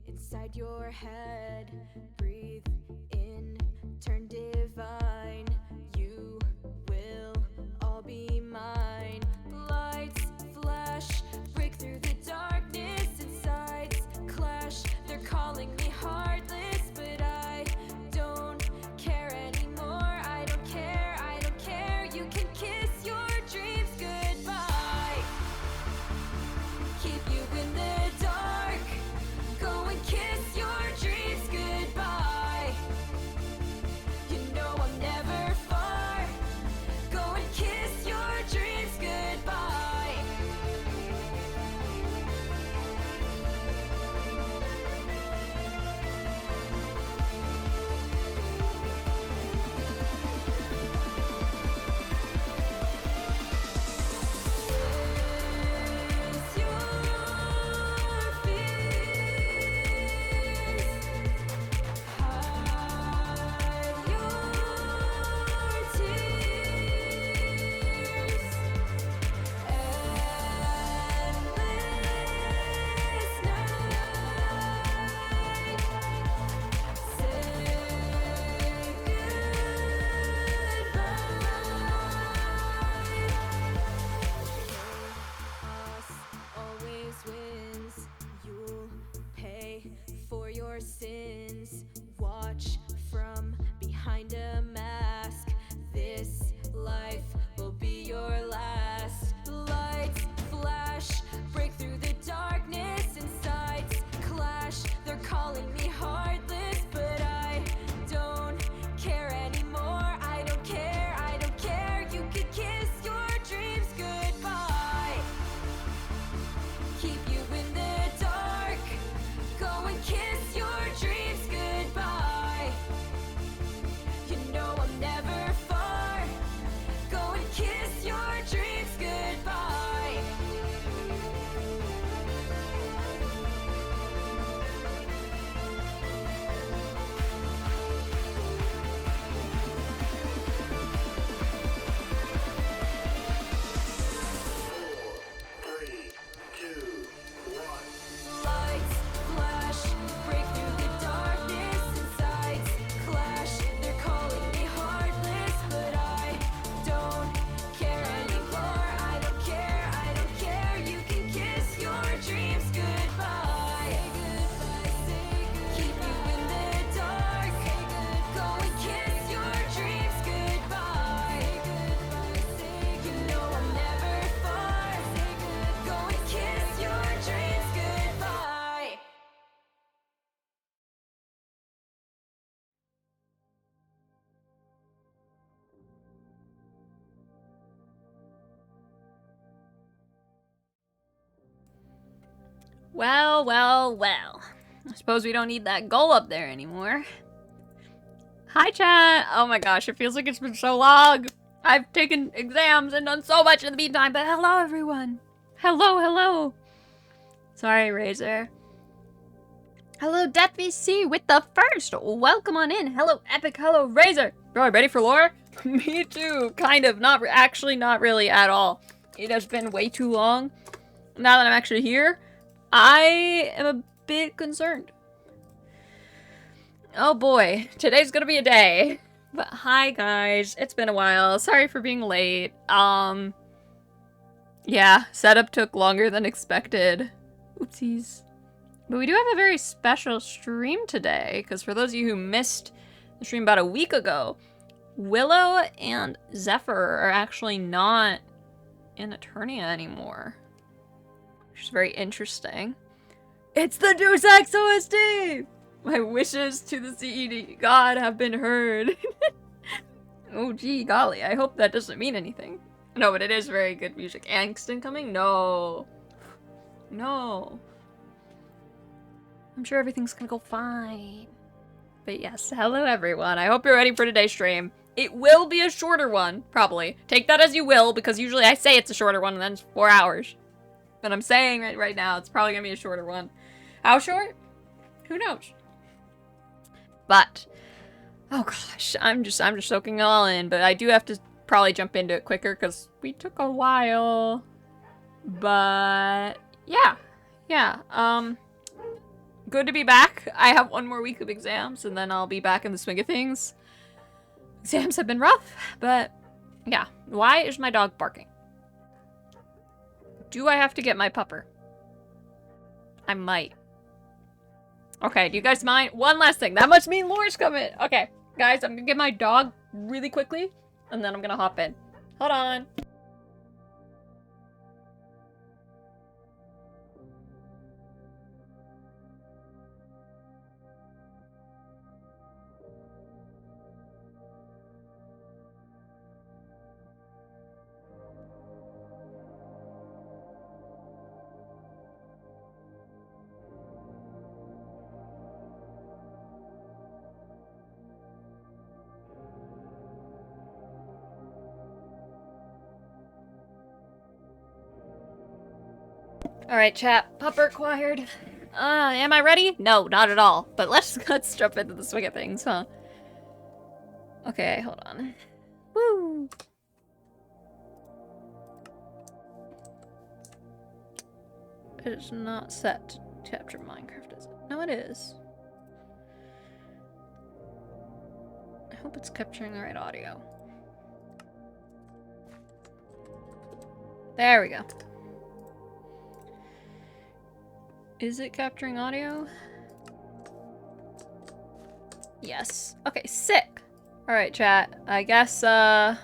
inside your head. Breathe in, turn divine. You will all be mine. Lights flash, break through the darkness. Insides clash, they're calling me heartless, but I don't care anymore. I don't care, I don't care. You can kiss your dreams goodbye. Keep you in the dark. Go and kiss your dreams goodbye. You know I'm never far. Go and kiss your dreams goodbye. Face your fears. Hide your tears. Endless night. Say chaos always wins. You'll pay for your sins. Watch from behind a mask. This life will be your last. Lights flash, break through the darkness. Insides clash, they're calling me heartless, but I don't care anymore. I don't care, I don't care. You could kiss your dreams goodbye. Keep you in the dark. Go and kiss your dreams goodbye. You know I'm never far. Go and kiss your dreams goodbye. Lights flash, break through the darkness. Insides clash, they're calling me heartless, but I don't care anymore. I don't care, I don't care. You can kiss your dreams goodbye. Keep you in the dark. Go and kiss your dreams goodbye. You know I'm never far. Go and kiss your dreams goodbye. Well, well, well. I suppose we don't need that goal up there anymore. Hi, chat! Oh my gosh, it feels like it's been so long. I've taken exams and done so much in the meantime, but hello, everyone. Hello, hello. Sorry, Razor. Hello, Death VC with the first. Welcome on in. Hello, Epic. Hello, Razor. Bro, ready for lore? Me too. Kind of. Actually, not really at all. It has been way too long. Now that I'm actually here, I am a bit concerned. Oh boy, today's gonna be a day. But hi guys, it's been a while. Sorry for being late. Yeah, setup took longer than expected. Oopsies. But we do have a very special stream today, because for those of you who missed the stream about a week ago, Willow and Zephyr are actually not in Eternia anymore. Which is very interesting. It's the Deus Ex OST! My wishes to the CED God have been heard. Oh gee, golly, I hope that doesn't mean anything. No, but it is very good music. Angst incoming? No. No. I'm sure everything's gonna go fine. But yes, hello everyone. I hope you're ready for today's stream. It will be a shorter one, probably. Take that as you will, because usually I say it's a shorter one and then it's 4 hours. But I'm saying it right now, it's probably gonna be a shorter one. How short? Who knows? But, oh gosh, I'm just soaking it all in, but I do have to probably jump into it quicker, because we took a while. But, yeah. good to be back. I have one more week of exams, and then I'll be back in the swing of things. Exams have been rough, but yeah. Why is my dog barking? Do I have to get my pupper? I might. Okay, do you guys mind? One last thing. That must mean Laura's coming. Okay, guys, I'm gonna get my dog really quickly, and then I'm gonna hop in. Hold on. Alright, chat. Pupper acquired. Am I ready? No, not at all. But let's jump into the swing of things, huh? Okay, hold on. Woo! It is not set to capture Minecraft, is it? No, it is. I hope it's capturing the right audio. There we go. Is it capturing audio? Yes. Okay, sick. Alright, chat. I guess, Lore,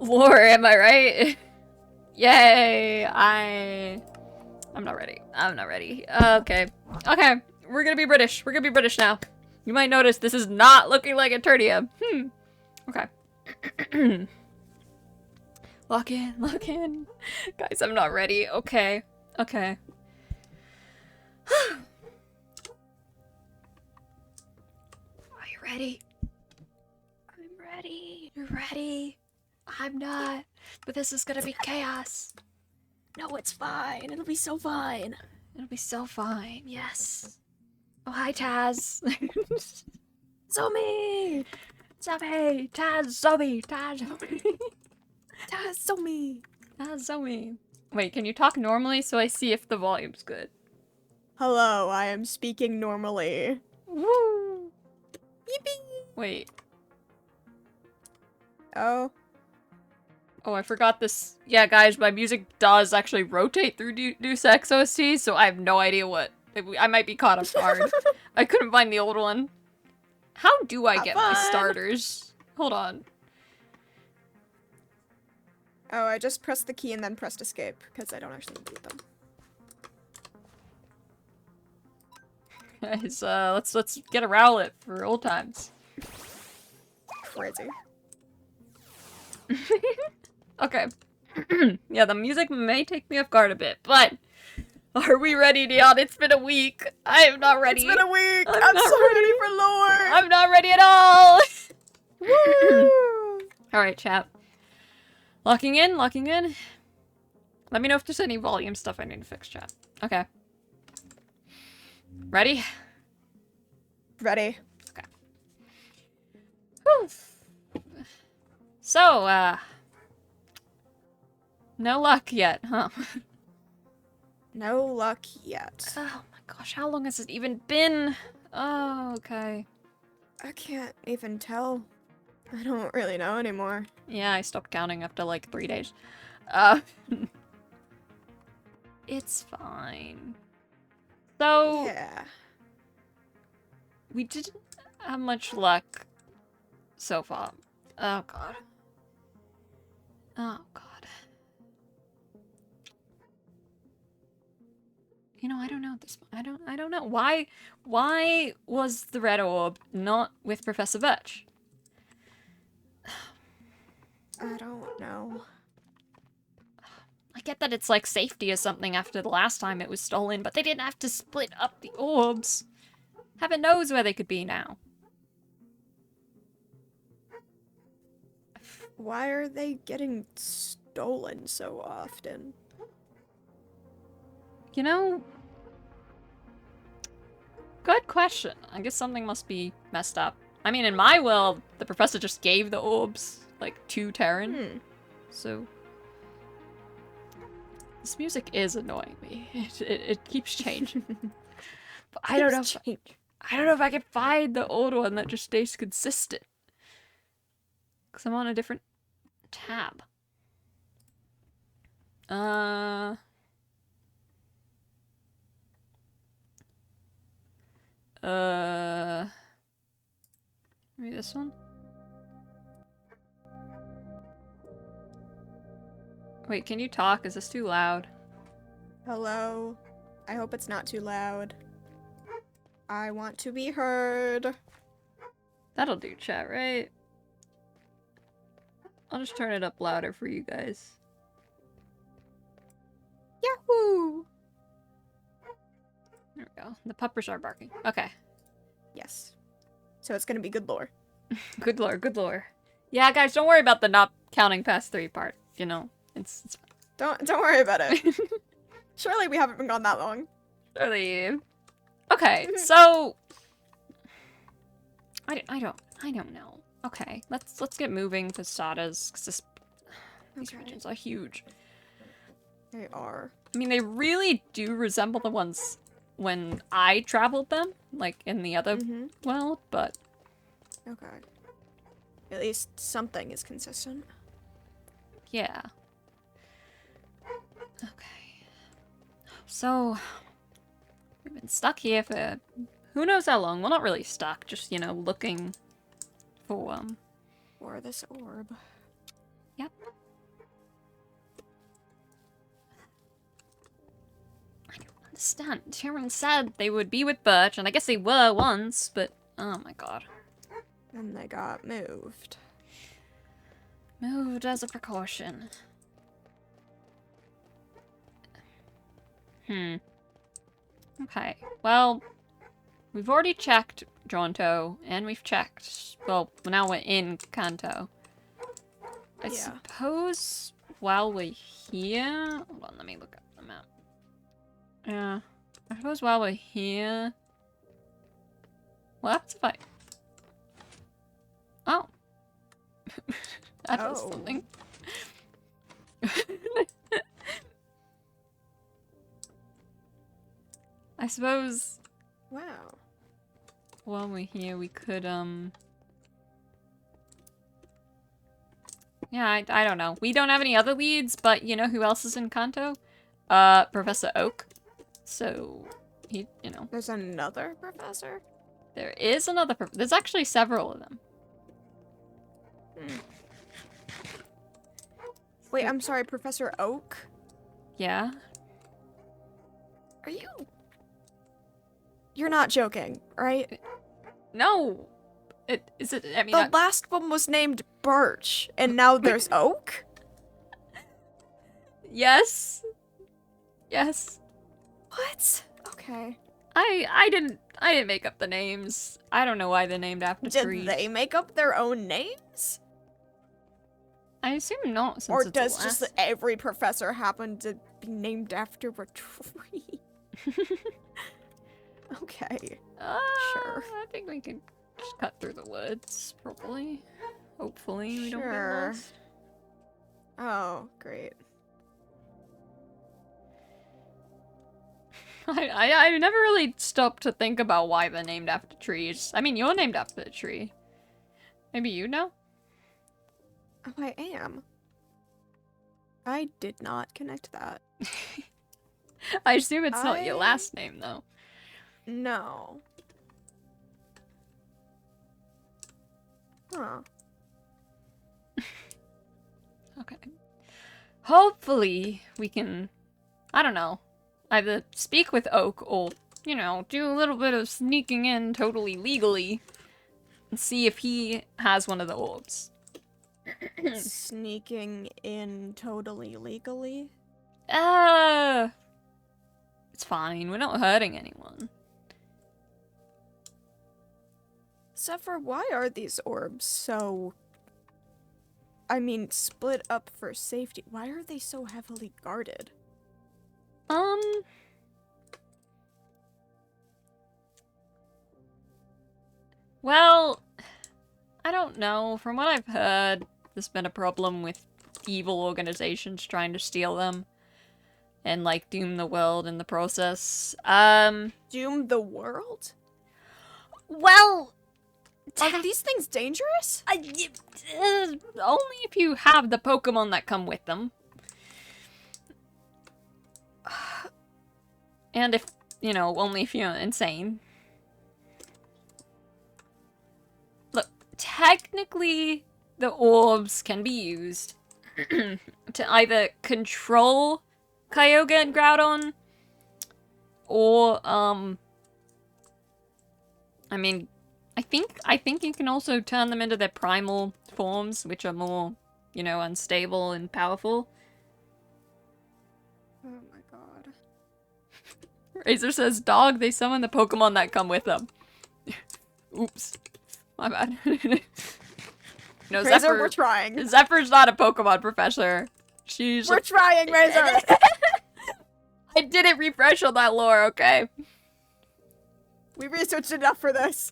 am I right? Yay! I'm not ready. I'm not ready. Okay. Okay. We're gonna be British. We're gonna be British now. You might notice this is not looking like Eternia. Okay. Lock in. Lock in. Guys, I'm not ready. Okay. Okay. Are you ready? I'm ready. You're ready. I'm not. But this is gonna be chaos. No, it's fine. It'll be so fine. It'll be so fine. Yes. Oh, hi, Taz. Zombie! Zombie! Taz! Zombie! Taz! Taz! Zombie! Taz! Zombie! Wait, can you talk normally so I see if the volume's good? Hello, I am speaking normally. Woo! Yippee! Wait. Oh. Oh, I forgot this. Yeah, guys, my music does actually rotate through Deus Ex OST, so I have no idea what. I might be caught off guard. I couldn't find the old one. How do I get my starters? Hold on. Oh, I just pressed the key and then pressed escape, because I don't actually need them. Guys, let's get a Rowlet for old times. Crazy. Okay. Yeah, the music may take me off guard a bit, but are we ready, Dion? It's been a week. I am not ready. It's been a week. I'm so ready for lore. I'm not ready at all. Woo! All right, chat. Locking in, locking in. Let me know if there's any volume stuff I need to fix, chat. Okay. Ready? Ready. Okay. Whew. So, no luck yet, huh? No luck yet. Oh my gosh, how long has it even been? Oh, okay. I can't even tell. I don't really know anymore. Yeah, I stopped counting after like 3 days. It's fine. So, Yeah. we didn't have much luck so far. Oh god. Oh god. You know, I don't know at this point. I don't know. Why was the red orb not with Professor Birch? I don't know. I get that it's like safety or something after the last time it was stolen, but they didn't have to split up the orbs. Heaven knows where they could be now. Why are they getting stolen so often? You know, good question. I guess something must be messed up. I mean, in my world, the professor just gave the orbs, like, to Terran. So, this music is annoying me. It keeps changing. I don't know. Things change. I don't know if I can find the old one that just stays consistent. Because I'm on a different tab. Maybe this one? Wait, can you talk? Is this too loud? Hello. I hope it's not too loud. I want to be heard. That'll do, chat, right? I'll just turn it up louder for you guys. Yahoo! There we go. The puppers are barking. Okay. Yes. So it's gonna be good lore. Good lore, good lore. Yeah, guys, don't worry about the not counting past 3 part. You know, it's Don't worry about it. Surely we haven't been gone that long. Surely. Okay, so I don't know. Okay, let's get moving to Sada's because these Okay. regions are huge. They are. I mean, they really do resemble the ones when I traveled them, like in the other world, but Okay. At least something is consistent. yeah. Okay. So we've been stuck here for who knows how long. Well, not really stuck, just, you know, looking for Or this orb. Yep. I don't understand. Tyrion said they would be with Birch, and I guess they were once, but oh my god. And they got moved. Moved as a precaution. Okay. Well, we've already checked Dronto, and we've checked. Well, now we're in Kanto. I suppose while we're here. Hold on, let me look up the map. Yeah. I suppose while we're here. What happens if I. Oh. That does something. I suppose Wow. while we're here we could yeah, I don't know. We don't have any other leads, but you know who else is in Kanto? Professor Oak. So he, you know. There's another professor? There is another there's actually several of them. Wait, I'm sorry, Professor Oak? Yeah. Are you... You're not joking, right? No. I mean, The last one was named Birch, and now there's Oak? yes. Yes. What? Okay. I didn't make up the names. I don't know why they're named after trees. Did they make up their own names? I assume not, since Or it's does the just last... every professor happen to be named after a tree? Okay. Sure. I think we can just cut through the woods, probably. Hopefully we don't get Sure. lost. Oh, great. I never really stopped to think about why they're named after trees. I mean, you're named after a tree. Maybe you know? Oh, I am. I did not connect that. I assume it's not your last name, though. No. Huh. Okay. Hopefully we can, I don't know, either speak with Oak or, you know, do a little bit of sneaking in totally legally and see if he has one of the orbs. Sneaking in totally legally? It's fine. We're not hurting anyone. Zephyr, why are these orbs so... I mean, split up for safety. Why are they so heavily guarded? Well, I don't know. From what I've heard, there's been a problem with evil organizations trying to steal them. and like doom the world in the process. Doom the world? Well, Are these things dangerous? only if you have the Pokemon that come with them. And if, you know, only if you're insane. Look, technically, the orbs can be used to either control Kyogre and Groudon, or, I mean, I think you can also turn them into their primal forms, which are more, you know, unstable and powerful. Oh my god. Razor says, dog, they summon the Pokemon that come with them. Oops. My bad. No, Razor, Zephyr, we're trying. Zephyr's not a Pokemon professor. She's... We're trying, Razor! I didn't refresh on that lore, okay? We researched enough for this.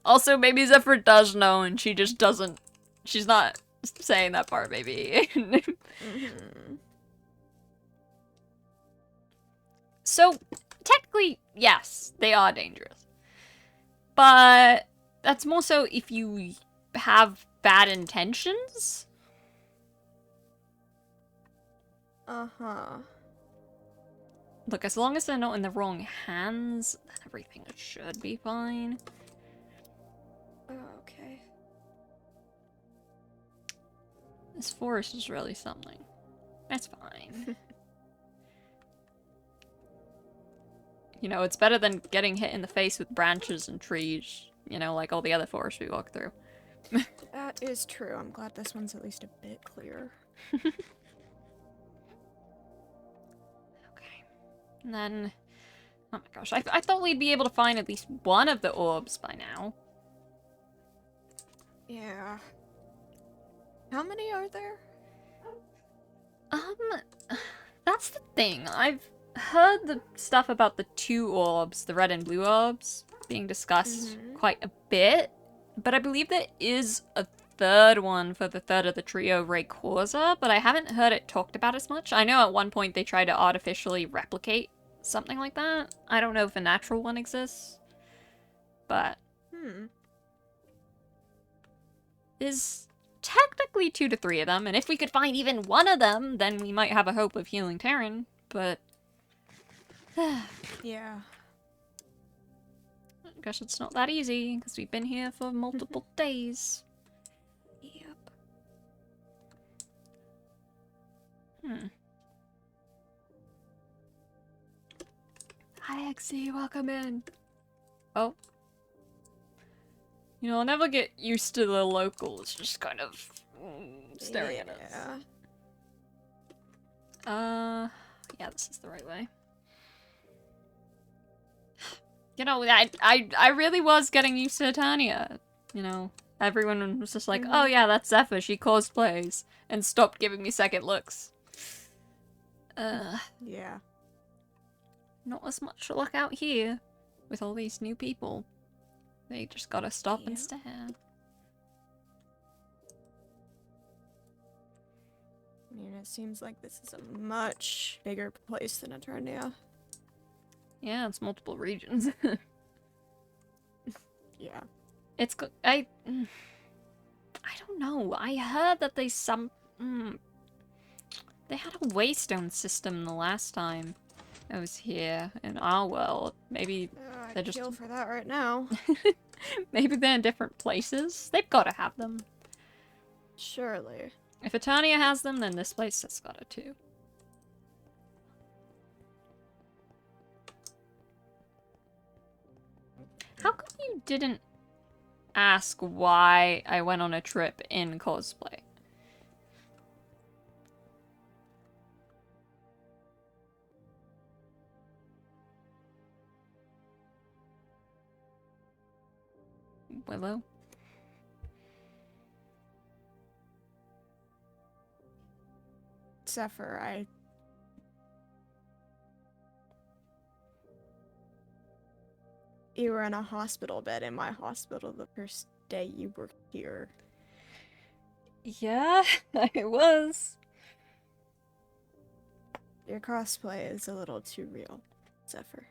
Also, maybe Zephyr does know and she just doesn't... She's not saying that part, maybe. Mm-hmm. So, technically, yes, they are dangerous. But that's more so if you have bad intentions. Uh-huh. Look, as long as they're not in the wrong hands, everything should be fine. Okay. This forest is really something. That's fine. You know, it's better than getting hit in the face with branches and trees, you know, like all the other forests we walk through. That is true. I'm glad this one's at least a bit clearer. Okay. And then... Oh my gosh, I thought we'd be able to find at least one of the orbs by now. Yeah. How many are there? That's the thing. I've heard the stuff about the two orbs, the red and blue orbs, being discussed quite a bit, but I believe there is a third one for the third of the trio, Rayquaza, but I haven't heard it talked about as much. I know at one point they tried to artificially replicate something like that. I don't know if a natural one exists, but there's technically 2 to 3 of them, and if we could find even one of them, then we might have a hope of healing Terran, but... Yeah. I guess it's not that easy, because we've been here for multiple days. Yep. Hi, XC, welcome in. Oh. You know, I'll never get used to the locals just kind of staring at us. Yeah, this is the right way. You know, I really was getting used to Tanya. You know, everyone was just like, oh yeah, that's Zephyr, she cosplays, and stopped giving me second looks. Yeah. Not as much to look out here with all these new people. They just gotta stop and stare. I mean, it seems like this is a much bigger place than Eternia. Yeah, it's multiple regions. Yeah. It's good. I don't know. I heard that they they had a waystone system the last time I was here in our world. Maybe they're I'd just kill for that right now. maybe they're in different places. They've got to have them. Surely. If Eternia has them, then this place has got it too. How come you didn't ask why I went on a trip in cosplay? Willow? Zephyr, You were in a hospital bed in my hospital the first day you were here. Yeah, it was. Your cosplay is a little too real, Zephyr.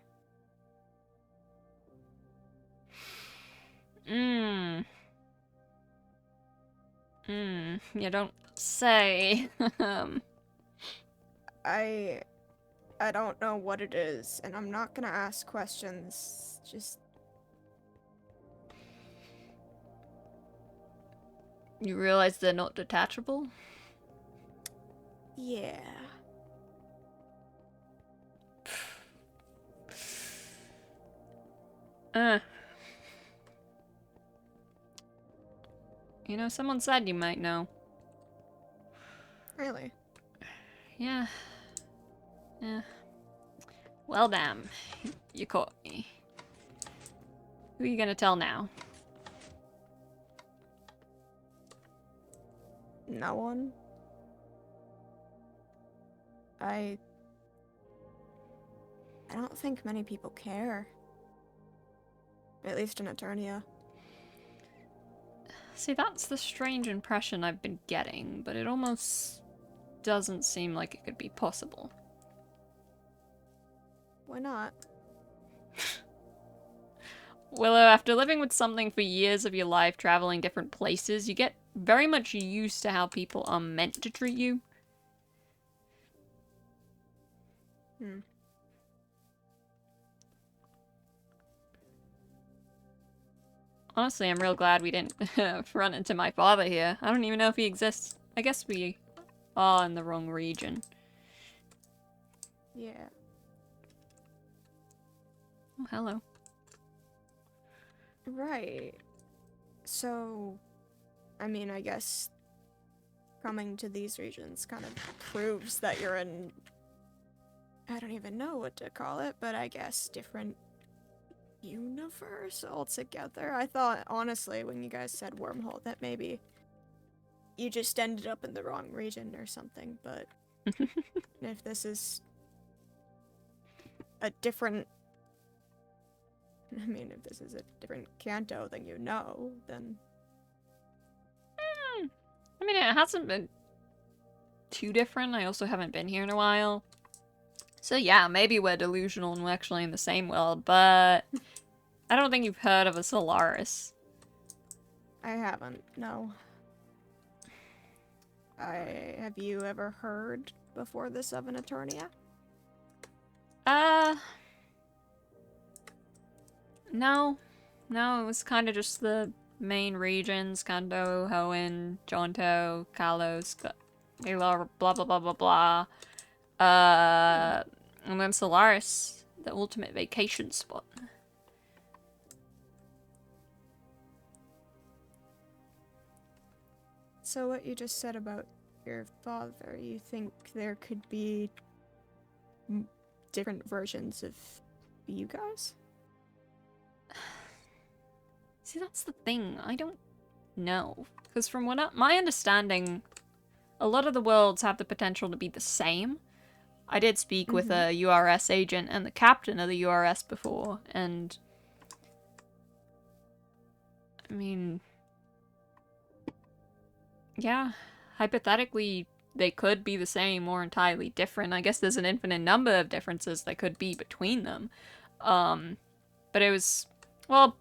You don't say. I don't know what it is, and I'm not gonna ask questions. Just You realize they're not detachable? yeah. You know, someone said you might know. Really? Yeah. Yeah. Well, damn. You caught me. Who are you gonna tell now? No one? I don't think many people care. At least in Eternia. See, that's the strange impression I've been getting, but it almost doesn't seem like it could be possible. Why not? Willow, after living with something for years of your life, traveling different places, you get very much used to how people are meant to treat you. Honestly, I'm real glad we didn't run into my father here. I don't even know if he exists. I guess we are in the wrong region. Yeah. Oh, hello. Right. So, I mean, I guess coming to these regions kind of proves that you're in, I don't even know what to call it, but I guess different universe altogether. I thought, honestly, when you guys said wormhole, that maybe you just ended up in the wrong region or something, but if this is a different, I mean, if this is a different Kanto than you know, then... I mean, it hasn't been too different. I also haven't been here in a while. So yeah, maybe we're delusional and we're actually in the same world, but I don't think you've heard of a Solaris. I haven't, no. Have you ever heard before this of an Eternia? No. No, it was kind of just the main regions, Kanto, Hoenn, Johto, Kalos, blah blah blah blah blah. And then Solaris, the ultimate vacation spot. So what you just said about your father, you think there could be different versions of you guys? See, that's the thing. I don't know. Because from what my understanding, a lot of the worlds have the potential to be the same. I did speak with a URS agent and the captain of the URS before, and... I mean... yeah, hypothetically, they could be the same or entirely different. I guess there's an infinite number of differences that could be between them. But it was... well,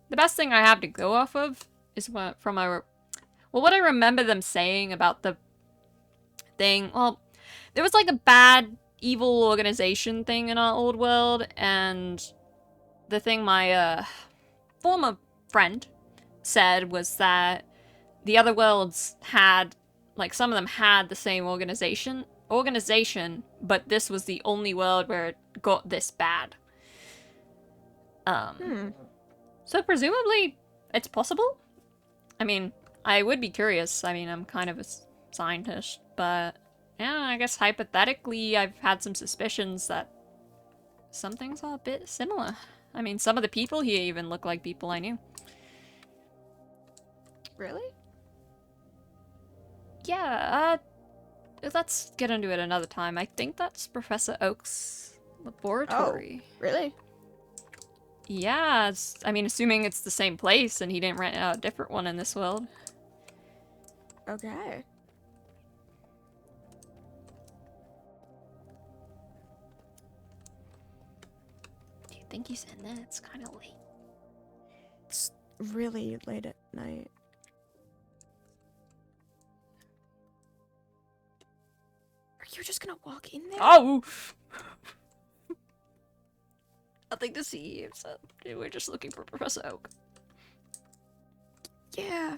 the best thing I have to go off of is what I remember them saying about the thing. Well, there was like a bad, evil organization thing in our old world, and the thing my former friend said was that the other worlds had, like, some of them had the same organization, but this was the only world where it got this bad. So presumably it's possible. I mean, I would be curious. I mean, I'm kind of a scientist, but yeah, I guess hypothetically I've had some suspicions that some things are a bit similar. I mean, some of the people here even look like people I knew. Really? Yeah, let's get into it another time. I think that's Professor Oak's laboratory. Oh, really? Yeah, I mean, assuming it's the same place and he didn't rent out a different one in this world. Okay. think he's in there. It's kind of late. It's really late at night. Are you just gonna walk in there? Oh! Nothing to see, so we're just looking for Professor Oak. Yeah.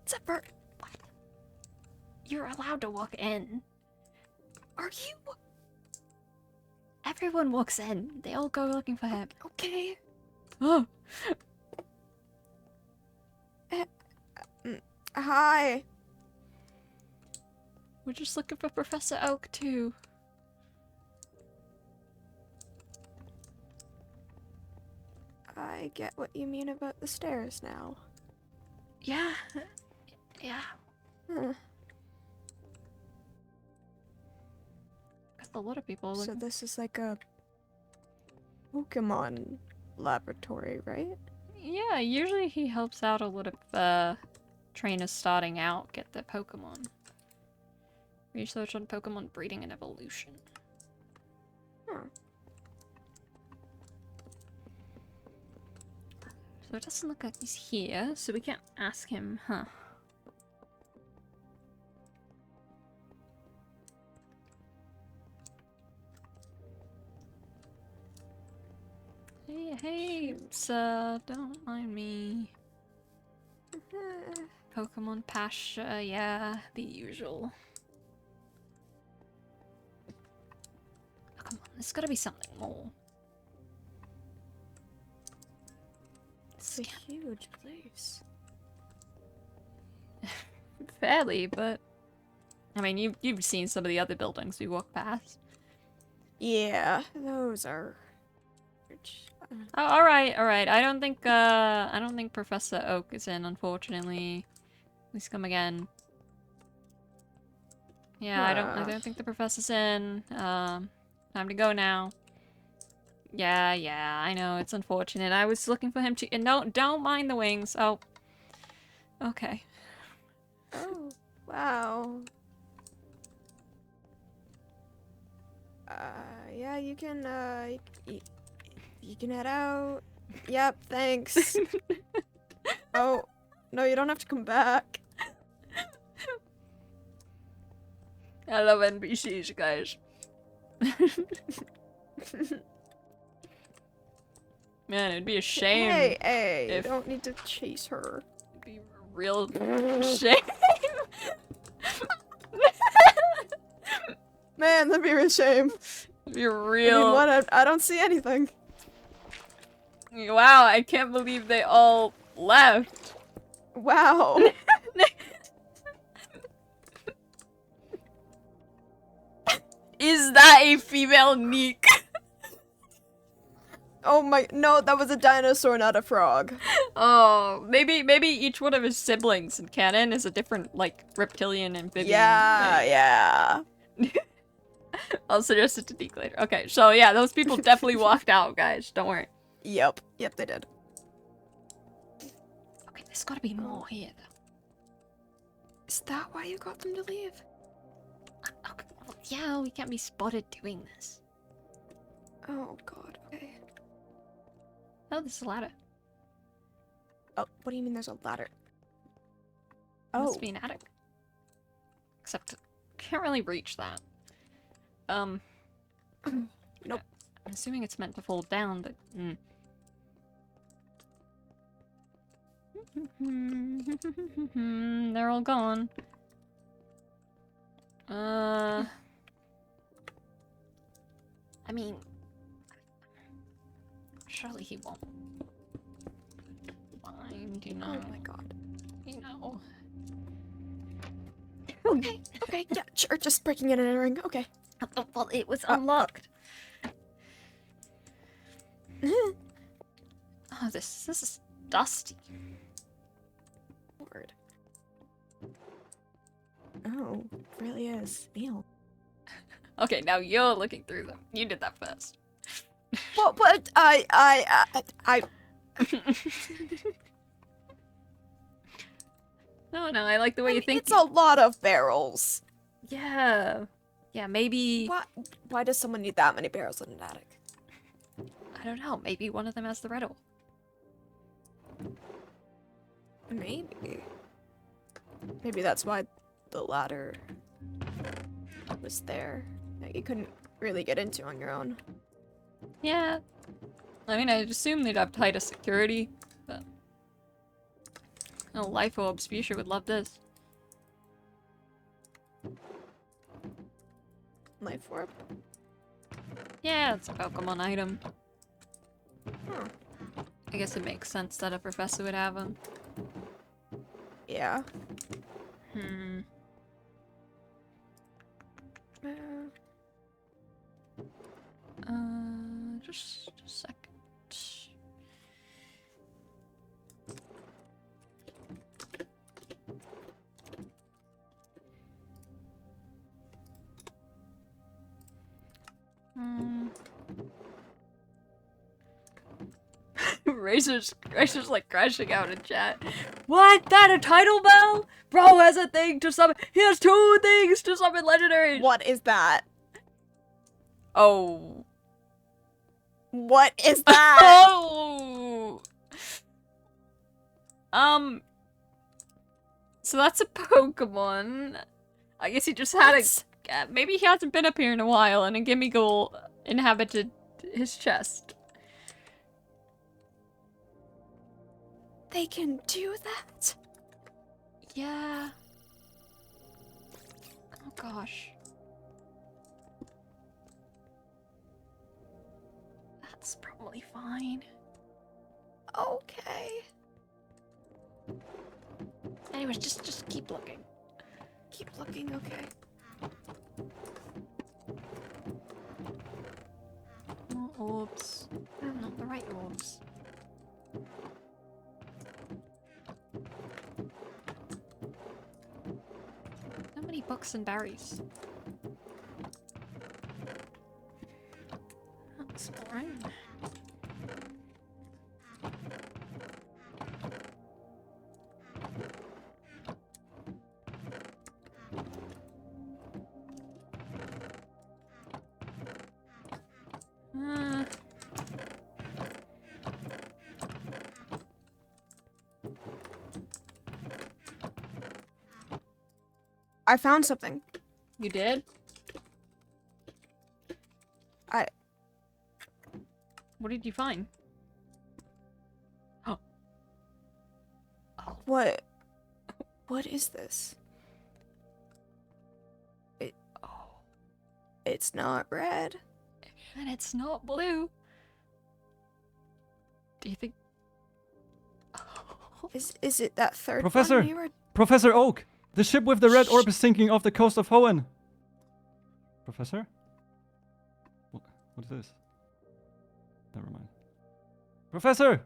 Zephyr, What? You're allowed to walk in. are you Everyone walks in. They all go looking for him. okay? Oh! Hi. We're just looking for Professor Oak, too. I get what you mean about the stairs now. Yeah. Yeah. Huh. A lot of people So look. this is like a Pokemon laboratory, right? Yeah, usually he helps out a lot of trainers starting out get their Pokemon. Research on Pokemon breeding and evolution. Huh. So it doesn't look like he's here, so we can't ask him, huh? Hey, sir, don't mind me. Pokemon pasture, yeah, the usual. Oh, come on, there's gotta be something more. It's a huge place. Fairly, but I mean, you've seen some of the other buildings we walk past. Yeah, those are. Oh, all right. I don't think Professor Oak is in, unfortunately. Please come again. Yeah, I don't think the professor's in. Time to go now. Yeah, I know, it's unfortunate. I was looking for him to, and don't mind the wings. Oh. Okay. Oh, wow. Yeah, you can, you can head out. Yep, thanks. Oh, no, you don't have to come back. I love NPCs, guys. Man, it'd be a shame. Hey, if- you don't need to chase her. It'd be a real shame. Man, that'd be a shame. It'd be a I real. mean, what? I don't see anything. Wow, I can't believe they all left. Wow. Is that a female Neek? Oh my, no, that was a dinosaur, not a frog. Oh, maybe each one of his siblings in canon is a different, like, reptilian amphibian. Yeah. I'll suggest it to Neek later. Okay, so yeah, those people definitely walked out, guys. Don't worry. Yep, they did. Okay, there's gotta be more here, though. Is that why you got them to leave? Okay, well, yeah, we can't be spotted doing this. Oh god, okay. Oh, this is a ladder. Oh, what do you mean there's a ladder? Must be an attic. Except, can't really reach that. Nope. I'm assuming it's meant to fold down, but... They're all gone. I mean... Surely he won't mind, you know. Oh my god. You know. Okay, yeah, sure, just breaking in and entering, okay. Oh, well, it was unlocked. Oh, this is dusty. Lord. Oh, it really is. Ew. Okay, now you're looking through them. You did that first. What, I... No, I like the way you think. It's a lot of barrels. Yeah. Yeah, maybe... Why does someone need that many barrels in an attic? I don't know. Maybe one of them has the riddle. Maybe. Maybe that's why the ladder was there. That you couldn't really get into on your own. Yeah. I mean, I'd assume they'd have tighter security, but... Oh, life orbs. Fuchsia would love this. Life orb? Yeah, it's a Pokemon item. Huh. I guess it makes sense that a professor would have them. Yeah. Just a second. Razor's like crashing out in chat. What? That a title bell? Bro has a thing to summon. He has 2 things to summon legendary. What is that? Oh. What is that? Oh. So that's a Pokemon. I guess he just had a. Maybe he hasn't been up here in a while, and a Gimmighoul inhabited his chest. They can do that? Yeah. Oh gosh. That's probably fine. Okay. Anyways, just keep looking. Keep looking, okay. More orbs. Oh, not the right orbs. So many books and berries. That's boring. I found something. You did? What did you find? Oh. Oh. What is this? It's not red. And it's not blue. Do you think... Oh. Is it that third Professor! one you were... Professor Oak! The ship with the red orb is sinking off the coast of Hoenn. Professor? What is this? Never mind. Professor!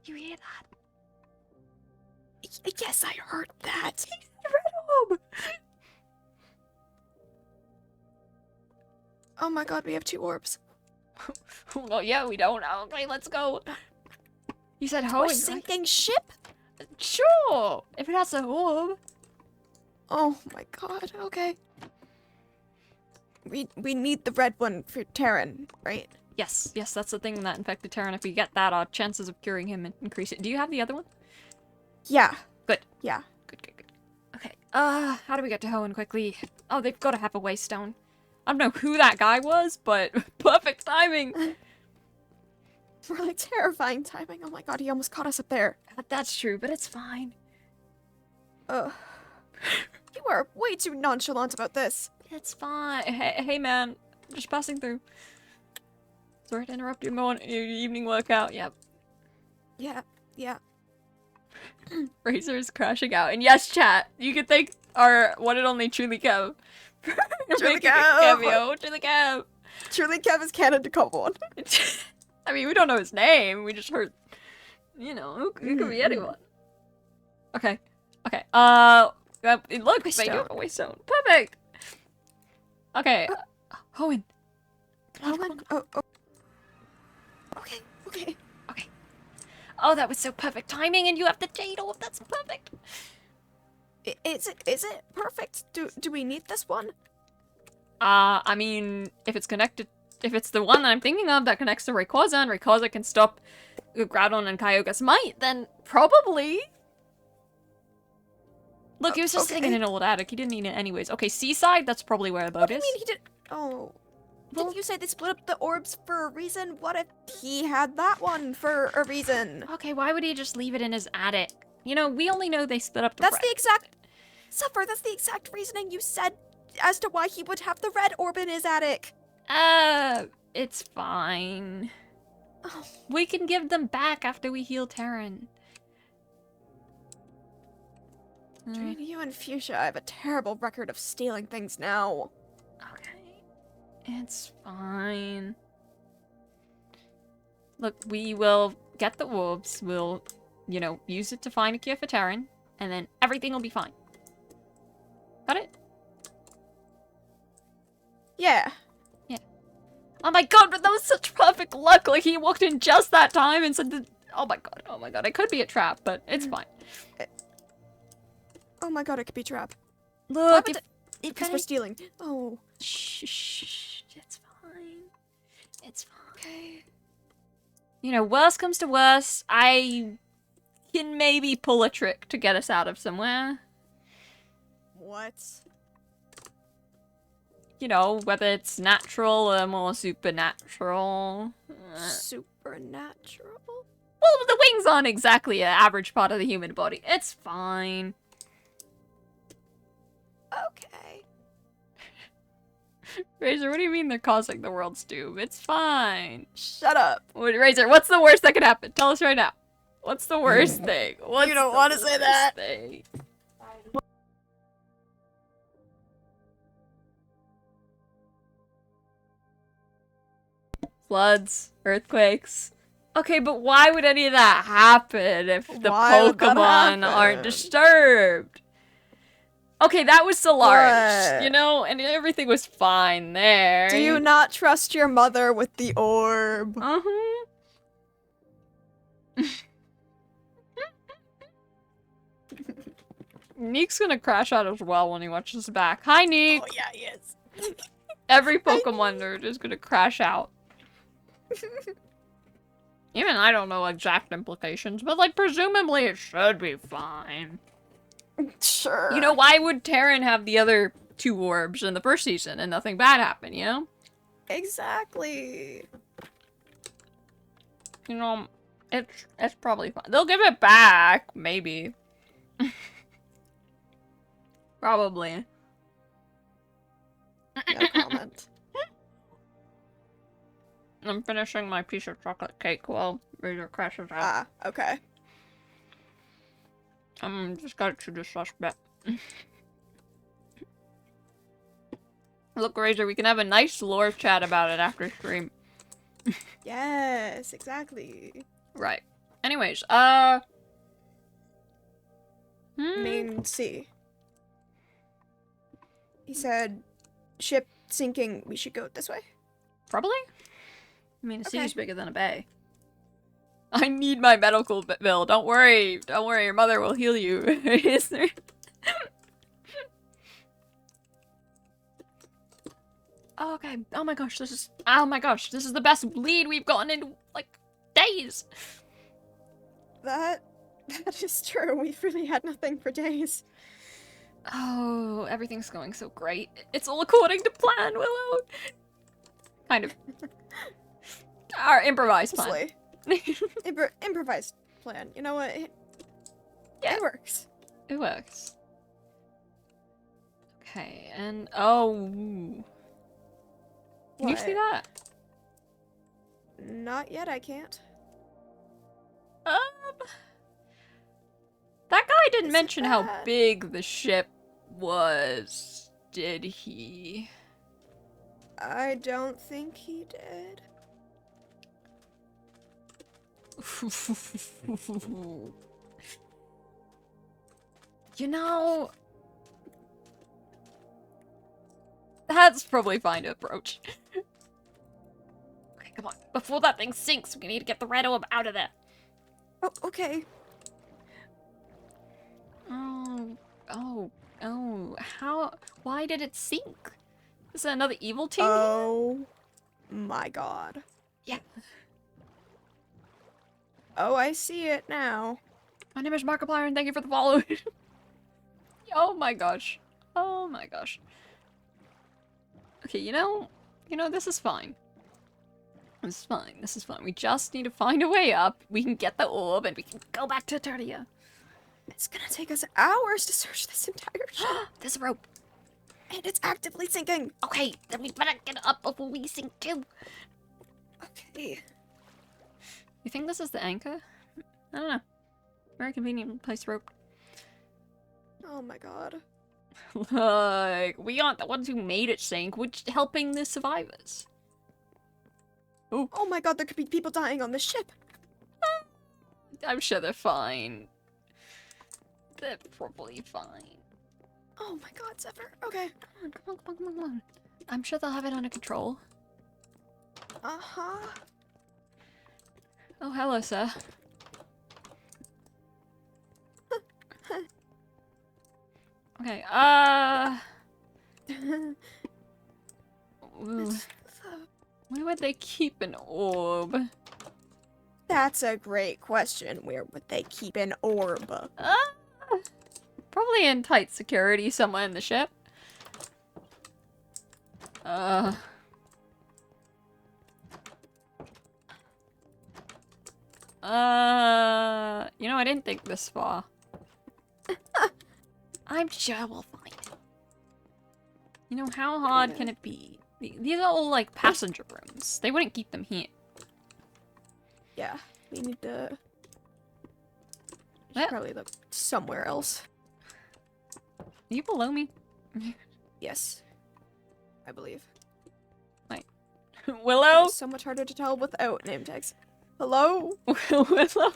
You hear that? Yes, I heard that. Red orb! Oh my god, we have 2 orbs. Well, yeah, we don't. Okay, let's go. You said We're Hoenn, sinking ship? right? Sure! If it has a orb. Oh my god, okay. We need the red one for Terran, right? Yes, that's the thing that infected Terran. If we get that, our chances of curing him increase. Do you have the other one? Yeah. Good. Yeah. Good. Okay, how do we get to Hoenn quickly? Oh, they've got to have a waystone. I don't know who that guy was, but perfect timing. Really terrifying timing. Oh my god, he almost caught us up there. That's true, but it's fine. You are way too nonchalant about this. It's fine. Hey man, just passing through. Sorry to interrupt your evening workout. Yep. Yeah. Razor's crashing out. And yes, chat, you could thank our one and only Truly Kev for making a cameo. Truly Kev. Truly Kev is canon to Cobblemon. I mean, we don't know his name. We just heard, you know, it could be anyone. Okay. Look, they do have a waystone. Perfect. Okay. Hoenn. Hoenn? Oh, Okay, okay. Okay. Oh, that was so perfect timing, and you have the jade orb. That's perfect. Is it perfect? Do we need this one? I mean, if it's the one that I'm thinking of that connects to Rayquaza, and Rayquaza can stop Groudon and Kyogre's might, then probably. Look, he was just sitting in an old attic. He didn't need it anyways. Okay, Seaside, that's probably where the boat What do is. you mean he did? Oh. Well- Didn't you say they split up the orbs for a reason? What if he had that one for a reason? Okay, why would he just leave it in his attic? You know, we only know they split up the That's the exact... Suffer, that's the exact reasoning you said as to why he would have the red orb in his attic. It's fine. Oh. We can give them back after we heal Terran. Between you and Fuchsia, I have a terrible record of stealing things now. Okay. It's fine. Look, we will get the orbs. We'll, you know, use it to find a cure for Terran, and then everything will be fine. Got it? Yeah. Oh my god, but that was such perfect luck! Like, he walked in just that time and said that- oh my god, it could be a trap, but it's fine. Oh my god, it could be a trap. Look, if Because we're stealing. Oh. Shh, it's fine. It's fine. Okay. You know, worst comes to worst, I can maybe pull a trick to get us out of somewhere. What? You know, whether it's natural or more supernatural. Supernatural? Well, the wings aren't exactly an average part of the human body. It's fine. Okay. Razor, what do you mean they're causing the world's doom? It's fine. Shut up. Razor, what's the worst that could happen? Tell us right now. What's the worst thing? What's You don't the want to say worst that. thing? Floods, earthquakes. Okay, but why would any of that happen if the Why would that Pokemon aren't happen? disturbed? Okay, that was so large, What? you know, and everything was fine there. Do you not trust your mother with the orb? Uh-huh. Neek's gonna crash out as well when he watches back. Hi, Neek! Oh yeah, he is. Every Pokemon nerd is gonna crash out. Even I don't know exact implications, but like presumably it should be fine. Sure. You know, why would Terran have the other 2 orbs in the first season and nothing bad happen, you know? Exactly. You know, it's probably fine. They'll give it back, maybe. Probably. No comment. I'm finishing my piece of chocolate cake while Razor crashes out. Ah, okay. I'm just gotta chew this last bit. Look, Razor, we can have a nice lore chat about it after stream. Yes, exactly. Right. Anyways, Main C. He said, ship sinking, we should go this way. Probably? I mean, a Okay. city's bigger than a bay. I need my medical bill. Don't worry. Don't worry. Your mother will heal you. Is there... Oh, okay. Oh my gosh, this is... Oh my gosh, this is the best lead we've gotten in, like, days. That is true. We've really had nothing for days. Oh, everything's going so great. It's all according to plan, Willow. Kind of. Our improvised plan. Mostly. Improvised plan. You know what? Yeah. It works. It works. Okay, and oh, can you see that? Not yet, I can't. That guy didn't Is it mention how bad? big the ship was, did he? I don't think he did. You know, that's probably fine to approach. Okay, come Come on. Before that thing sinks, we need to get the red orb out of there. Oh, okay. Oh. How? Why did it sink? Is that another evil team? Oh my god. Yeah. Oh, I see it now. My name is Markiplier, and thank you for the follow. Oh my gosh. Oh my gosh. Okay, you know, this is fine. This is fine. We just need to find a way up. We can get the orb, and we can go back to Tertia. It's gonna take us hours to search this entire ship. There's a rope. And it's actively sinking. Okay, then we better get up before we sink too. Okay. You think this is the anchor? I don't know. Very convenient place rope. Oh my god. Like, we aren't the ones who made it sink. We're just helping the survivors. Ooh. Oh my god, there could be people dying on this ship. I'm sure they're fine. They're probably fine. Oh my god, Zephyr. Okay. Come on. I'm sure they'll have it under control. Uh-huh. Oh, hello, sir. Okay, where would they keep an orb? That's a great question. Where would they keep an orb? Probably in tight security somewhere in the ship. You know, I didn't think this far. I'm sure we'll find it. You know, how hard can it be? These are all, like, passenger rooms. They wouldn't keep them here. Yeah, we need to... Well- probably look somewhere else. Are you below me? Yes. I believe. Willow? It's so much harder to tell without name tags. Hello? Willow?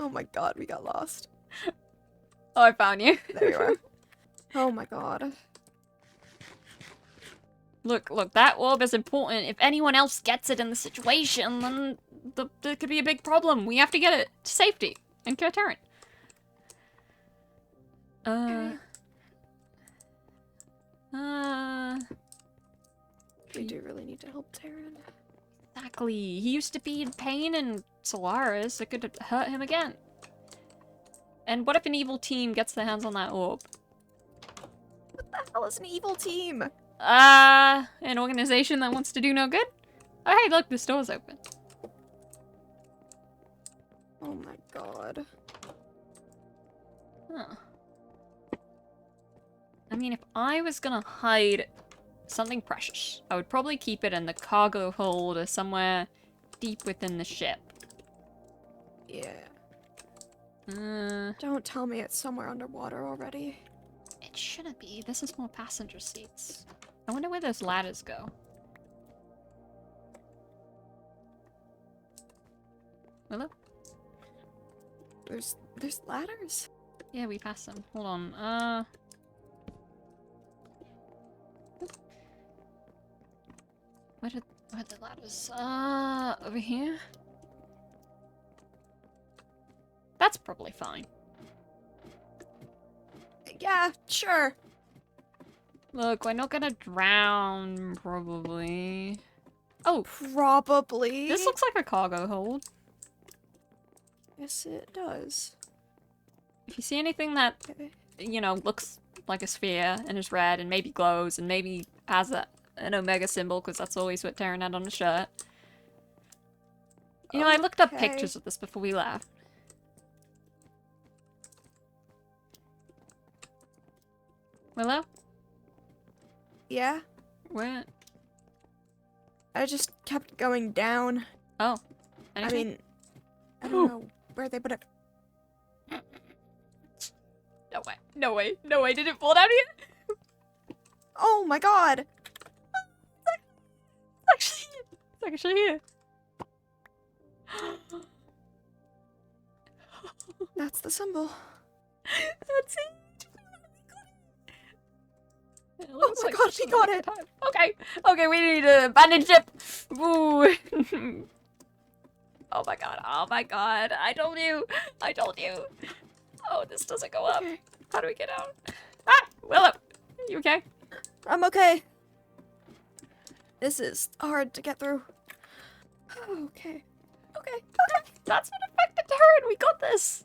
Oh my god, we got lost. Oh, I found you. There you are. Oh my god. Look, that orb is important. If anyone else gets it in the situation, then there could be a big problem. We have to get it to safety and get Terran. We do really need to help Terran. Exactly. He used to be in pain in Solaris. It could hurt him again. And what if an evil team gets their hands on that orb? What the hell is an evil team? An organization that wants to do no good? Oh, hey, look, this door's open. Oh my god. Huh. I mean, if I was gonna hide something precious, I would probably keep it in the cargo hold or somewhere deep within the ship. Yeah. Don't tell me it's somewhere underwater already. It shouldn't be. This is more passenger seats. I wonder where those ladders go. Willow? There's ladders? Yeah, we passed them. Hold on. Where are the ladders? Over here? That's probably fine. Yeah, sure. Look, we're not gonna drown, probably. Oh, Probably. this looks like a cargo hold. Yes, it does. If you see anything that, Okay. you know, looks like a sphere and is red and maybe glows and maybe has an omega symbol, because that's always what Terran had on the shirt. You know, I looked up Okay. pictures of this before we left. Willow? Yeah? Where? I just kept going down. Oh. I Anything? mean, I don't know where they put it. No way. No way. No way. Did it fall down here? Oh my god! It's actually here. That's the symbol. That's it. It Oh looks my like god, just we a got big it! time. Okay, okay, we need to abandon ship. Ooh. Oh my god, oh my god. I told you. I told you. Oh, this doesn't go up. Okay. How do we get out? Ah! Willow! You okay? I'm okay. This is hard to get through. Okay. Okay. That's what affected Terran! We got this!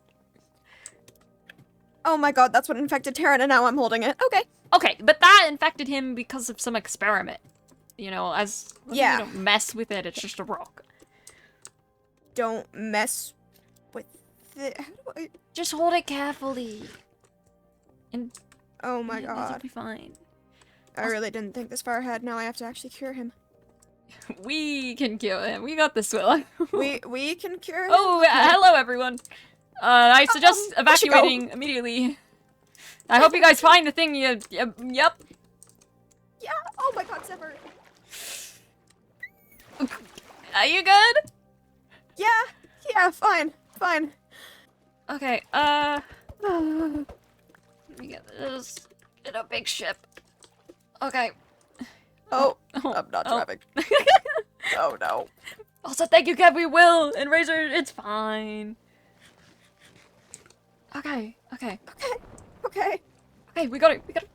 Oh my god, that's what infected Terran, and now I'm holding it. Okay. Okay, but that infected him because of some experiment. You know, as long as Yeah. we don't mess with it, it's just a rock. Don't mess with it. How do I... Just hold it carefully. And Oh my it'll god. be fine. I really didn't think this far ahead. Now I have to actually cure him. We can kill him. We got this, Willow. We can cure him? Oh, hello everyone. I suggest we should go. evacuating immediately. I hope you guys find the thing you... Yep. Yeah. Oh my god, Sever. Are you good? Yeah. Yeah, fine. Fine. Okay, let me get this in a big ship. Okay. Oh, Oh, I'm not oh. driving. Oh no. Also, thank you, Kev. We will. And Razor, it's fine. Okay, okay. Okay. Okay, we got it. We got it.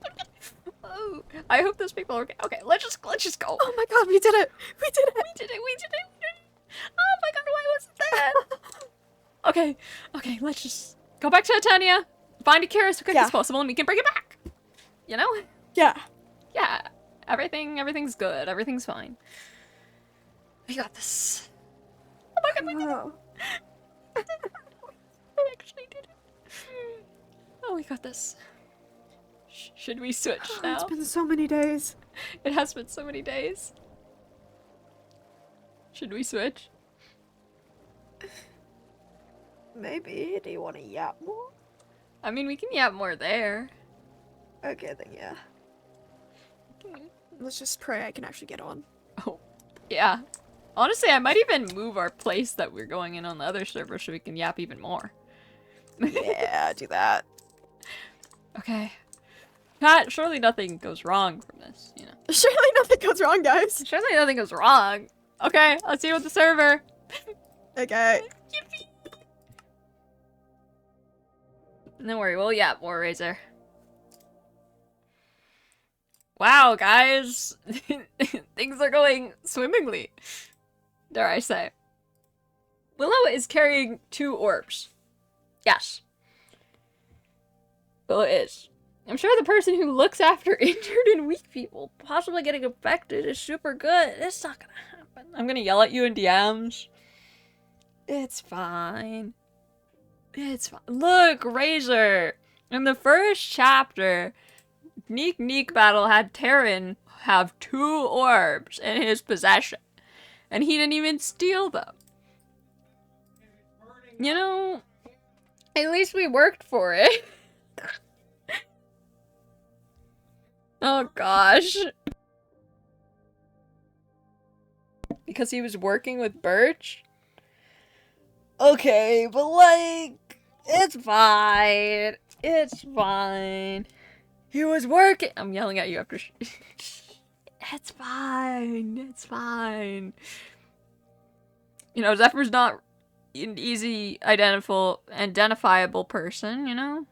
Oh, I hope those people are okay. Okay, let's just go. Oh my god, we did it. We did it. We did it. We did it. We did it. Oh my god, why wasn't that? Okay, okay, let's just go back to Titania, find a cure as quick Yeah. as possible, and we can bring it back. You know? Yeah. Yeah. Everything's good. Everything's fine. We got this. Oh my god, we did it. Oh. I actually did it. Oh, we got this. Should we switch It's now? been so many days. It has been so many days. Should we switch? Maybe. Do you want to yap more? I mean, we can yap more there. Okay, then yeah. Let's just pray I can actually get on. Oh, yeah. Honestly, I might even move our place that we're going in on the other server so we can yap even more. Yeah, do that. Okay. Pat, surely nothing goes wrong from this, you know. Surely nothing goes wrong, guys. Surely nothing goes wrong. Okay, let's see you with the server. Okay. Don't worry, we'll yap more, Razor. Wow, guys. Things are going swimmingly, dare I say. Willow is carrying 2 orbs. Yes. Willow is. I'm sure the person who looks after injured and weak people possibly getting infected is super good. It's not gonna happen. I'm gonna yell at you in DMs. It's fine. It's fine. Look, Razor! In the first chapter, Neek Battle had Terran have 2 orbs in his possession. And he didn't even steal them. You know, at least we worked for it. Oh gosh. Because he was working with Birch? Okay, but like, it's fine. It's fine. He was working. I'm yelling at you after. It's fine. It's fine. You know, Zephyr's not an easy identifiable person, you know?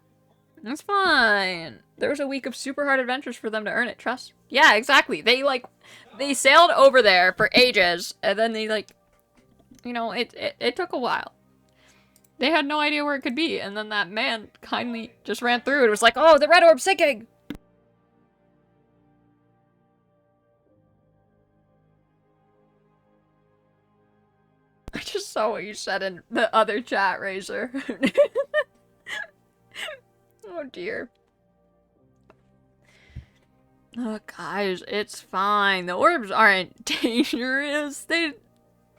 It's fine. There was a week of super hard adventures for them to earn it, trust. Yeah, exactly. They sailed over there for ages, and then they, like, you know, it took a while. They had no idea where it could be, and then that man kindly just ran through it. It was like, oh, the red orb's sinking! I just saw what you said in the other chat, Razor. Oh dear. Oh guys, it's fine. The orbs aren't dangerous. They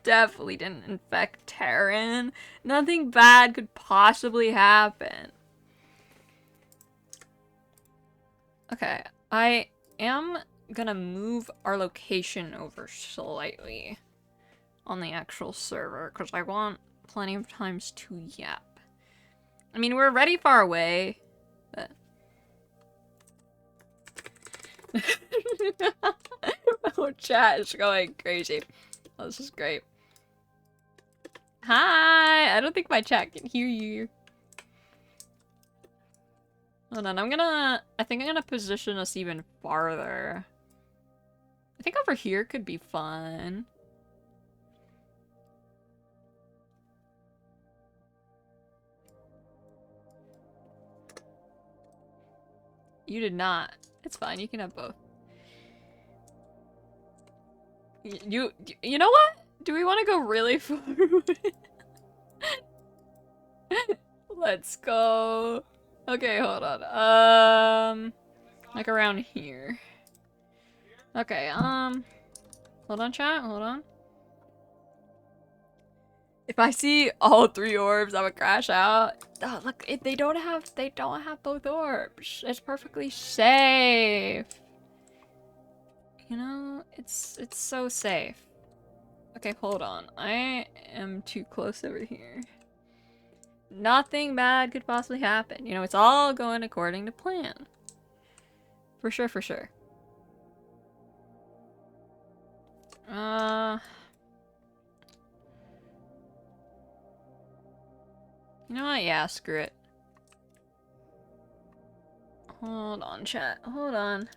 definitely didn't infect Terran. Nothing bad could possibly happen. Okay, I am gonna move our location over slightly on the actual server because I want plenty of times to yap. I mean, we're already far away, but My whole chat is going crazy. Oh, this is great. Hi! I don't think my chat can hear you. Hold on, I think I'm gonna position us even farther. I think over here could be fun. You did not. It's fine, you can have both. You know what? Do we want to go really far away? Let's go. Okay, hold on. Like around here. Okay, hold on, chat, hold on. If I see all 3 orbs, I would crash out. Oh, look, they don't have both orbs. It's perfectly safe. You know, it's so safe. Okay, hold on. I am too close over here. Nothing bad could possibly happen. You know, it's all going according to plan. For sure, for sure. You know what? Yeah, screw it. Hold on, chat. Hold on.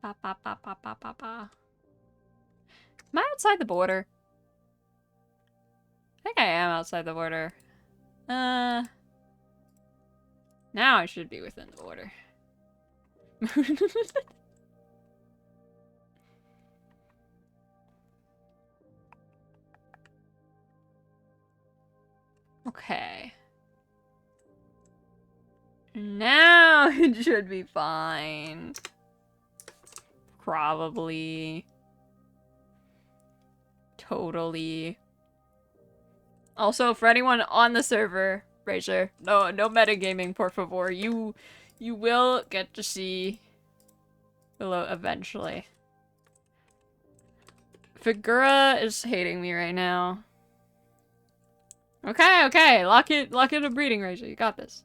Ba ba ba ba ba ba ba. Am I outside the border? I think I am outside the border. Now I should be within the border. Okay. Now it should be fine. Probably. Totally. Also, for anyone on the server, Razor, no metagaming, por favor. You will get to see Willow eventually. Figura is hating me right now. Okay, lock it a breeding, Razor. You got this.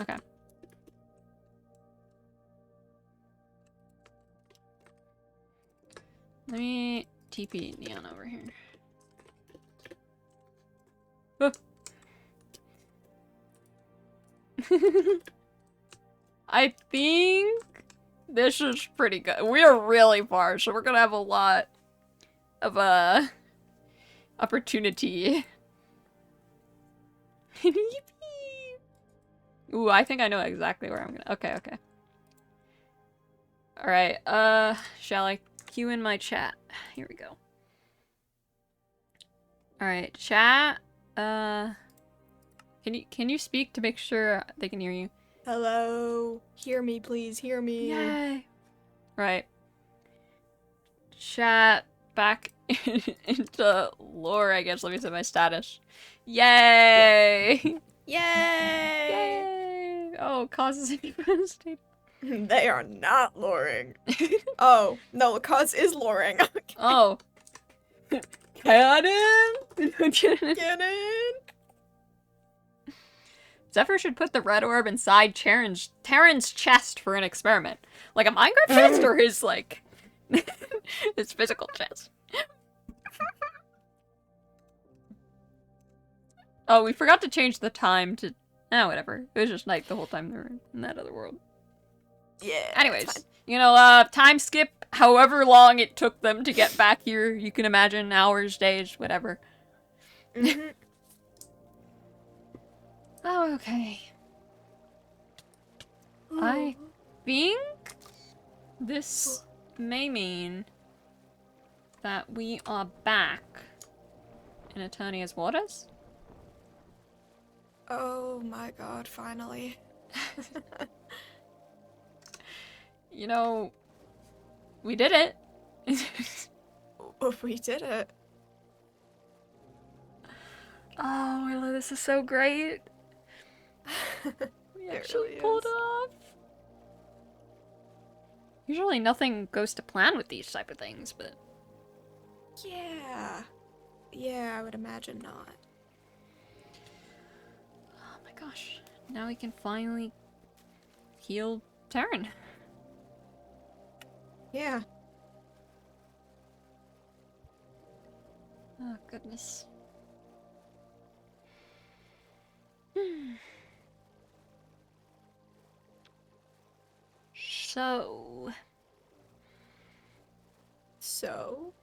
Okay. Let me TP Neon over here. Oh. I think this is pretty good. We are really far, so we're gonna have a lot of opportunity. Ooh, I think I know exactly where I'm gonna. Okay. All right. Shall I cue in my chat? Here we go. All right, chat. Can you speak to make sure they can hear you? Hello. Hear me, please. Hear me. Yay! Right. Chat back into lore, I guess. Let me set my status. Yay! Yay! Yay! Oh, causes devastating. They are not luring. Oh, no, cause is luring. Oh. Cannon! Get in! Zephyr should put the red orb inside Terran's chest for an experiment. Like a Minecraft chest or his, like, his physical chest. Oh, we forgot to change the time to... Oh, whatever. It was just night the whole time they were in that other world. Yeah. Anyways, you know, time skip however long it took them to get back here. You can imagine hours, days, whatever. Mm-hmm. Oh, okay. I think this may mean that we are back in Eternia's waters. Oh my god, finally. You know, we did it. We did it. Oh, Willow, this is so great. We It actually really pulled is. it off. Usually nothing goes to plan with these type of things, but... Yeah. Yeah, I would imagine not. Gosh, now we can finally heal Terran. Yeah. Oh, goodness. So... So?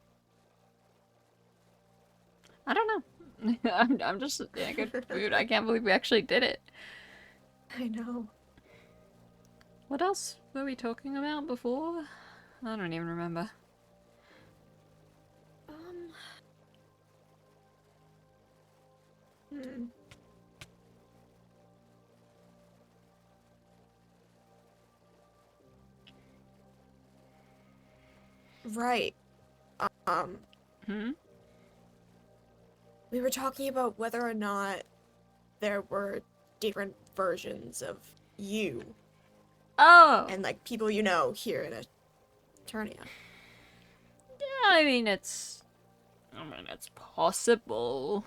I don't know. I'm just in a good mood. I can't believe we actually did it. I know. What else were we talking about before? I don't even remember. Hmm. Right. Hmm? We were talking about whether or not there were different versions of you Oh! and like people you know here in Eternia. Yeah, I mean, it's possible.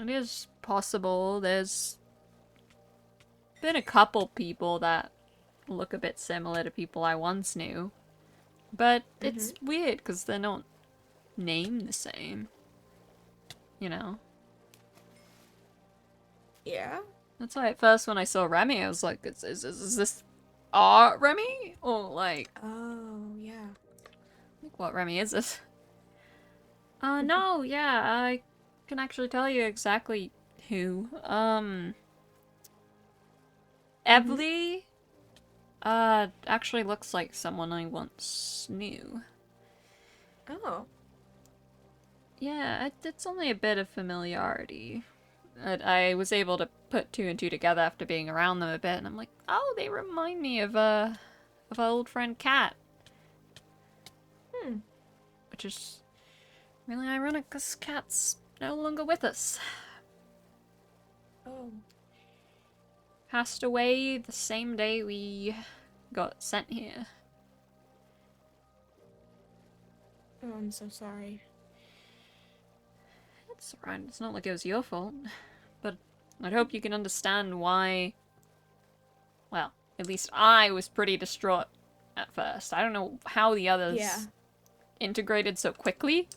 It is possible. There's been a couple people that look a bit similar to people I once knew. But it's weird because they're not named the same. You know? Yeah? That's why at first when I saw Remy, I was like, is this our Remy? Or like, Oh, yeah. what Remy is this? No, yeah, I can actually tell you exactly who. Evely, actually looks like someone I once knew. Oh. Yeah, it's only a bit of familiarity. I was able to put two and two together after being around them a bit, and I'm like, oh, they remind me of our old friend Kat. Which is really ironic, because Kat's no longer with us. Oh. Passed away the same day we got sent here. Oh, I'm so sorry. It's alright, it's not like it was your fault. But I'd hope you can understand why... Well, at least I was pretty distraught at first. I don't know how the others integrated so quickly.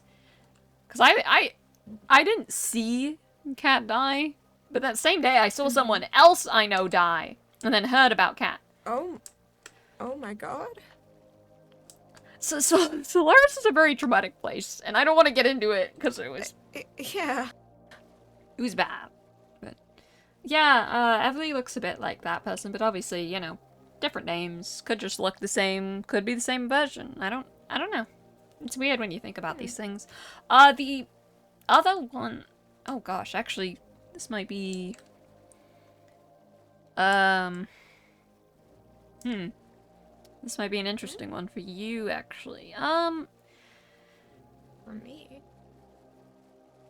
Because I didn't see Kat die. But that same day I saw someone else I know die. And then heard about Kat. Oh. Oh my god. So Solaris is a very traumatic place. And I don't want to get into it because it was... Yeah. It was bad. But yeah, Evely looks a bit like that person, but obviously, you know, different names. Could just look the same, could be the same version. I don't know. It's weird when you think about these things. The other one, oh gosh, actually, this might be this might be an interesting one for you, actually. For me.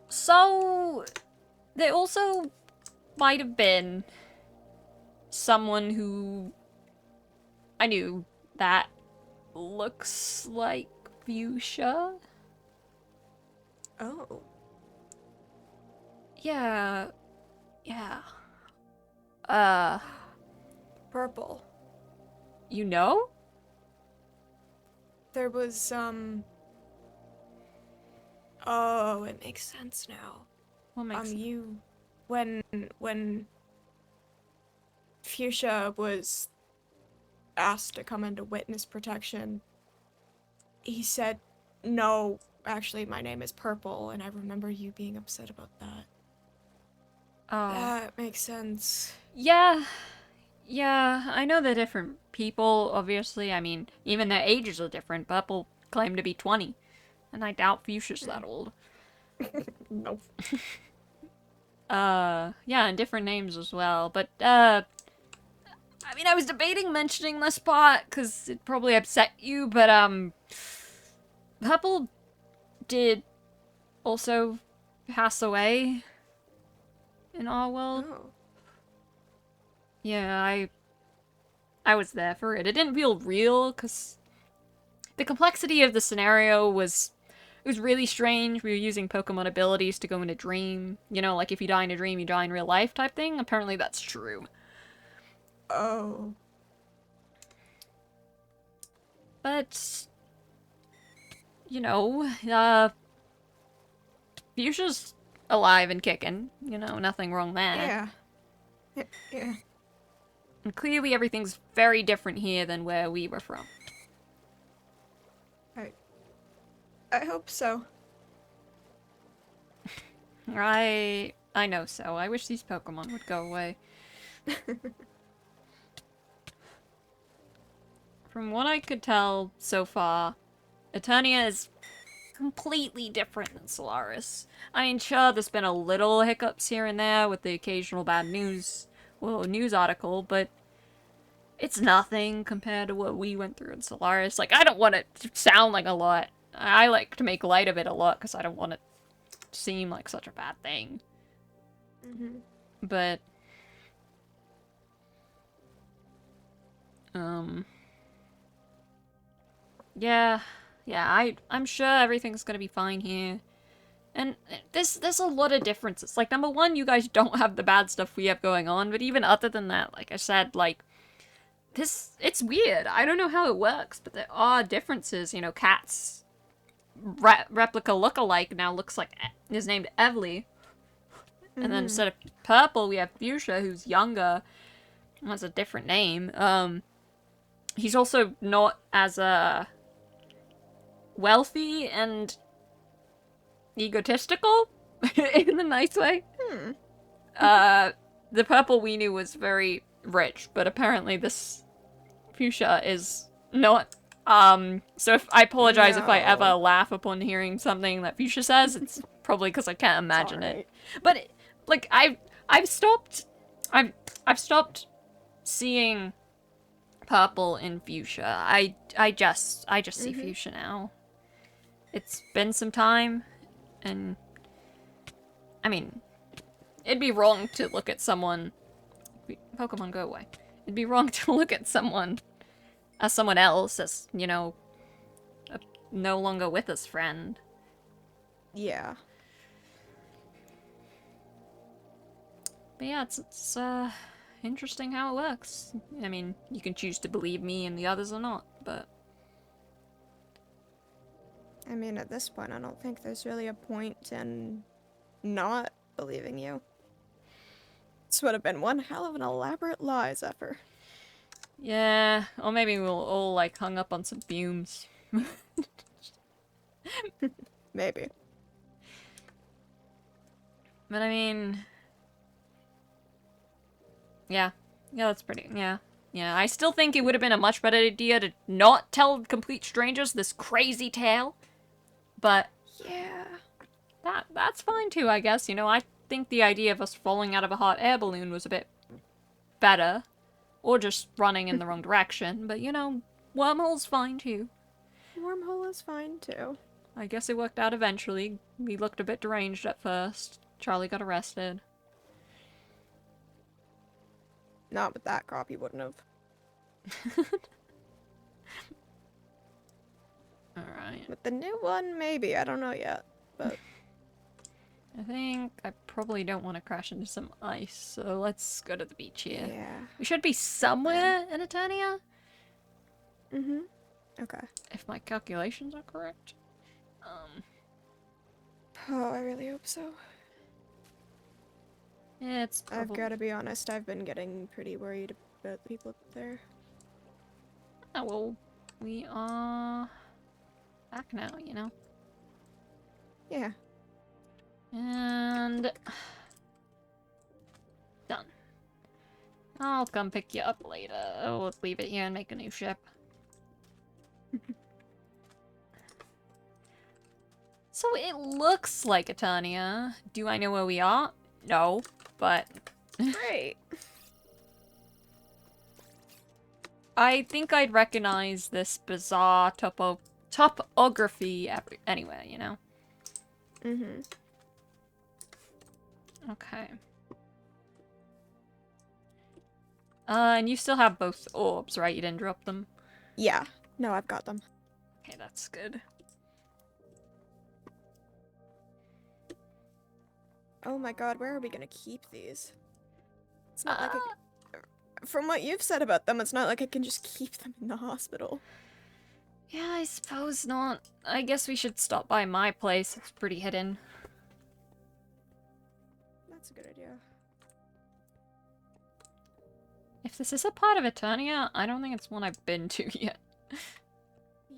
So there also might have been someone who I knew that looks like Fuchsia. Oh. Yeah. Purple. You know? There was, Oh, it makes sense now. What makes sense? You... When Fuchsia was asked to come into witness protection, he said, no, actually, my name is Purple, and I remember you being upset about that. Oh. That makes sense. Yeah, I know they're different people, obviously. I mean, even their ages are different. Purple claimed to be 20, and I doubt Fuchsia's that old. Nope. Yeah, and different names as well. But, I mean, I was debating mentioning this part, because it probably upset you, but, Purple did also pass away in our world. Oh. Yeah, I was there for it. It didn't feel real, because the complexity of the scenario was it was really strange. We were using Pokemon abilities to go in a dream. You know, like if you die in a dream, you die in real life type thing. Apparently that's true. Oh. But, you know, Fuchsia's alive and kicking. You know, nothing wrong there. Yeah. Yeah. And clearly everything's very different here than where we were from. I hope so. I know so. I wish these Pokemon would go away. From what I could tell so far, Eternia is completely different than Solaris. I mean, sure, there's been a little hiccups here and there with the occasional bad news, well, news article, but it's nothing compared to what we went through in Solaris. Like, I don't want it to sound like a lot. I like to make light of it a lot because I don't want it to seem like such a bad thing. Mm-hmm. But, yeah, I'm sure everything's gonna be fine here. And there's a lot of differences. Like, number one, you guys don't have the bad stuff we have going on, but even other than that, like I said, like, it's weird. I don't know how it works, but there are differences. You know, Cat's replica look-alike now looks like, is named Evely. And then instead of Purple, we have Fuchsia, who's younger. Has a different name. He's also not as, wealthy and egotistical, in a nice way. The Purple we knew was very rich, but apparently this Fuchsia is not. So if I apologize if I ever laugh upon hearing something that Fuchsia says, it's probably because I can't imagine it. But like I've stopped seeing Purple in Fuchsia. I just see Fuchsia now. It's been some time, and I mean, it'd be wrong to look at someone. Pokemon, go away. It'd be wrong to look at someone as someone else, as, you know, a no longer with us friend. Yeah. But yeah, it's interesting how it works. I mean, you can choose to believe me and the others or not, but I mean, at this point, I don't think there's really a point in not believing you. This would have been one hell of an elaborate lie, Zephyr. yeah, or maybe we'll all like hung up on some fumes. Maybe. But I mean, yeah, that's pretty, yeah. I still think it would have been a much better idea to not tell complete strangers this crazy tale. But Yeah. that's fine too, I guess. You know, I think the idea of us falling out of a hot air balloon was a bit better. Or just running in the wrong direction. But, you know, wormhole's fine too. Wormhole is fine, too. I guess it worked out eventually. We looked a bit deranged at first. Charlie got arrested. Not with that cop, he wouldn't have. Alright. With the new one, maybe. I don't know yet. But I think I probably don't want to crash into some ice, so let's go to the beach here. yeah. We should be somewhere in Eternia, Mm-hmm. Okay. if my calculations are correct. Oh, I really hope so. It's I've probably... got to be honest, I've been getting pretty worried about people up there. Oh, well, we are back now, you know? Yeah. And... done. I'll come pick you up later. We'll leave it here and make a new ship. So it looks like Eternia. Do I know where we are? No, but Great. I think I'd recognize this bizarre topography anywhere, you know? Mm-hmm. Okay. And you still have both orbs, right? You didn't drop them? Yeah. No, I've got them. Okay, that's good. Oh my god, where are we gonna keep these? It's not like from what you've said about them, it's not like I can just keep them in the hospital. Yeah, I suppose not. I guess we should stop by my place. It's pretty hidden. That's a good idea. If this is a part of Eternia, I don't think it's one I've been to yet.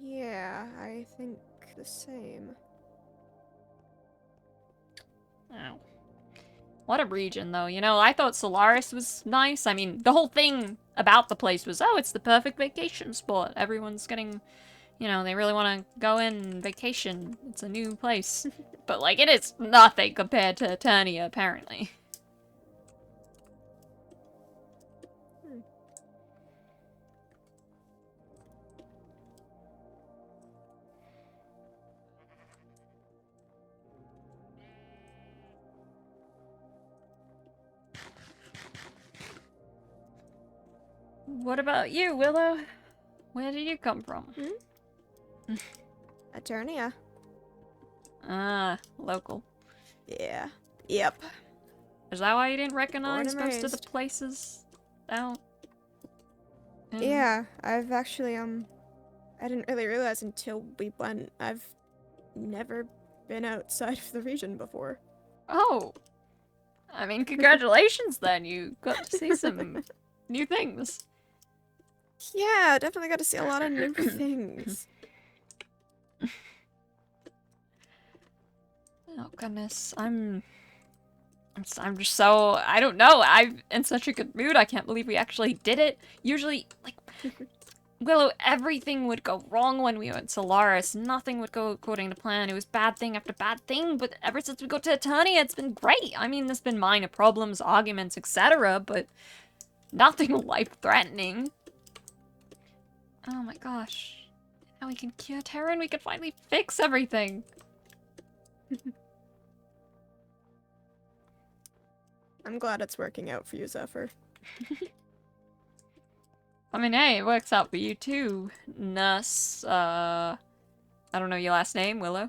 Yeah, I think the same. Oh. What a region, though. You know, I thought Solaris was nice. I mean, the whole thing about the place was, oh, it's the perfect vacation spot. Everyone's getting, you know, they really want to go in vacation. It's a new place. But, like, it is nothing compared to Eternia, apparently. What about you, Willow? Where did you come from? Eternia. Ah, local. Yeah. Yep. Is that why you didn't recognize Born and most of the raised. places out? Yeah, I've actually, I didn't really realize until we went. I've never been outside of the region before. Oh. I mean, congratulations then. You got to see some new things. Yeah, definitely got to see a lot of new things. Oh goodness, I'm just so, I don't know. I'm in such a good mood. I can't believe we actually did it. Usually, like, Willow, everything would go wrong when we went Solaris. Nothing would go according to plan. It was bad thing after bad thing, but ever since we got to Eternia, it's been great. I mean, there's been minor problems, arguments, etc., but nothing life-threatening. Oh my gosh. Now we can cure Terra and we can finally fix everything. I'm glad it's working out for you, Zephyr. I mean, hey, it works out for you too, Nurse, I don't know your last name, Willow?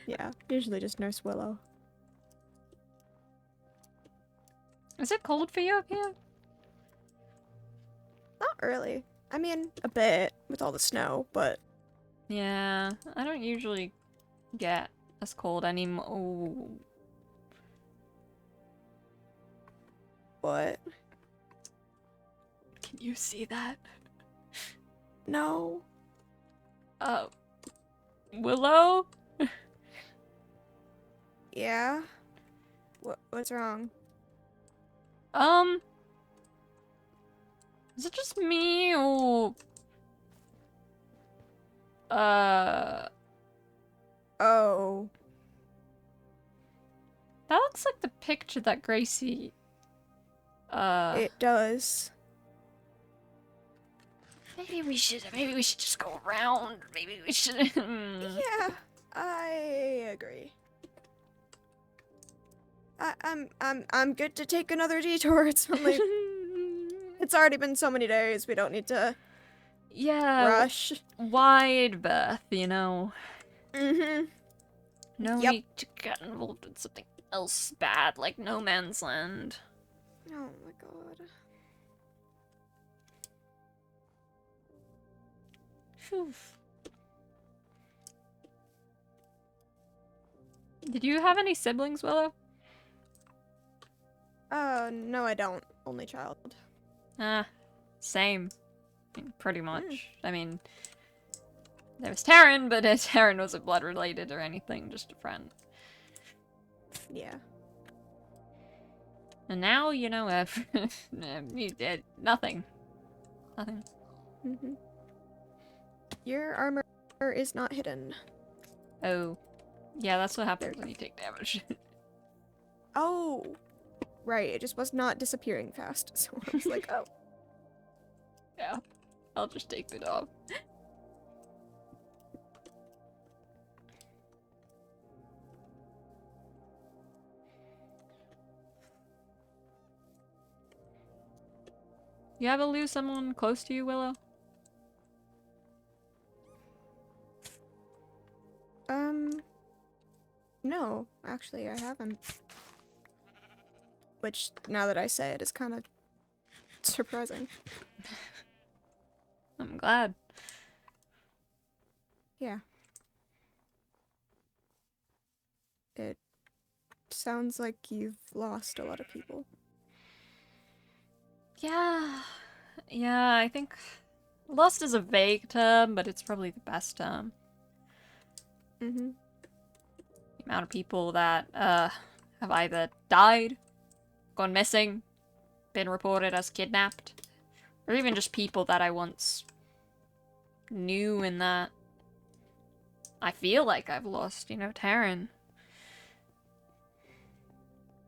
Yeah, usually just Nurse Willow. Is it cold for you up here? Not really. I mean, a bit with all the snow, but Yeah, I don't usually get as cold anymore. Oh. what? Can you see that? No. Willow? Yeah. What's wrong? Is it just me or... Oh. That looks like the picture that Gracie... It does. Maybe we should just go around. Maybe we should... Yeah, I agree. I'm good to take another detour. It's only it's already been so many days. We don't need to Yeah, rush. wide berth, you know. Mm-hmm. No Yep. need to get involved in something else bad, like No Man's Land. Oh my god. Phew. Did you have any siblings, Willow? No, I don't. Only child. Ah, same. I mean, pretty much. I mean, there was Taryn, but Taryn wasn't blood related or anything, just a friend. Yeah. And now, you know, you did nothing. Nothing. Mm-hmm. Your armor is not hidden. Oh. Yeah, that's what happens when you take damage. Oh. Right, it just was not disappearing fast. So I was like, oh. Yeah. I'll just take it off. You ever lose someone close to you, Willow? No, actually, I haven't. Which, now that I say it, is kind of surprising. I'm glad. Yeah. It sounds like you've lost a lot of people. Yeah. Yeah, I think lost is a vague term, but it's probably the best term. Mm-hmm. The amount of people that have either died, gone missing, been reported as kidnapped, or even just people that I once knew and that I feel like I've lost, you know, Taryn.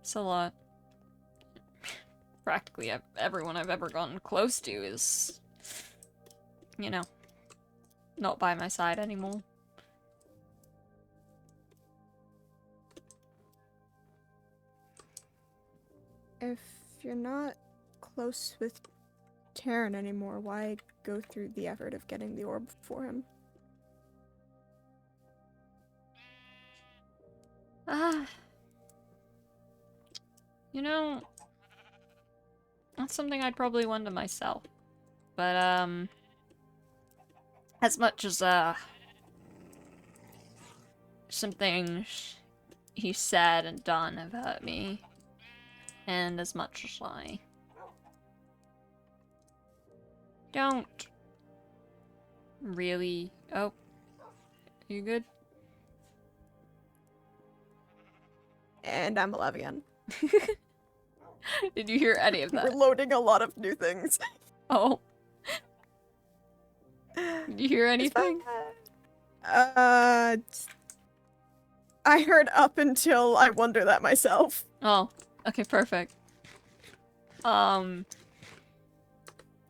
It's a lot. Practically everyone I've ever gotten close to is, you know, not by my side anymore. If you're not close with Taryn anymore, why go through the effort of getting the orb for him? You know, that's something I'd probably wonder myself. But, as much as, some things he said and done have hurt me, and as much as I don't really... Oh, you good? And I'm alive again. Did you hear any of We're that? loading a lot of new things. Oh. Did you hear anything? I heard up until I wonder that myself. Oh, okay, perfect.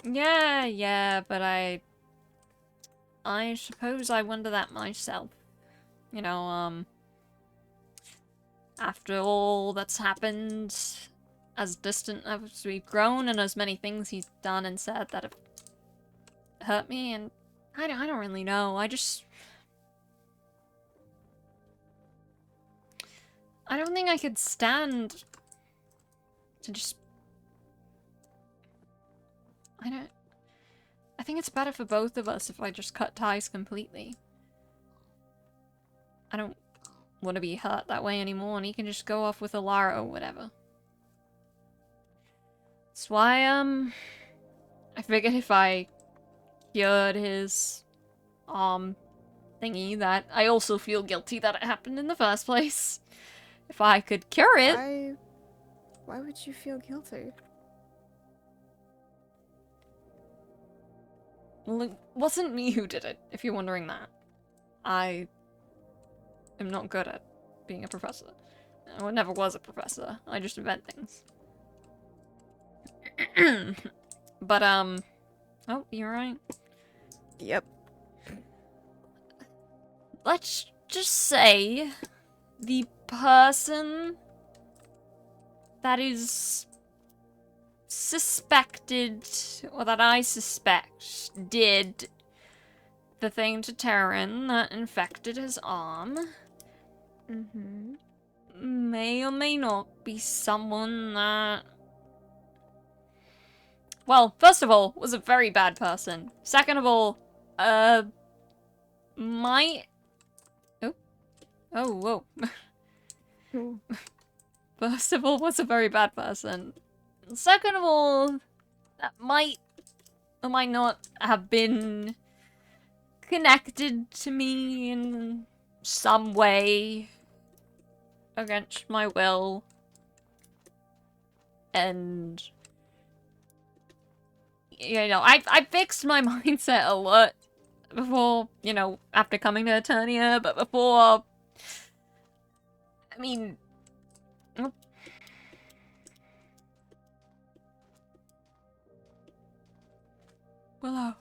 Yeah, but I suppose I wonder that myself. You know, after all that's happened, as distant as we've grown, and as many things he's done and said that have hurt me, and I don't really know. I don't think I could stand to just... I think it's better for both of us if I just cut ties completely. I don't want to be hurt that way anymore, and he can just go off with Alara or whatever. That's why, I figured if I cured his arm thingy, that I also feel guilty that it happened in the first place. If I could cure it... Why would you feel guilty? Well, it wasn't me who did it, if you're wondering that. I am not good at being a professor. I never was a professor. I just invent things. But, oh, you're right. Yep. Let's just say the person that is suspected, or that I suspect, did the thing to Terran that infected his arm Mm-hmm. may or may not be someone that... Well, first of all, was a very bad person. Second of all, might... Oh, whoa. Ooh. First of all, was a very bad person. Second of all, that might or might not have been connected to me in some way against my will. And, you know, I fixed my mindset a lot before, you know, after coming to Eternia, but before... I mean... Willow.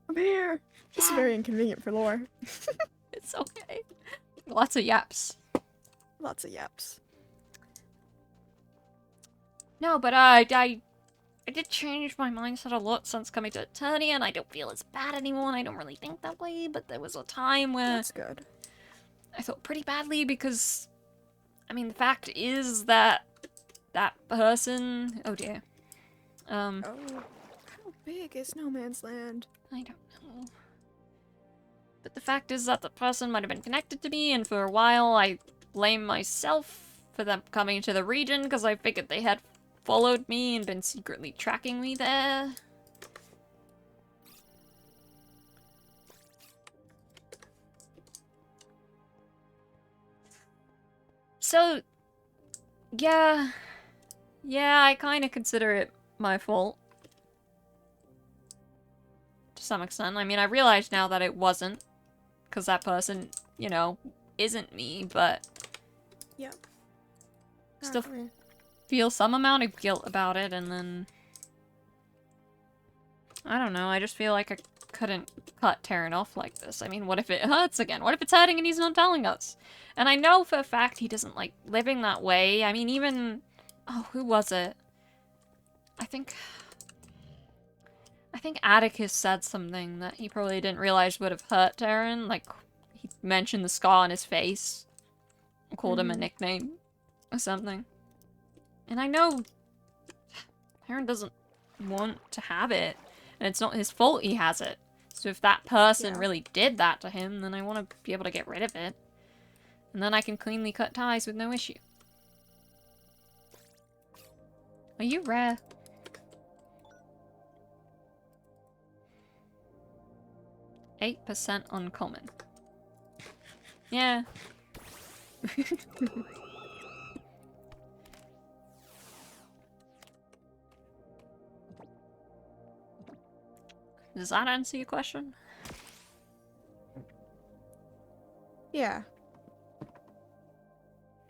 I'm here. This is very inconvenient for lore. It's okay. Lots of yaps. Lots of yaps. No, but I did change my mindset a lot since coming to Eternia, and I don't feel as bad anymore, and I don't really think that way, but there was a time where... That's good. I thought pretty badly because, I mean, the fact is that that person, oh dear. Oh, how big is No Man's Land? I don't know. But the fact is that the person might have been connected to me, and for a while I blamed myself for them coming to the region because I figured they had followed me and been secretly tracking me there. So, yeah, I kind of consider it my fault. To some extent. I mean, I realize now that it wasn't, because that person, you know, isn't me, but Yep. still Alright. feel some amount of guilt about it, and then I don't know, I just feel like I couldn't cut Taryn off like this. I mean, what if it hurts again? What if it's hurting and he's not telling us? And I know for a fact he doesn't like living that way. I mean, even... Oh, who was it? I think Atticus said something that he probably didn't realize would have hurt Taryn. Like, he mentioned the scar on his face. Called him a nickname. Or something. And I know Taryn doesn't want to have it. And it's not his fault he has it. So if that person really did that to him, then I want to be able to get rid of it. And then I can cleanly cut ties with no issue. Are you rare? %, uncommon. Yeah. Does that answer your question? Yeah.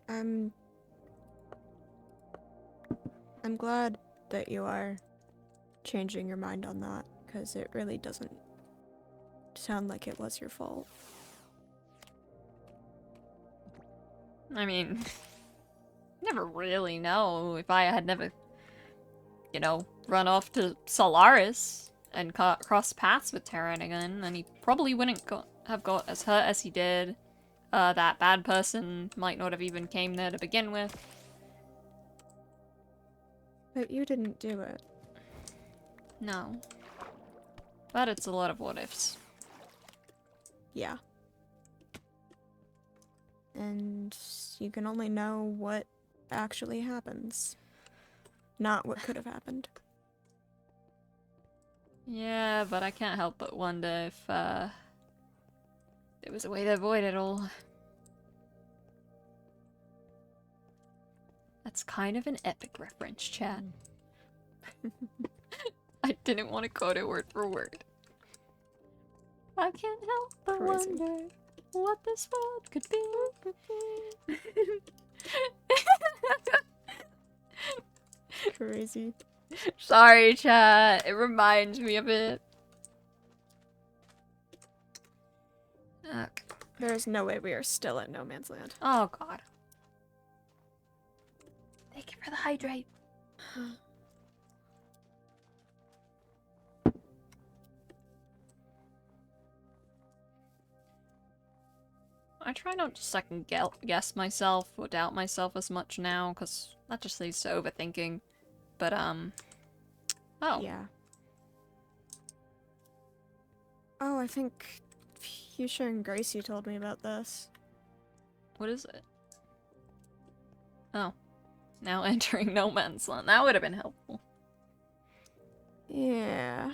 I'm glad that you are changing your mind on that, because it really doesn't sound like it was your fault. I mean, never really know. If I had never, you know, run off to Solaris and crossed paths with Terran again, then he probably wouldn't have got as hurt as he did. That bad person might not have even came there to begin with. But you didn't do it. No. But it's a lot of what ifs. Yeah. And you can only know what actually happens, not what could have happened. Yeah, but I can't help but wonder if, there was a way to avoid it all. That's kind of an epic reference, chat. I didn't want to quote it word for word. I can't help but Crazy. wonder what this world could be. Crazy. Sorry, chat. It reminds me of it. Okay. There is no way we are still at No Man's Land. Oh, God. Thank you for the hydrate. I try not to second guess myself or doubt myself as much now, because that just leads to overthinking. But, oh. Yeah. Oh, I think Fuchsia and Gracie told me about this. What is it? Oh. Now entering No Man's Land. That would have been helpful. Yeah.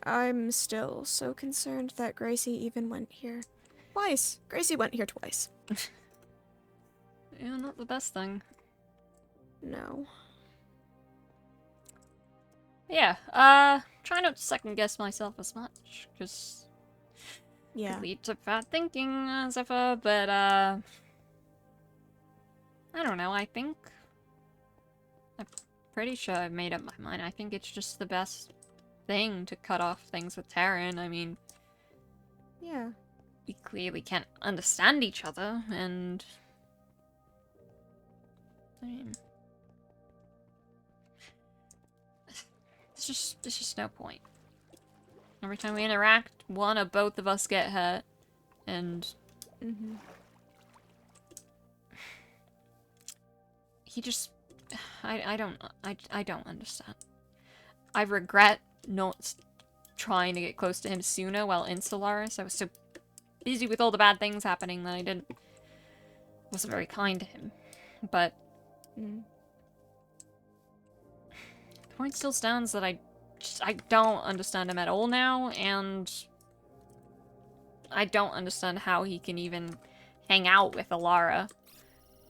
I'm still so concerned that Gracie even went here. Twice. Gracie went here twice. Yeah, not the best thing. No. Yeah, try not to second guess myself as much, because Yeah. could lead to bad thinking as ever, but, I don't know, I'm pretty sure I've made up my mind. I think it's just the best thing to cut off things with Taryn. I mean, Yeah. we clearly can't understand each other, and I mean, there's just no point. Every time we interact, one or both of us get hurt. And Mm-hmm. he just... I don't understand. I regret not trying to get close to him sooner while in Solaris. I was so busy with all the bad things happening that I wasn't very kind to him. But Mm. the point still stands that I don't understand him at all now, and I don't understand how he can even hang out with Alara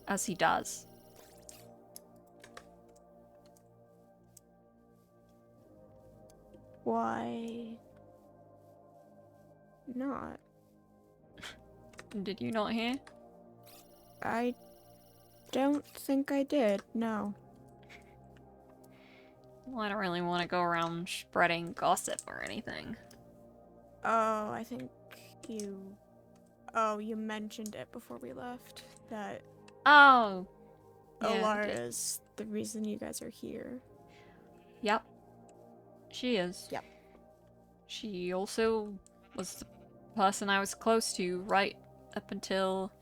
as he does. Why not? Did you not hear? I don't think I did, no. Well, I don't really want to go around spreading gossip or anything. Oh, I think you... Oh, you mentioned it before we left. That Oh! Yeah, Alara is the reason you guys are here. Yep. She is. Yep. She also was the person I was close to right up until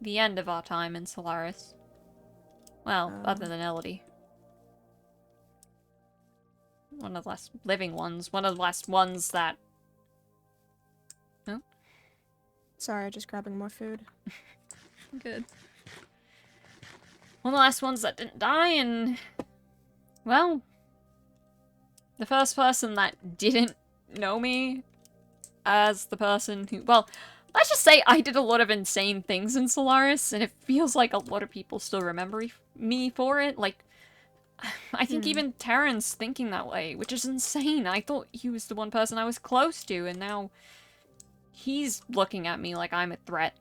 the end of our time in Solaris. Well, other than Elodie. One of the last living ones. One of the last ones that... Oh? Sorry, just grabbing more food. Good. One of the last ones that didn't die, and... Well... The first person that didn't know me as the person who... Well, let's just say I did a lot of insane things in Solaris, and it feels like a lot of people still remember me for it. Like, I think even Terran's thinking that way, which is insane. I thought he was the one person I was close to, and now he's looking at me like I'm a threat.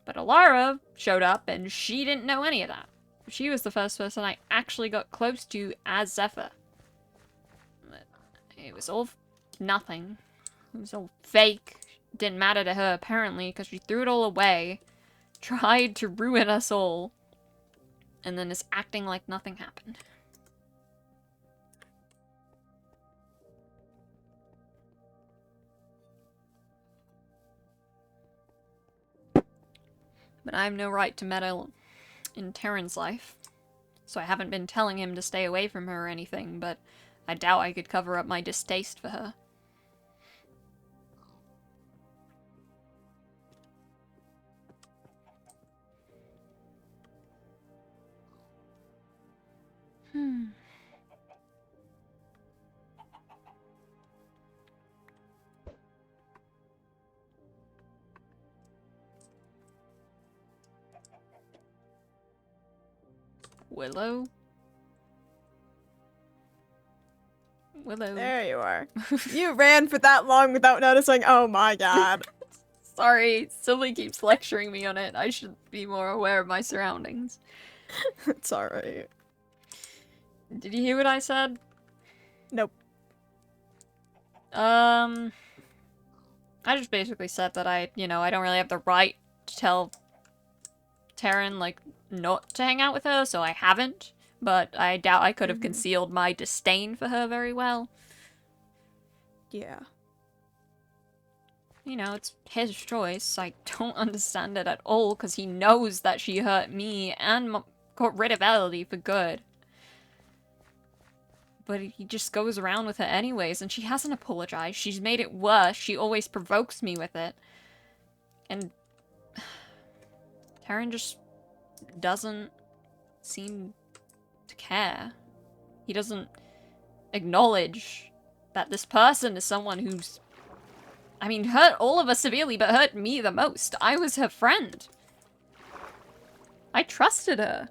But Alara showed up, and she didn't know any of that. She was the first person I actually got close to as Zephyr. But it was all nothing. It was all fake. Didn't matter to her, apparently, because she threw it all away. Tried to ruin us all. And then is acting like nothing happened. But I have no right to meddle in Terran's life. So I haven't been telling him to stay away from her or anything, but I doubt I could cover up my distaste for her. Willow? Willow. There you are. You ran for that long without noticing. Oh my god. Sorry, Sylvie keeps lecturing me on it. I should be more aware of my surroundings. It's alright. Did you hear what I said? Nope. I just basically said that I don't really have the right to tell Terran, like, not to hang out with her, so I haven't. But I doubt I could have concealed my disdain for her very well. Yeah. You know, it's his choice. I don't understand it at all, because he knows that she hurt me and got rid of Elodie for good. But he just goes around with her anyways, and she hasn't apologized. She's made it worse. She always provokes me with it. And Terran just doesn't seem to care. He doesn't acknowledge that this person is someone who's, I mean, hurt all of us severely, but hurt me the most. I was her friend. I trusted her.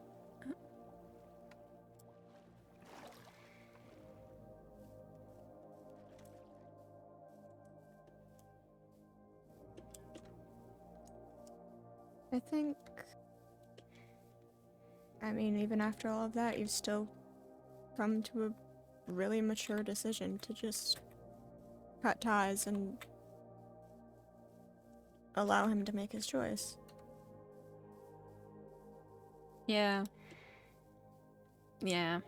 I think... I mean, even after all of that, you've still come to a really mature decision to just cut ties and allow him to make his choice. Yeah. Yeah.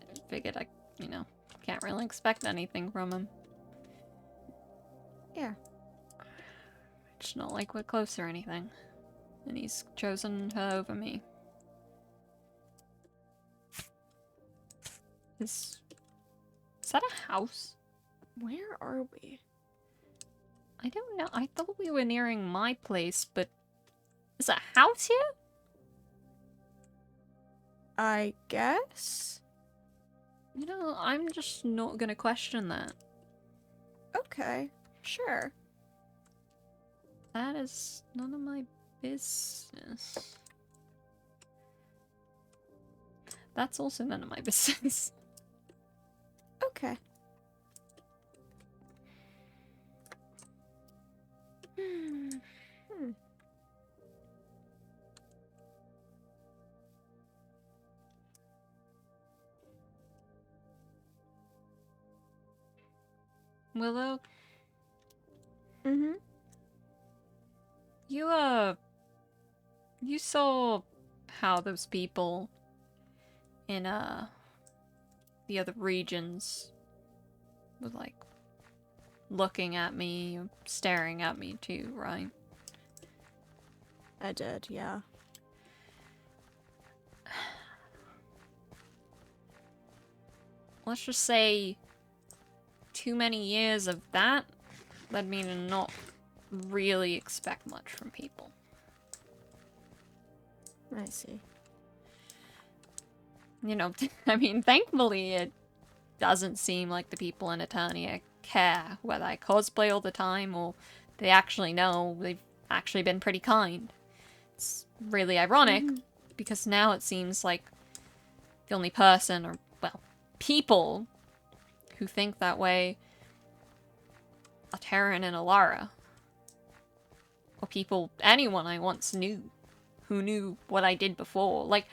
I figured I you know, can't really expect anything from him. Yeah. It's not like we're close or anything. And he's chosen her over me. Is that a house? Where are we? I don't know. I thought we were nearing my place, but is that a house here? I guess? You know, I'm just not gonna question that. Okay, sure. That is none of my business. That's also none of my business. Okay. Hmm. Willow, Mm-hmm. you saw how those people in, the other regions were, like, looking at me, staring at me too, right? I did, yeah. Let's just say too many years of that led me to not really expect much from people. I see. You know, I mean, thankfully it doesn't seem like the people in Eternia care whether I cosplay all the time or they actually know. They've actually been pretty kind. It's really ironic because now it seems like the only person, or, well, people who think that way are Terran and Alara. Or people, anyone I once knew, who knew what I did before. Like,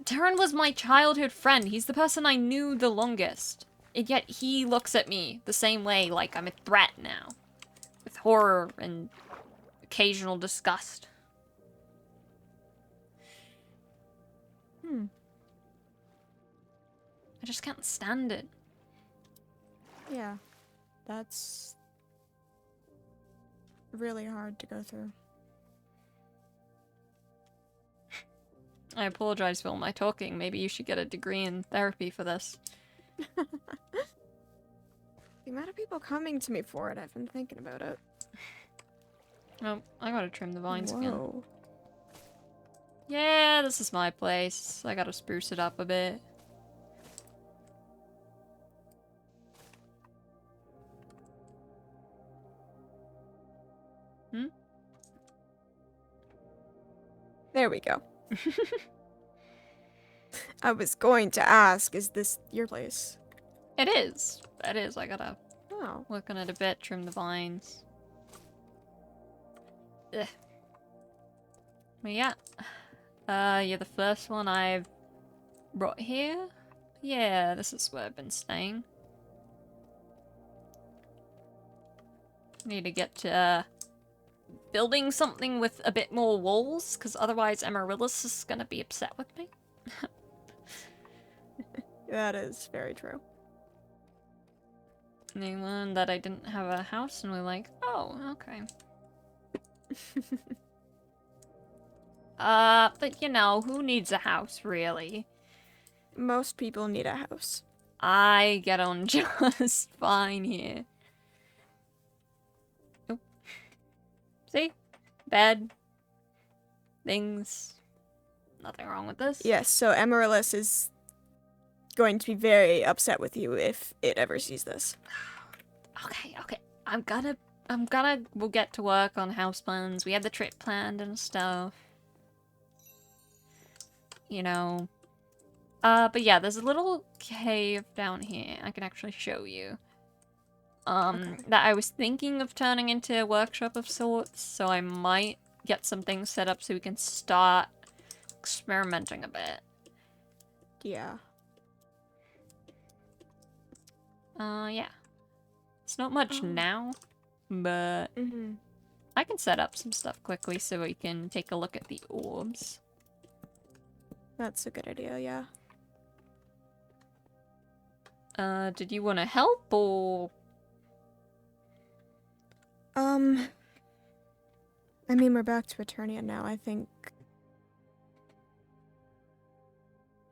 Terran was my childhood friend. He's the person I knew the longest. And yet he looks at me the same way, like I'm a threat now. With horror and occasional disgust. I just can't stand it. Yeah. That's really hard to go through. I apologize for all my talking. Maybe you should get a degree in therapy for this. The amount of people coming to me for it, I've been thinking about it. Oh, I gotta trim the vines again. Whoa. Yeah, this is my place. I gotta spruce it up a bit. There we go. I was going to ask, is this your place? It is. It is. I gotta Oh. work on it a bit, trim the vines. Ugh. But yeah. Yeah, the first one I've brought here. Yeah, this is where I've been staying. Need to get to, building something with a bit more walls, because otherwise Amaryllis is gonna be upset with me. That is very true. And they learned that I didn't have a house, and we're like, oh, okay. But you know, who needs a house, really? Most people need a house. I get on just fine here. Oh. See? Bed. Things. Nothing wrong with this. Yes, so Amaryllis is going to be very upset with you if it ever sees this. Okay. We'll get to work on house plans. We had the trip planned and stuff. You know. But yeah, there's a little cave down here. I can actually show you. That I was thinking of turning into a workshop of sorts, so I might get some things set up so we can start experimenting a bit. Yeah. Yeah. It's not much now, but I can set up some stuff quickly so we can take a look at the orbs. That's a good idea, yeah. Did you want to help, or... I mean, we're back to Eternia now. I think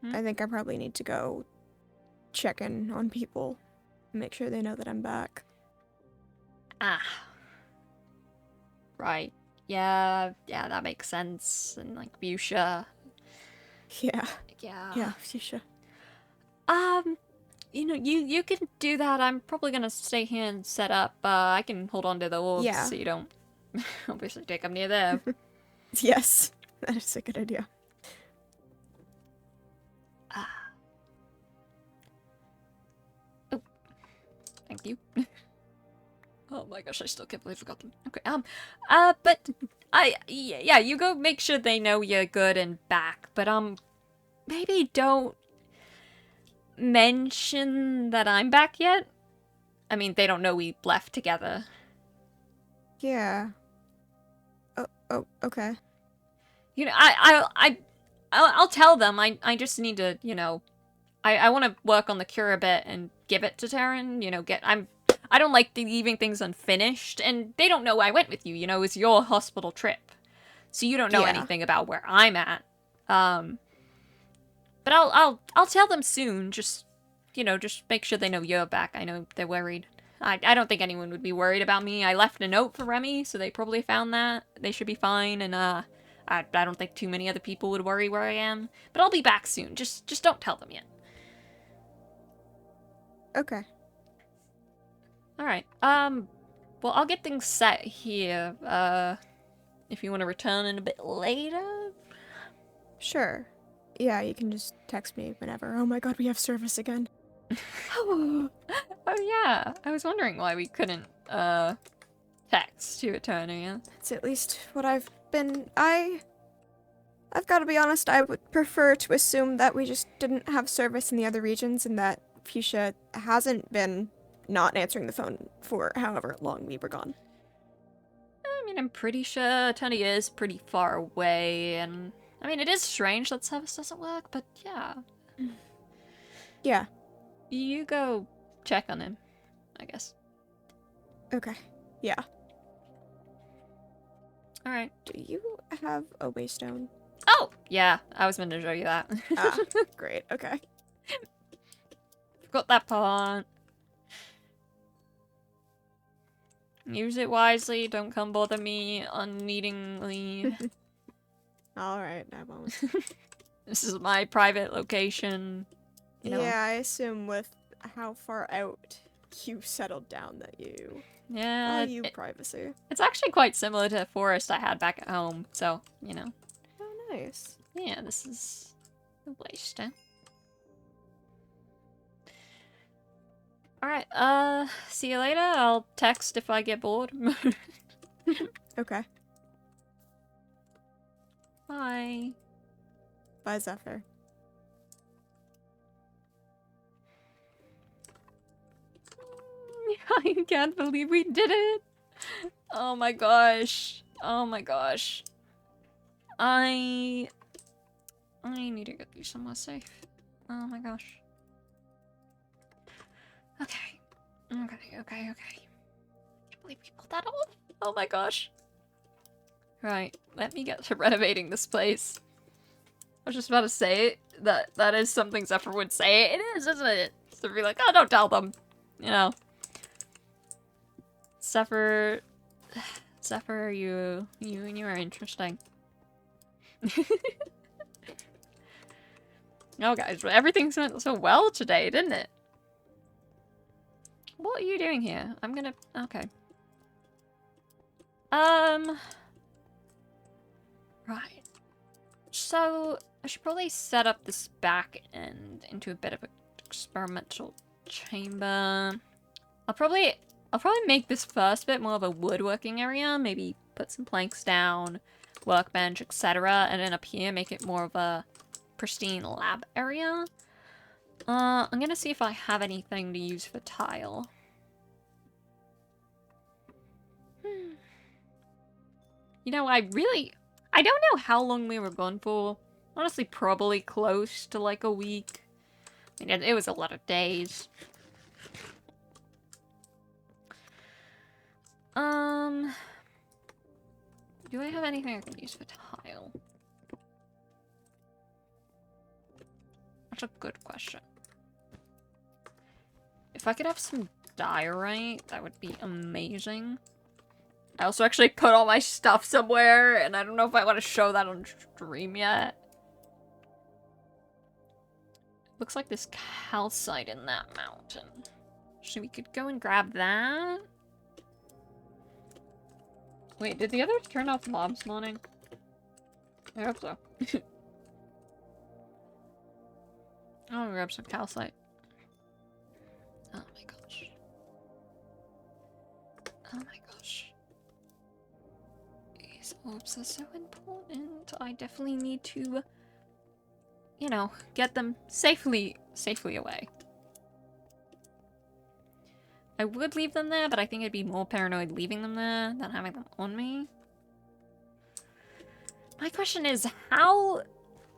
I probably need to go check in on people, make sure they know that I'm back. Ah. Right. Yeah, that makes sense. And, like, Fuchsia. Yeah. Yeah. Yeah, Fuchsia. You know, you can do that. I'm probably gonna stay here and set up. I can hold on to the orbs Yeah. so you don't obviously take them near there. Yes, that is a good idea. Oh, thank you. Oh my gosh, I still can't believe I forgot them. Okay, but yeah, you go make sure they know you're good and back, but, maybe don't mention that I'm back yet. I mean, they don't know we left together. Yeah. Oh, okay. You know, I'll tell them. I just need to, you know, I want to work on the cure a bit and give it to Taryn. You know, I don't like leaving things unfinished, and they don't know I went with you. You know, it's your hospital trip, so you don't know anything about where I'm at. But I'll tell them soon. Just, you know, just make sure they know you're back. I know they're worried. I don't think anyone would be worried about me. I left a note for Remy, so they probably found that. They should be fine, and I don't think too many other people would worry where I am. But I'll be back soon. Just don't tell them yet. Okay. Alright, well, I'll get things set here, if you want to return in a bit later. Sure. Yeah, you can just text me whenever. Oh my god, we have service again. Oh yeah, I was wondering why we couldn't, text to Eternia. It's at least what I've been... I've got to be honest, I would prefer to assume that we just didn't have service in the other regions and that Fuchsia hasn't been not answering the phone for however long we were gone. I mean, I'm pretty sure Eternia is pretty far away, and... I mean, it is strange that service doesn't work, but yeah. Yeah. You go check on him, I guess. Okay. Yeah. Alright. Do you have a waystone? Oh! Yeah, I was meant to show you that. Ah, great. Okay. Forgot that part. Use it wisely, don't come bother me unneedingly. Alright, I won't. This is my private location. You know. Yeah, I assume with how far out you settled down that you Yeah. value privacy. It's actually quite similar to the forest I had back at home, so, you know. Oh, nice. Yeah, this is the place then. Alright, see you later. I'll text if I get bored. Okay. Bye. Bye, Zephyr. I can't believe we did it. Oh my gosh. Oh my gosh. I need to get you somewhere safe. Oh my gosh. Okay. Okay. I can't believe we pulled that off. Oh my gosh. Right, let me get to renovating this place. I was just about to say that is something Zephyr would say. It is, isn't it? To be like, oh, don't tell them. You know. Zephyr, you are interesting. Oh, guys, everything's went so well today, didn't it? What are you doing here? I'm gonna... Okay. Right. So, I should probably set up this back end into a bit of an experimental chamber. I'll probably make this first bit more of a woodworking area. Maybe put some planks down, workbench, etc. And then up here, make it more of a pristine lab area. I'm gonna see if I have anything to use for tile. You know, I don't know how long we were gone for. Honestly, probably close to like a week. I mean, it was a lot of days. Do I have anything I can use for tile? That's a good question. If I could have some diorite, that would be amazing. I also actually put all my stuff somewhere, and I don't know if I want to show that on stream yet. Looks like there's calcite in that mountain. So we could go and grab that. Wait, did the others turn off mob spawning? I hope so. I'll grab some calcite. Oh my gosh. Oh my gosh. These orbs are so important. I definitely need to, you know, get them safely away. I would leave them there, but I think I'd be more paranoid leaving them there than having them on me. My question is, how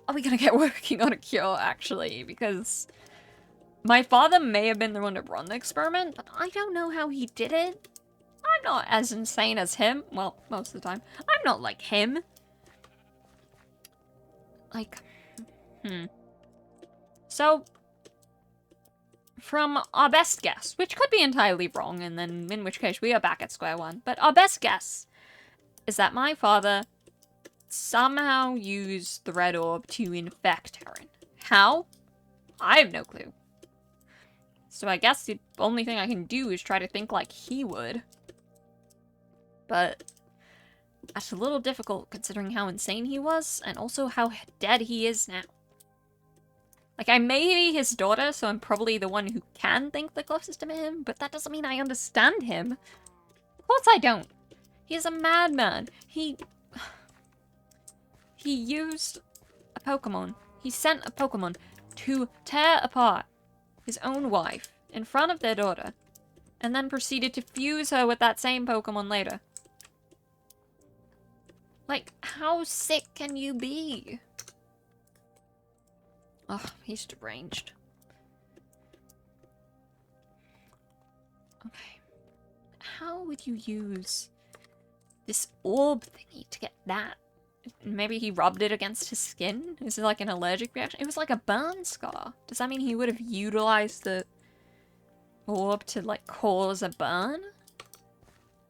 are we gonna get working on a cure, actually? Because my father may have been the one to run the experiment, but I don't know how he did it. I'm not as insane as him. Well, most of the time. I'm not like him. Like, So, from our best guess, which could be entirely wrong, and then in which case we are back at square one, but our best guess is that my father somehow used the red orb to infect Terran. How? I have no clue. So I guess the only thing I can do is try to think like he would. But that's a little difficult considering how insane he was, and also how dead he is now. Like, I may be his daughter, so I'm probably the one who can think the closest to him, but that doesn't mean I understand him. Of course I don't. He is a madman. He used a Pokemon. He sent a Pokemon to tear apart his own wife in front of their daughter, and then proceeded to fuse her with that same Pokemon later. Like, how sick can you be? Oh, he's deranged. Okay. How would you use this orb thingy to get that? Maybe he rubbed it against his skin? Is it like an allergic reaction? It was like a burn scar. Does that mean he would have utilized the orb to, like, cause a burn?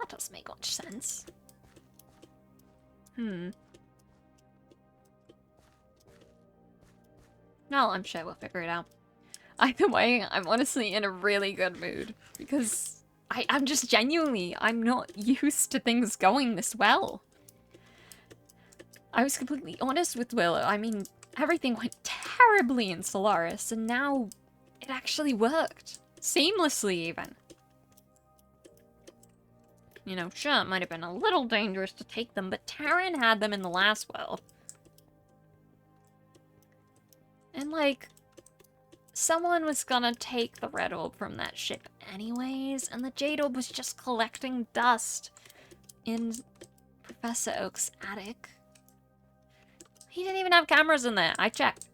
That doesn't make much sense. No, I'm sure we'll figure it out. Either way, I'm honestly in a really good mood. Because I'm just genuinely, I'm not used to things going this well. I was completely honest with Willow. I mean, everything went terribly in Solaris, and now it actually worked. Seamlessly, even. You know, sure, it might have been a little dangerous to take them, but Terran had them in the last world. And, like, someone was gonna take the red orb from that ship anyways, and the jade orb was just collecting dust in Professor Oak's attic. He didn't even have cameras in there. I checked.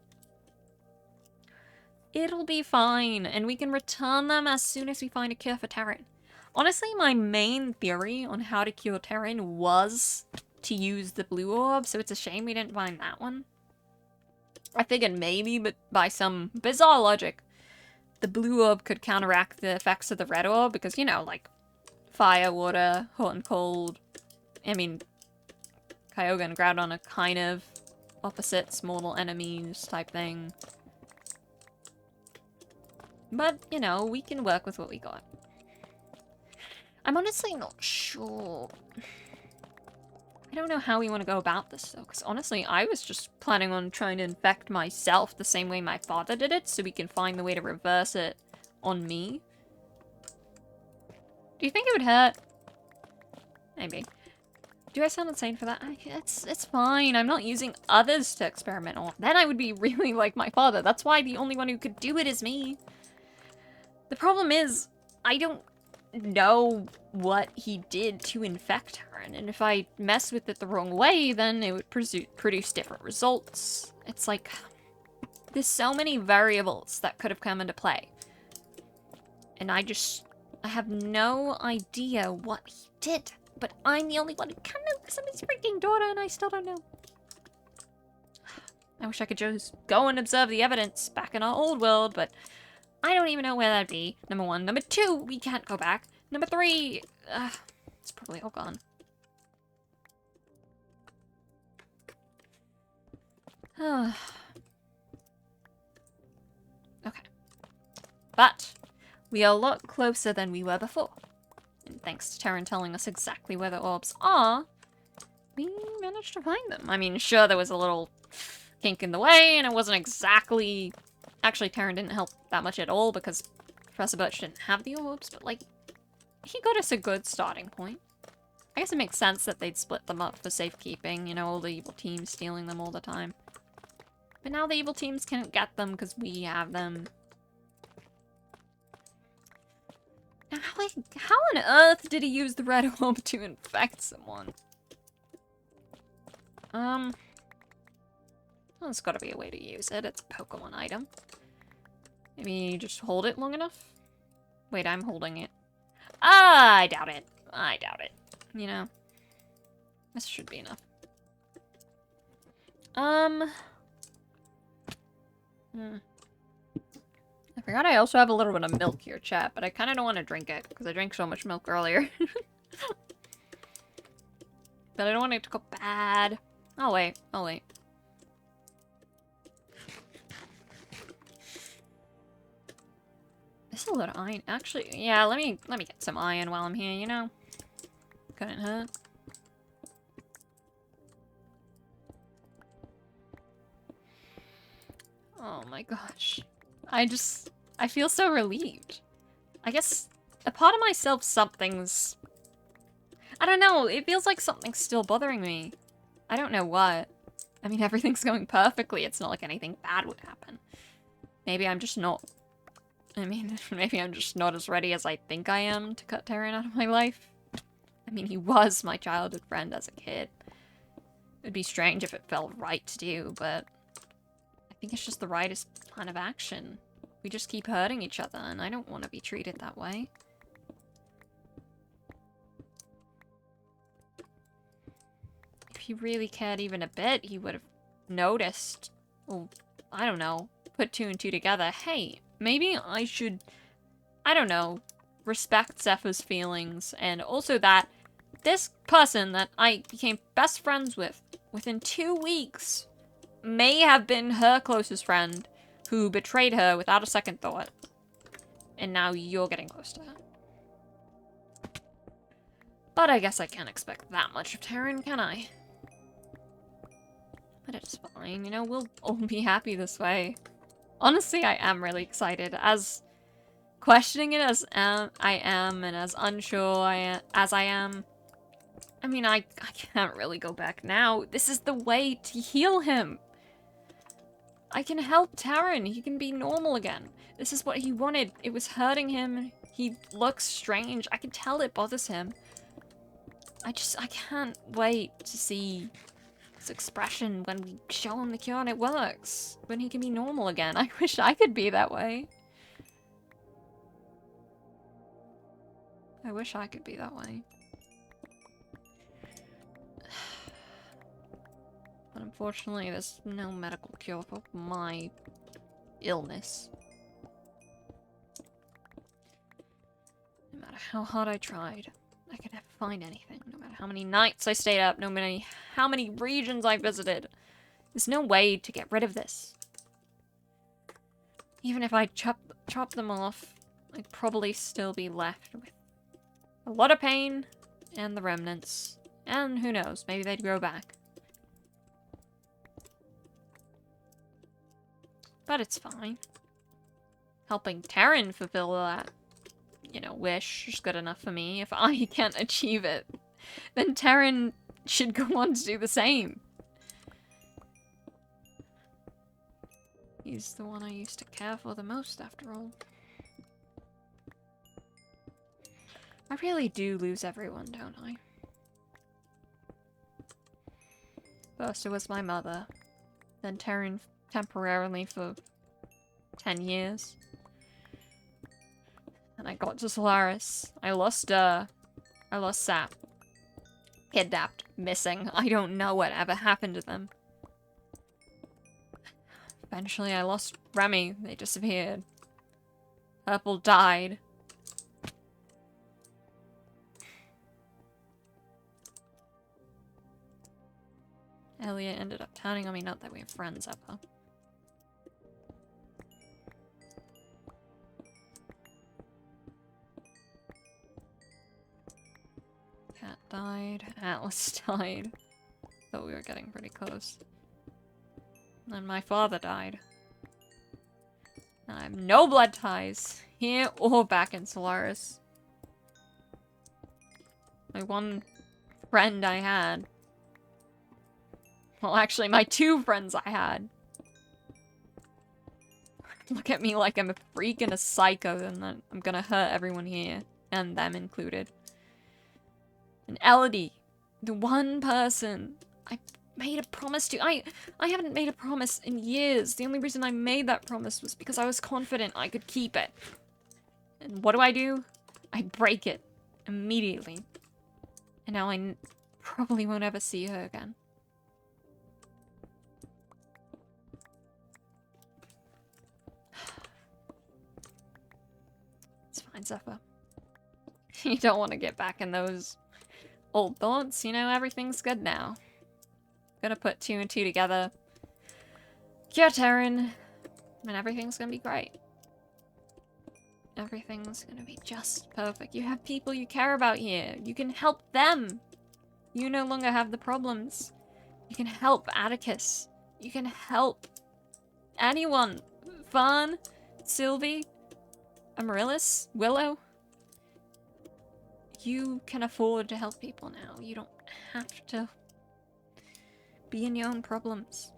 It'll be fine, and we can return them as soon as we find a cure for Terran. Honestly, my main theory on how to cure Terran was to use the blue orb, so it's a shame we didn't find that one. I figured maybe, but by some bizarre logic, the blue orb could counteract the effects of the red orb, because, you know, like, fire, water, hot and cold. I mean, Kyogre and Groudon are kind of opposites, mortal enemies type thing. But, you know, we can work with what we got. I'm honestly not sure. I don't know how we want to go about this, though, because honestly, I was just planning on trying to infect myself the same way my father did it, so we can find the way to reverse it on me. Do you think it would hurt? Maybe. Do I sound insane for that? It's fine. I'm not using others to experiment on. Then I would be really like my father. That's why the only one who could do it is me. The problem is, I don't know what he did to infect her, and if I mess with it the wrong way, then it would produce different results. It's like, there's so many variables that could have come into play. And I have no idea what he did. But I'm the only one who can know because I'm his freaking daughter and I still don't know. I wish I could just go and observe the evidence back in our old world, but I don't even know where that'd be. Number 1. Number 2, we can't go back. Number 3, it's probably all gone. Okay. But we are a lot closer than we were before. And thanks to Terran telling us exactly where the orbs are, we managed to find them. I mean, sure, there was a little kink in the way, and it wasn't exactly... Actually, Terran didn't help that much at all, because Professor Birch didn't have the orbs, but, like, he got us a good starting point. I guess it makes sense that they'd split them up for safekeeping, you know, all the evil teams stealing them all the time. But now the evil teams can't get them because we have them. Now, how on earth did he use the red orb to infect someone? Well, there's gotta be a way to use it. It's a Pokemon item. Maybe just hold it long enough? Wait, I'm holding it. Ah, I doubt it. I doubt it. You know. This should be enough. I forgot I also have a little bit of milk here, chat, but I kind of don't want to drink it, because I drank so much milk earlier. But I don't want it to go bad. I'll wait. I'll wait. There's a lot of iron. Actually, yeah, let me get some iron while I'm here, you know? Couldn't hurt. Oh my gosh. I feel so relieved. I guess a part of myself, something's... I don't know, it feels like something's still bothering me. I don't know what. I mean, everything's going perfectly. It's not like anything bad would happen. Maybe I'm just not... I mean, maybe I'm just not as ready as I think I am to cut Terran out of my life. I mean, he was my childhood friend as a kid. It'd be strange if it felt right to do, but... I think it's just the rightest plan of action. We just keep hurting each other, and I don't want to be treated that way. If he really cared even a bit, he would have noticed, or, I don't know, put 2 and 2 together. Hey, maybe I should, I don't know, respect Zephyr's feelings, and also that this person that I became best friends with within 2 weeks may have been her closest friend who betrayed her without a second thought. And now you're getting close to her. But I guess I can't expect that much of Terran, can I? But it's fine, you know, we'll all be happy this way. Honestly, I am really excited. As questioning it as I am, and as unsure as I am, I mean, I can't really go back now. This is the way to heal him. I can help Terran. He can be normal again. This is what he wanted. It was hurting him. He looks strange. I can tell it bothers him. I can't wait to see his expression when we show him the cure and it works. When he can be normal again. I wish I could be that way. I wish I could be that way. But unfortunately, there's no medical cure for my illness. No matter how hard I tried, I could never find anything. No matter how many nights I stayed up, no matter how many regions I visited. There's no way to get rid of this. Even if I chop them off, I'd probably still be left with a lot of pain and the remnants. And who knows, maybe they'd grow back. But it's fine. Helping Terran fulfill that, you know, wish is good enough for me. If I can't achieve it, then Terran should go on to do the same. He's the one I used to care for the most, after all. I really do lose everyone, don't I? First it was my mother, then Terran temporarily for 10 years. And I got to Solaris. I lost I lost Sap. Kidnapped. Missing. I don't know whatever happened to them. Eventually I lost Remy. They disappeared. Purple died. Elliot ended up turning on me, not that we have friends ever. Cat died. Atlas died. Thought we were getting pretty close. And my father died. Now I have no blood ties, here or back in Solaris. My one friend I had. Well, actually, my two friends I had. Look at me like I'm a freak and a psycho, and that I'm gonna hurt everyone here, and them included. And Elodie, the one person I made a promise to. I haven't made a promise in years. The only reason I made that promise was because I was confident I could keep it. And what do? I break it immediately. And now I probably won't ever see her again. It's fine, Zephyr. You don't want to get back in those old thoughts, you know, everything's good now. Gonna put 2 and 2 together. Cure Terran, and everything's gonna be great. Everything's gonna be just perfect. You have people you care about here. You can help them. You no longer have the problems. You can help Atticus. You can help anyone. Fawn, Sylvie, Amaryllis, Willow. You can afford to help people now. You don't have to be in your own problems.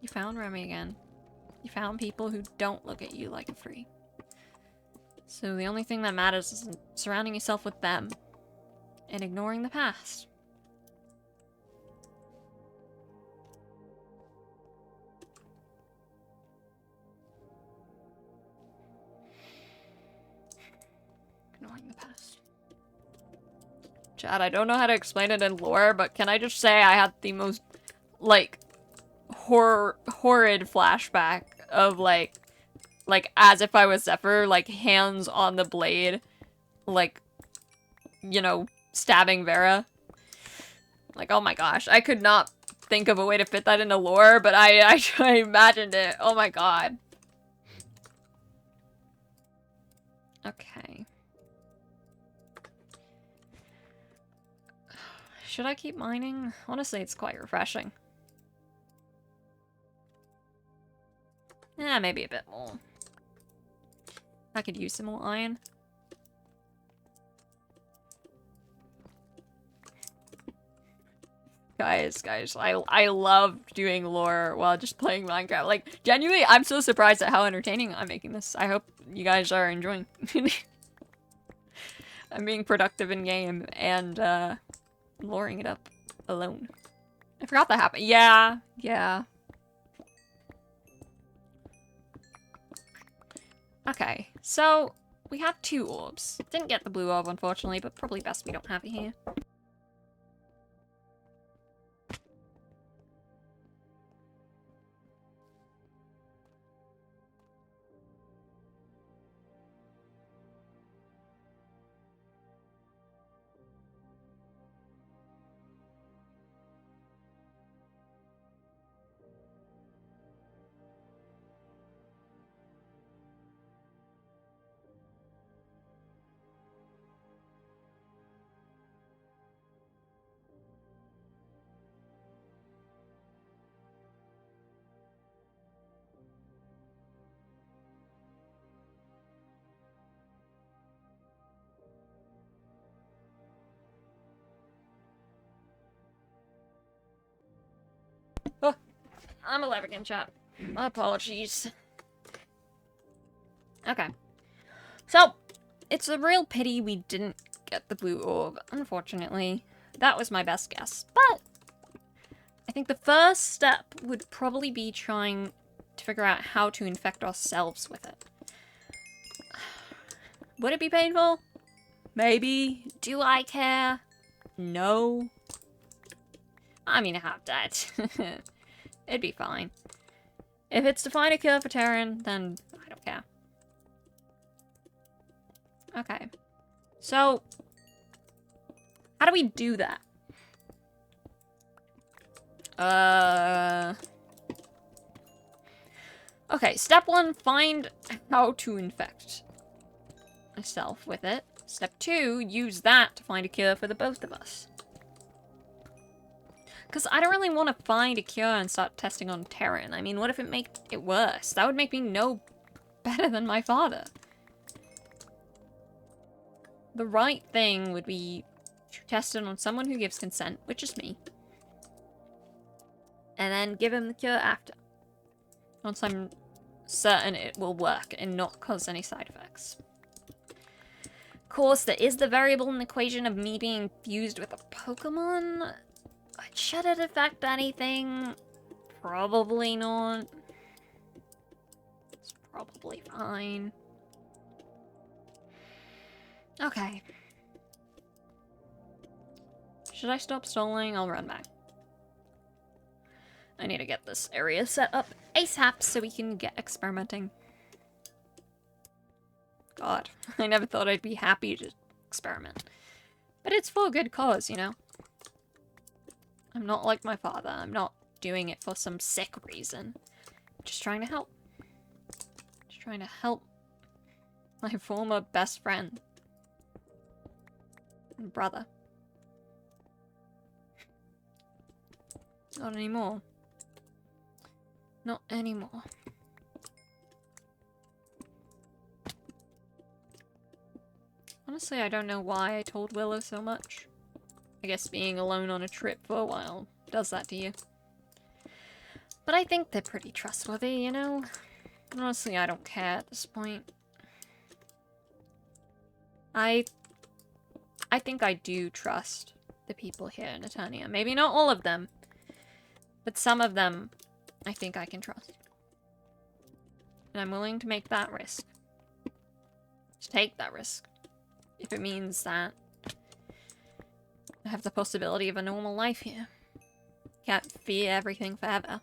You found Remy again. You found people who don't look at you like a free. So the only thing that matters is surrounding yourself with them and ignoring the past. Ignoring the past. Chad, I don't know how to explain it in lore, but can I just say I had the most, like, horrid flashback of, like, as if I was Zephyr, like, hands on the blade, like, you know, stabbing Vera. Like, oh my gosh, I could not think of a way to fit that into lore, but I imagined it. Oh my god. Okay. Should I keep mining? Honestly, it's quite refreshing. Yeah, maybe a bit more. I could use some more iron. Guys, I love doing lore while just playing Minecraft. Like, genuinely, I'm so surprised at how entertaining I'm making this. I hope you guys are enjoying. I'm being productive in game and loring it up alone. I forgot that happened. Yeah. Okay, so we have 2 orbs. Didn't get the blue orb, unfortunately, but probably best we don't have it here. Oh, I'm a Levigan chat. My apologies. Okay. So, it's a real pity we didn't get the blue orb, unfortunately. That was my best guess. But I think the first step would probably be trying to figure out how to infect ourselves with it. Would it be painful? Maybe. Do I care? No. I mean, I have that. It'd be fine. If it's to find a cure for Terran, then I don't care. Okay. So, how do we do that? Okay, step 1, find how to infect myself with it. Step 2, use that to find a cure for the both of us. Because I don't really want to find a cure and start testing on Terran. I mean, what if it made it worse? That would make me no better than my father. The right thing would be to test it on someone who gives consent, which is me. And then give him the cure after. Once I'm certain it will work and not cause any side effects. Of course, there is the variable in the equation of me being fused with a Pokemon. Should it affect anything? Probably not. It's probably fine. Okay. Should I stop stalling? I'll run back. I need to get this area set up ASAP so we can get experimenting. God, I never thought I'd be happy to experiment. But it's for a good cause, you know? I'm not like my father. I'm not doing it for some sick reason. I'm just trying to help. Just trying to help my former best friend. And brother. Not anymore. Not anymore. Honestly, I don't know why I told Willow so much. I guess being alone on a trip for a while does that to you. But I think they're pretty trustworthy, you know? Honestly, I don't care at this point. I think I do trust the people here in Eternia. Maybe not all of them, but some of them I think I can trust. And I'm willing to make that risk. To take that risk. If it means that I have the possibility of a normal life here. Can't fear everything forever.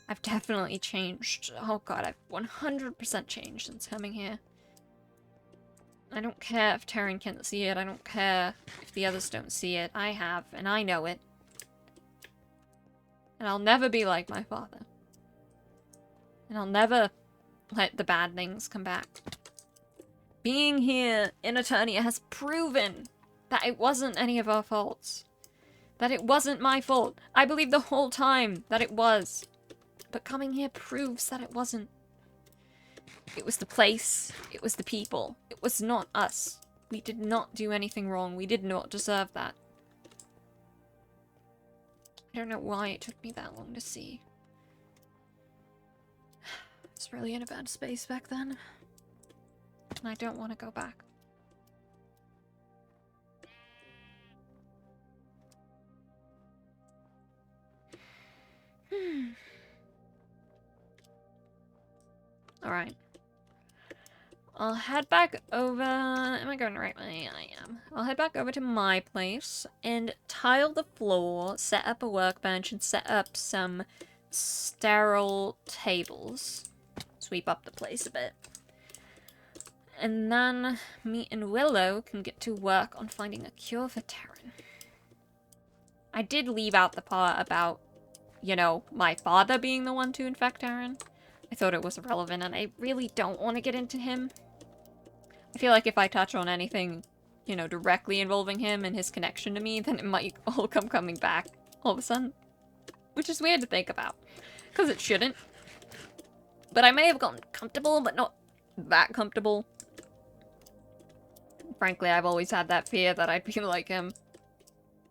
I've definitely changed. Oh god, I've 100% changed since coming here. I don't care if Terran can't see it. I don't care if the others don't see it. I have, and I know it. And I'll never be like my father. And I'll never let the bad things come back. Being here in Eternia has proven that it wasn't any of our faults. That it wasn't my fault. I believed the whole time that it was. But coming here proves that it wasn't. It was the place. It was the people. It was not us. We did not do anything wrong. We did not deserve that. I don't know why it took me that long to see. I was really in a bad space back then. And I don't want to go back. Alright. I'll head back over... Am I going the right way? I am. I'll head back over to my place and tile the floor, set up a workbench, and set up some sterile tables. Sweep up the place a bit. And then me and Willow can get to work on finding a cure for Terran. I did leave out the part about, you know, my father being the one to infect Terran. I thought it was irrelevant, and I really don't want to get into him. I feel like if I touch on anything, you know, directly involving him and his connection to me, then it might all come coming back all of a sudden. Which is weird to think about. Because it shouldn't. But I may have gotten comfortable, but not that comfortable. Frankly, I've always had that fear that I'd be like him.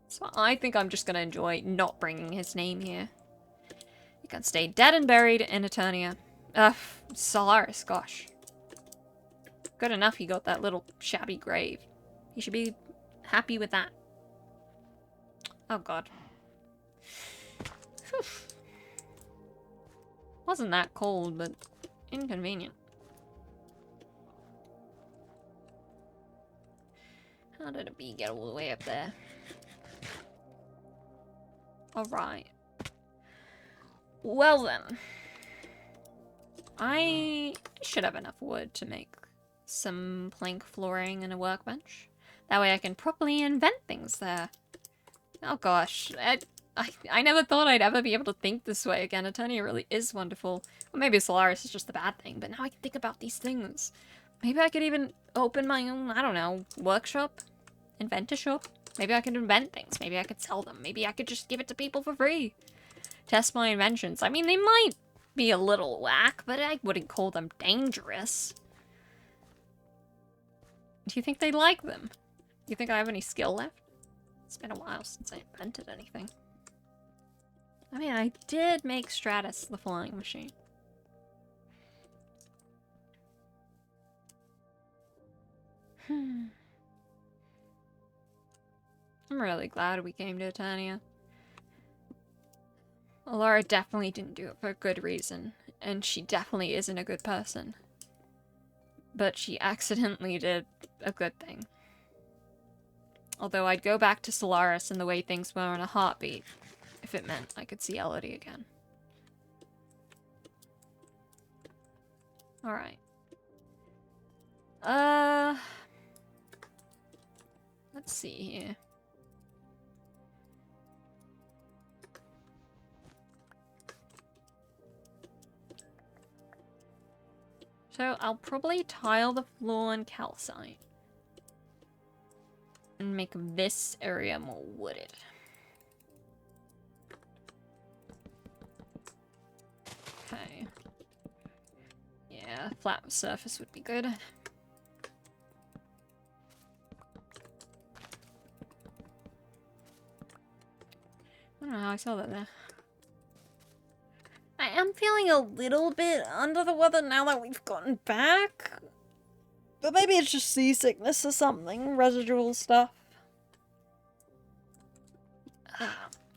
So I think I'm just going to enjoy not bringing his name here. He can stay dead and buried in Eternia. Solaris, gosh. Good enough he got that little shabby grave. He should be happy with that. Oh god. Whew. Wasn't that cold, but inconvenient. How did a bee get all the way up there? Alright. Well then. I should have enough wood to make some plank flooring and a workbench. That way I can properly invent things there. Oh gosh, I never thought I'd ever be able to think this way again. Eternia really is wonderful. Well, maybe Solaris is just the bad thing, but now I can think about these things. Maybe I could even open my own, I don't know, workshop? Inventor shop? Maybe I could invent things. Maybe I could sell them. Maybe I could just give it to people for free. Test my inventions. I mean, they might be a little whack, but I wouldn't call them dangerous. Do you think they'd like them? Do you think I have any skill left? It's been a while since I invented anything. I mean, I did make Stratus the flying machine. I'm really glad we came to Eternia. Alara definitely didn't do it for a good reason, and she definitely isn't a good person. But she accidentally did a good thing. Although I'd go back to Solaris and the way things were in a heartbeat, if it meant I could see Elodie again. Alright. Let's see here. So I'll probably tile the floor in calcite. And make this area more wooded. Okay. Yeah, flat surface would be good. I don't know how I saw that there. I am feeling a little bit under the weather now that we've gotten back. But maybe it's just seasickness or something. Residual stuff.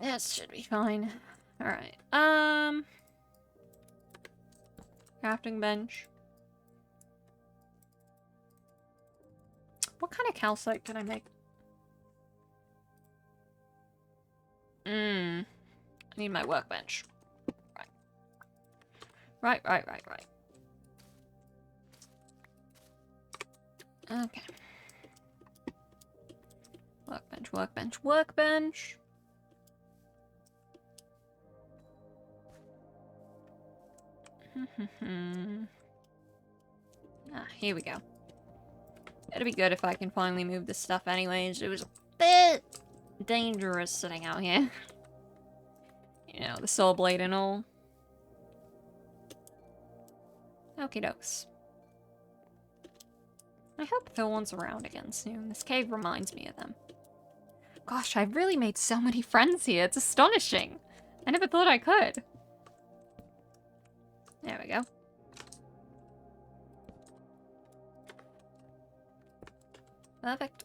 That should be fine. Alright. Crafting bench. What kind of calcite can I make? I need my workbench. Right. Okay. Workbench. Here we go. It'll be good if I can finally move this stuff anyways. It was a bit dangerous sitting out here. You know, the soul blade and all. Okie dokes. I hope no one's around again soon. This cave reminds me of them. Gosh, I've really made so many friends here. It's astonishing. I never thought I could. There we go. Perfect.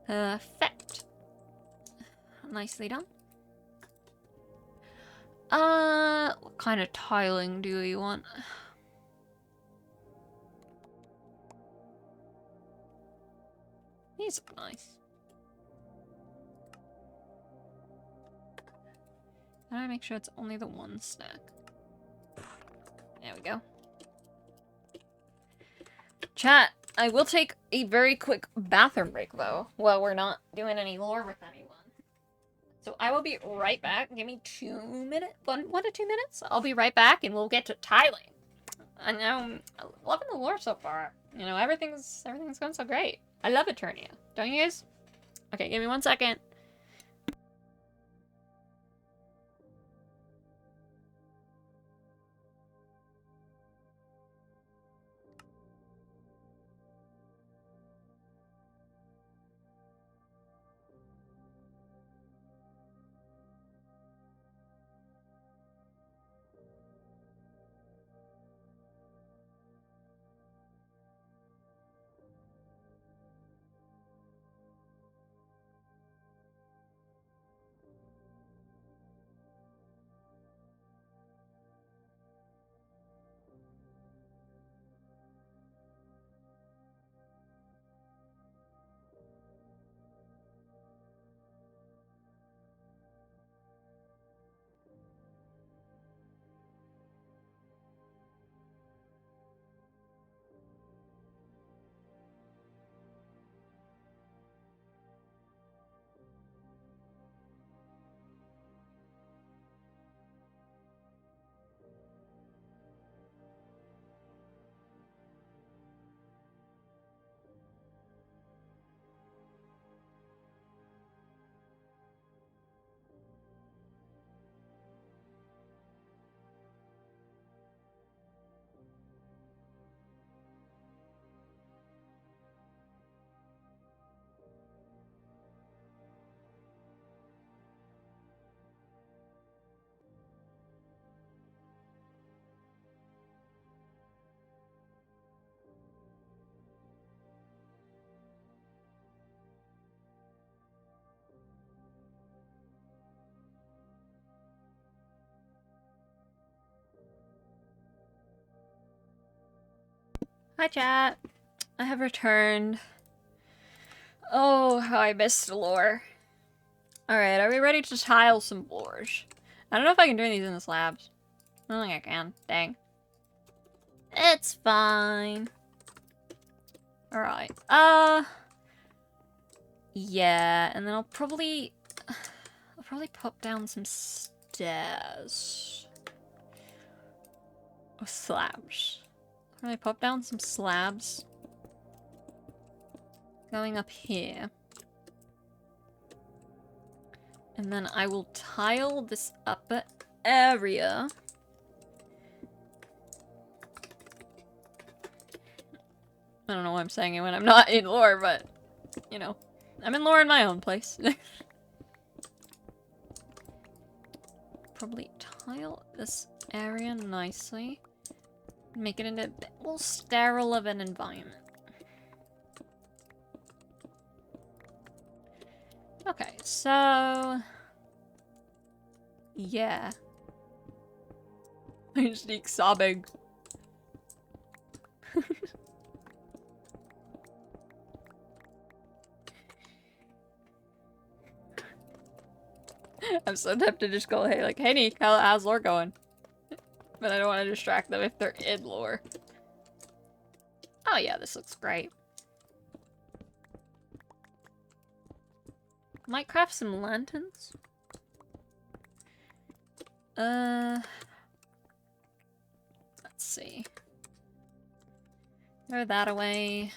Perfect. Nicely done. What kind of tiling do you want? These are nice. How do I make sure it's only the one stack? There we go. Chat, I will take a very quick bathroom break, though, while we're not doing any lore with anyone. So I will be right back. Give me 2 minutes, 1 to 2 minutes. I'll be right back, and we'll get to tiling. And I'm loving the lore so far. You know, everything's going so great. I love Eternia. Don't you guys? Okay, give me 1 second. Hi, chat. I have returned. Oh, how I missed lore. Alright, are we ready to tile some floors? I don't know if I can do these in the slabs. I don't think I can. Dang. It's fine. Alright. Yeah, and then I'll probably pop down some stairs. Or slabs. Probably pop down some slabs. Going up here. And then I will tile this upper area. I don't know why I'm saying it when I'm not in lore, but, you know, I'm in lore in my own place. Probably tile this area nicely. Make it into a bit more sterile of an environment. Okay, so... yeah. I sneak sobbing. I'm so tempted to just go, hey, like, hey, Neek, how's lore going? But I don't want to distract them if they're in lore. Oh yeah, this looks great. Might craft some lanterns. Let's see. Throw that away.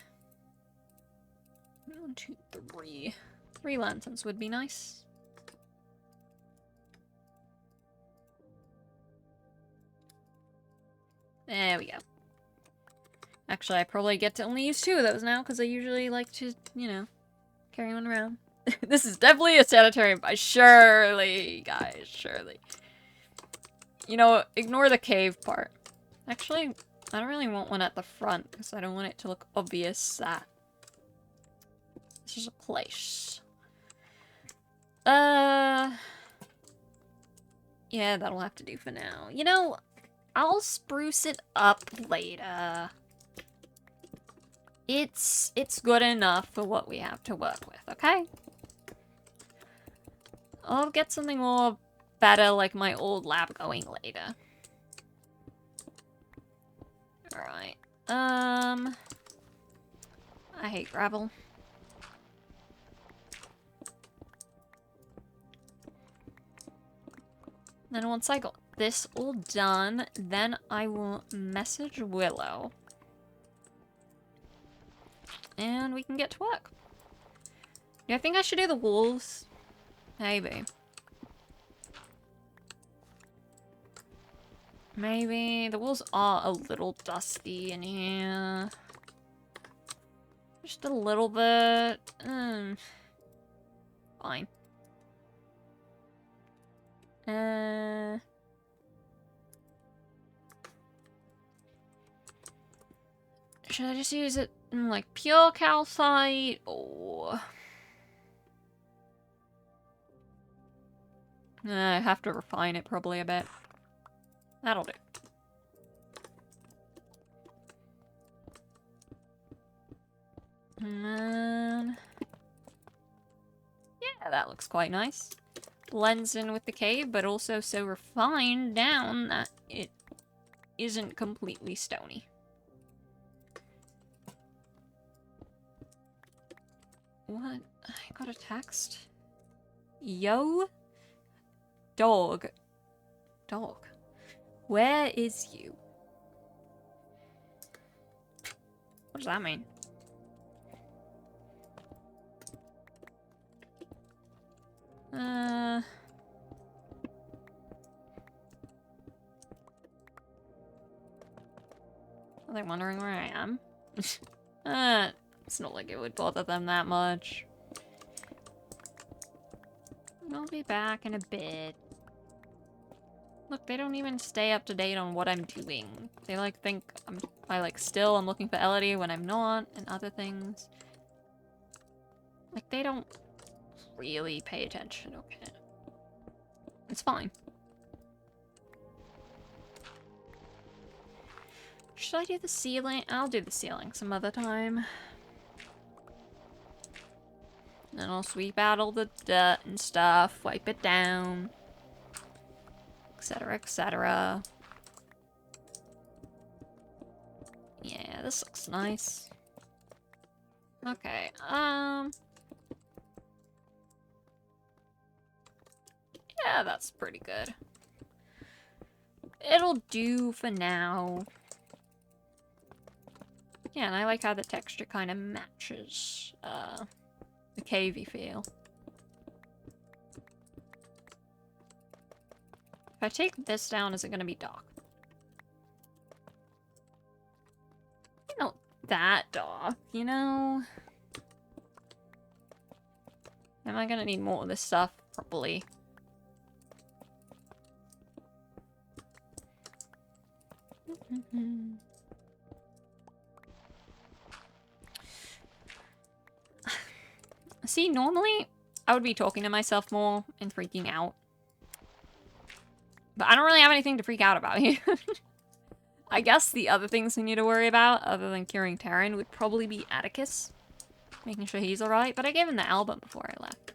1, 2, 3. 3 lanterns would be nice. There we go. Actually, I probably get to only use 2 of those now, because I usually like to, you know, carry one around. This is definitely a sanitarium. Surely, guys, surely. You know, ignore the cave part. Actually, I don't really want one at the front, because I don't want it to look obvious that this is a place. Yeah, that'll have to do for now. You know, I'll spruce it up later. It's good enough for what we have to work with, okay? I'll get something more better like my old lab going later. Alright. I hate gravel. Then once I got this all done, then I will message Willow. And we can get to work. Do I think I should do the walls? Maybe. Maybe. The walls are a little dusty in here. Just a little bit. Fine. Should I just use it in, like, pure calcite, or... I have to refine it probably a bit. That'll do. And then... yeah, that looks quite nice. Blends in with the cave, but also so refined down that it isn't completely stony. What? I got a text. Yo? Dog. Dog. Where is you? What does that mean? Are they wondering where I am? It's not like it would bother them that much. I'll be back in a bit. Look, they don't even stay up to date on what I'm doing. They like think I'm looking for Elodie when I'm not, and other things. Like, they don't really pay attention, okay? It's fine. Should I do the ceiling? I'll do the ceiling some other time. Then I'll sweep out all the dirt and stuff, wipe it down, etc., etc. Yeah, this looks nice. Okay, yeah, that's pretty good. It'll do for now. Yeah, and I like how the texture kind of matches, the cavey feel. If I take this down, is it gonna be dark? Not that dark, you know? Am I gonna need more of this stuff? Probably. See, normally I would be talking to myself more and freaking out. But I don't really have anything to freak out about here. I guess the other things we need to worry about, other than curing Terran, would probably be Atticus. Making sure he's alright, but I gave him the album before I left.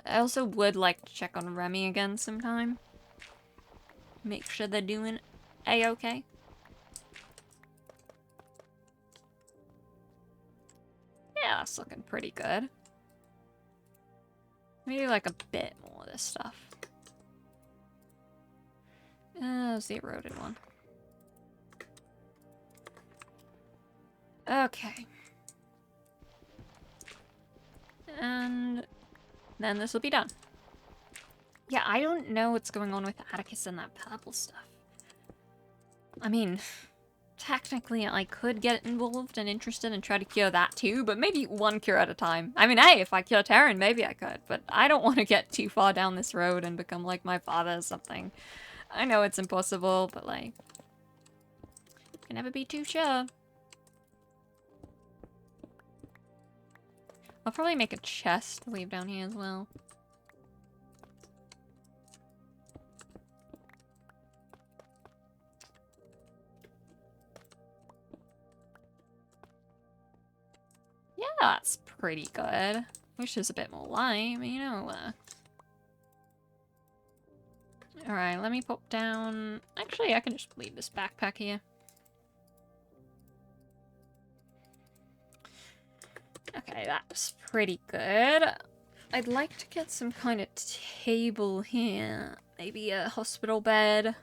I also would like to check on Remy again sometime. Make sure they're doing A-okay. Yeah, that's looking pretty good. Maybe like a bit more of this stuff. It's the eroded one. Okay. And then this will be done. Yeah, I don't know what's going on with Atticus and that purple stuff. I mean, technically I could get involved and interested and try to cure that too, but maybe one cure at a time. I mean, hey, if I cure Terran, maybe I could, but I don't want to get too far down this road and become like my father or something. I know it's impossible, but like, you can never be too sure. I'll probably make a chest to leave down here as well. Yeah, that's pretty good. Wish there's a bit more light, but you know, Alright, let me pop down... Actually, I can just leave this backpack here. Okay, that's pretty good. I'd like to get some kind of table here. Maybe a hospital bed.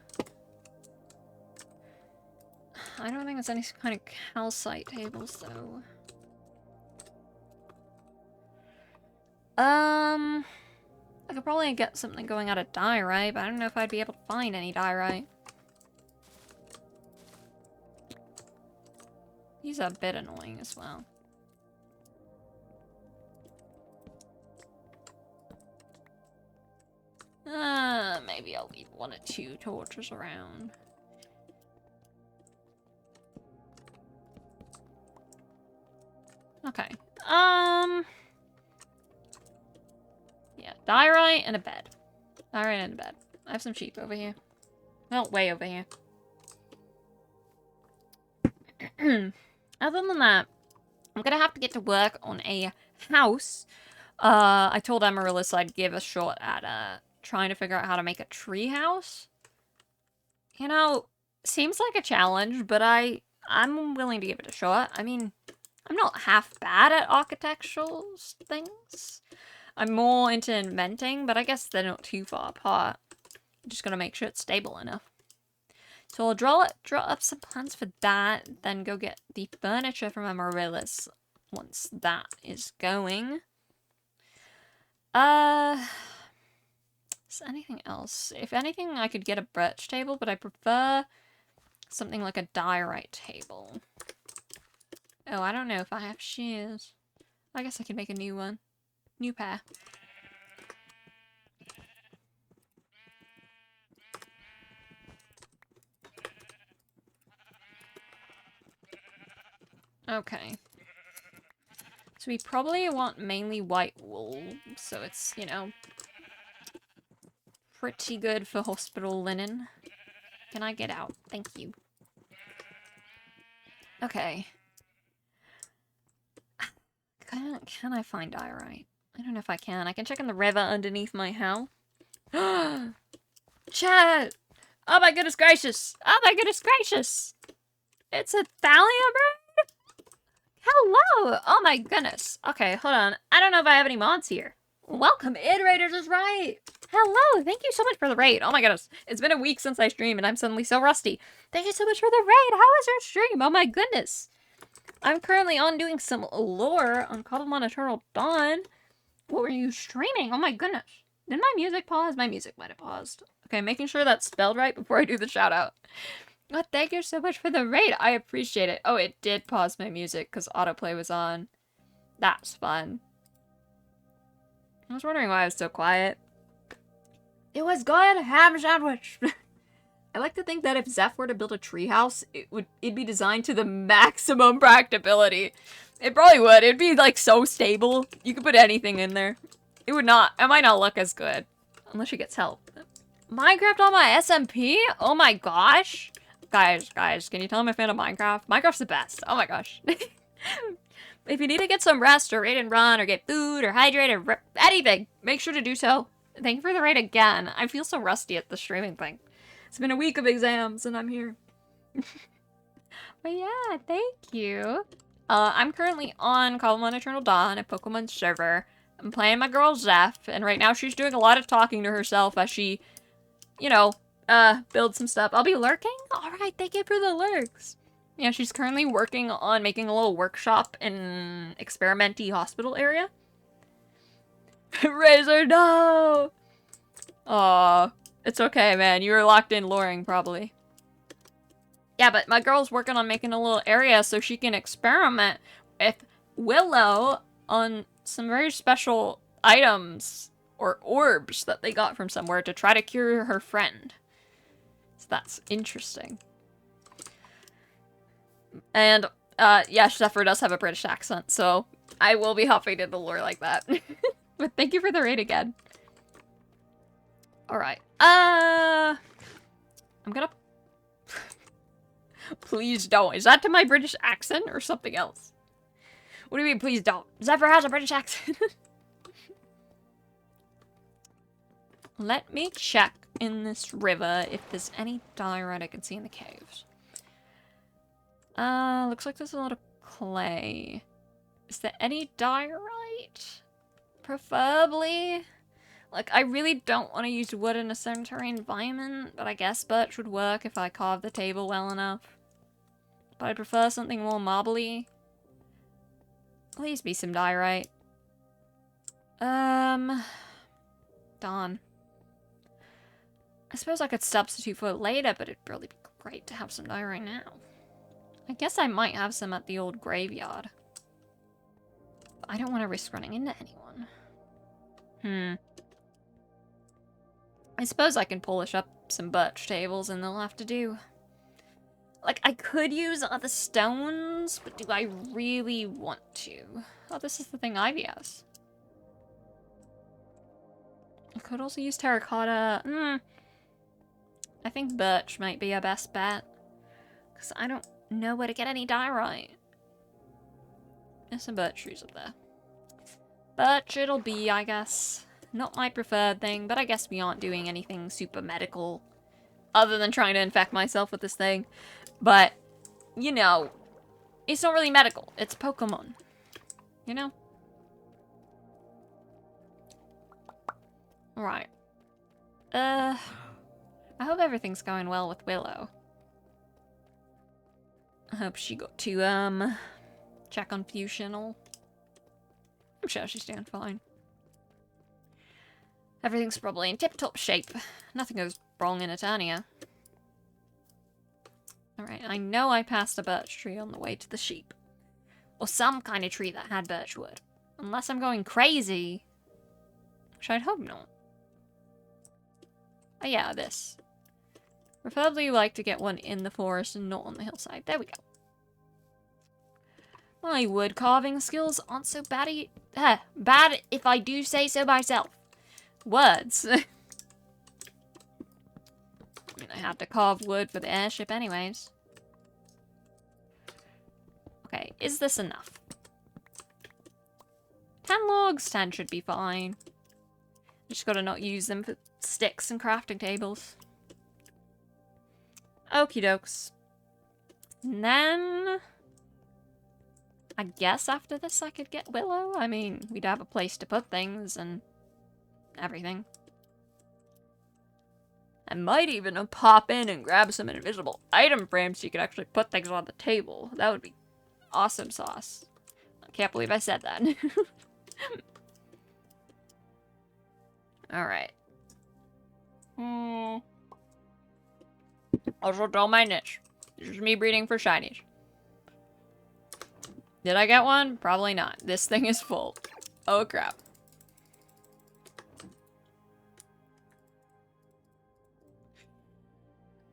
I don't think there's any kind of calcite tables, though. I could probably get something going out of diorite, but I don't know if I'd be able to find any diorite. These are a bit annoying as well. Maybe I'll leave 1 or 2 torches around. Okay. Yeah, diorite and a bed. Diorite and a bed. I have some sheep over here. Well, way over here. Other than that, I'm gonna have to get to work on a house. I told Amaryllis I'd give a shot at, trying to figure out how to make a tree house. You know, seems like a challenge, but I'm willing to give it a shot. I mean, I'm not half bad at architectural things. I'm more into inventing, but I guess they're not too far apart. I'm just gonna make sure it's stable enough. So I'll draw up some plans for that, then go get the furniture from Amaryllis once that is going. Is anything else? If anything, I could get a birch table, but I prefer something like a diorite table. Oh, I don't know if I have shears. I guess I could make a new one. New pair. Okay. So we probably want mainly white wool, so it's, you know, pretty good for hospital linen. Can I get out? Thank you. Okay. Can I find diorite? I don't know if I can. I can check in the river underneath my house. Chat! Oh my goodness gracious! Oh my goodness gracious! It's a thalia bird? Hello! Oh my goodness. Okay, hold on. I don't know if I have any mods here. Welcome in, Raiders is right! Hello! Thank you so much for the raid. Oh my goodness. It's been a week since I streamed and I'm suddenly so rusty. Thank you so much for the raid! How was your stream? Oh my goodness! I'm currently on doing some lore on Cobblemon Eternal Dawn. What were you streaming? Oh my goodness. Did my music pause? My music might have paused. Okay, making sure that's spelled right before I do the shout out. Well, thank you so much for the raid. I appreciate it. Oh, it did pause my music because autoplay was on. That's fun. I was wondering why I was so quiet. It was good. Ham sandwich. I like to think that if Zeph were to build a treehouse, it'd be designed to the maximum practicability. It probably would. It'd be like so stable. You could put anything in there. It would not. It might not look as good unless she gets help. Minecraft on my SMP? Oh my gosh. Guys, can you tell I'm a fan of Minecraft? Minecraft's the best. Oh my gosh. If you need to get some rest or raid and run or get food or hydrate or anything, make sure to do so. Thank you for the raid again. I feel so rusty at the streaming thing. It's been a week of exams and I'm here. But yeah, thank you. I'm currently on Cobblemon Eternal Dawn, a Pokemon server. I'm playing my girl Zeph, and right now she's doing a lot of talking to herself as she, you know, builds some stuff. I'll be lurking? Alright, thank you for the lurks. Yeah, she's currently working on making a little workshop in experimenty hospital area. Razor, no! Aw, it's okay, man. You were locked in luring, probably. Yeah, but my girl's working on making a little area so she can experiment with Willow on some very special items or orbs that they got from somewhere to try to cure her friend. So that's interesting. And, yeah, Zephyr does have a British accent, so I will be hopping into lore like that. But thank you for the raid again. Alright. I'm gonna... Please don't. Is that to my British accent or something else? What do you mean, please don't? Zephyr has a British accent. Let me check in this river if there's any diorite I can see in the caves. Looks like there's a lot of clay. Is there any diorite? Preferably. Like, I really don't want to use wood in a cemetery environment, but I guess birch would work if I carve the table well enough. But I prefer something more marbly. Please be some diorite. Darn. I suppose I could substitute for it later, but it'd really be great to have some diorite now. I guess I might have some at the old graveyard. But I don't want to risk running into anyone. I suppose I can polish up some birch tables and they'll have to do. Like, I could use other stones, but do I really want to? Oh, this is the thing Ivy has. I could also use terracotta. I think birch might be our best bet. Because I don't know where to get any diorite. There's some birch trees up there. Birch it'll be, I guess. Not my preferred thing, but I guess we aren't doing anything super medical. Other than trying to infect myself with this thing. But, you know, it's not really medical. It's Pokemon. You know? Alright. I hope everything's going well with Willow. I hope she got to, check on Fusional. I'm sure she's doing fine. Everything's probably in tip-top shape. Nothing goes wrong in Eternia. Alright, I know I passed a birch tree on the way to the sheep. Or some kind of tree that had birch wood. Unless I'm going crazy. Which I'd hope not. Oh yeah, this. Preferably like to get one in the forest and not on the hillside. There we go. My wood carving skills aren't so bad if I do say so myself. Words. I mean, I have to carve wood for the airship anyways. is this enough? 10 logs, 10 should be fine. Just gotta not use them for sticks and crafting tables. Okie dokes. And then... I guess after this I could get Willow. I mean, we'd have a place to put things and everything. I might even pop in and grab some invisible item frames so you could actually put things on the table. That would be awesome sauce. I can't believe I said that. Alright. Also, don't mind niche. This is me breeding for shinies. Did I get one? Probably not. This thing is full. Oh crap.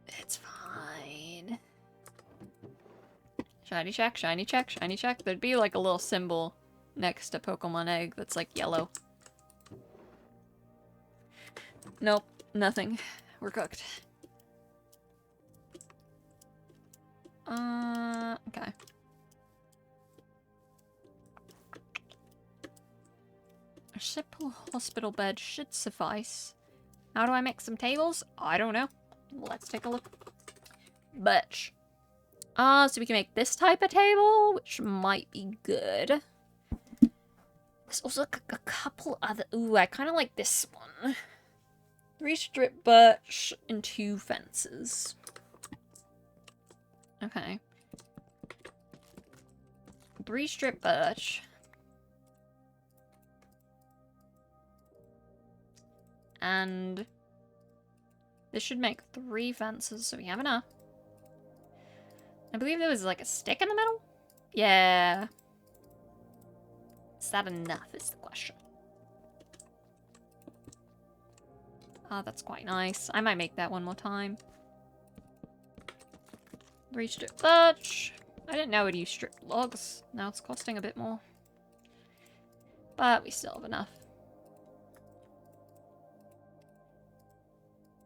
It's fine. Shiny check, shiny check, shiny check. There'd be like a little symbol next to Pokemon egg that's like yellow. Nope, nothing. We're cooked. Okay. A simple hospital bed should suffice. How do I make some tables? I don't know. Let's take a look. Butch. So we can make this type of table, which might be good. There's also a couple other... Ooh, I kind of like this one. 3 strip butch and 2 fences. Okay. 3 strip butch. And this should make 3 fences, so we have enough. I believe there was like a stick in the middle? Yeah. Is that enough is the question. Oh, that's quite nice. I might make that one more time. 3 strip butch. I didn't know we'd use stripped logs. Now it's costing a bit more. But we still have enough.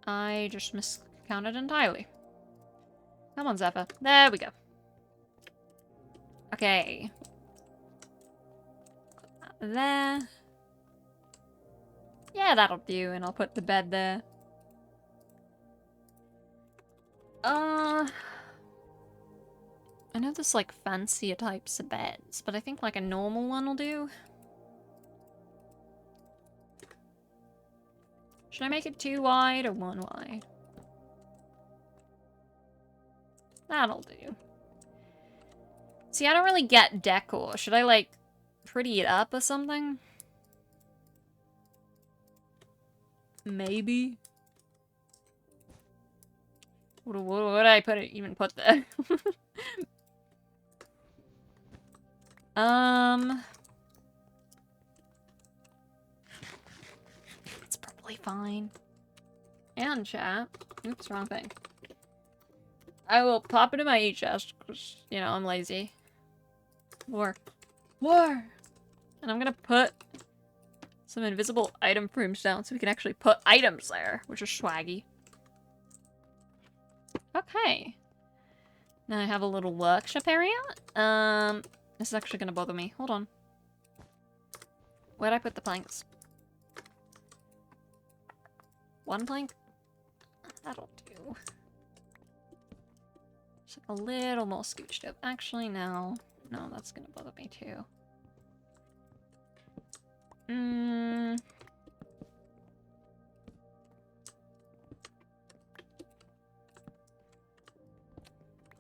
I just miscounted entirely. Come on, Zephyr. There we go. Okay. Put that there. Yeah, that'll do, and I'll put the bed there. I know there's like fancier types of beds, but I think like a normal one will do. Should I make it 2 wide or 1 wide? That'll do. See, I don't really get decor. Should I like pretty it up or something? Maybe. What would I even put there? It's probably fine. And chat. Oops, wrong thing. I will pop it in my e-chest, because, you know, I'm lazy. War. And I'm gonna put some invisible item frames down so we can actually put items there, which is swaggy. Okay. Now I have a little workshop area. This is actually gonna bother me. Hold on. Where'd I put the planks? 1 plank? That'll do. Just like a little more scooched up. Actually, no. No, that's gonna bother me too.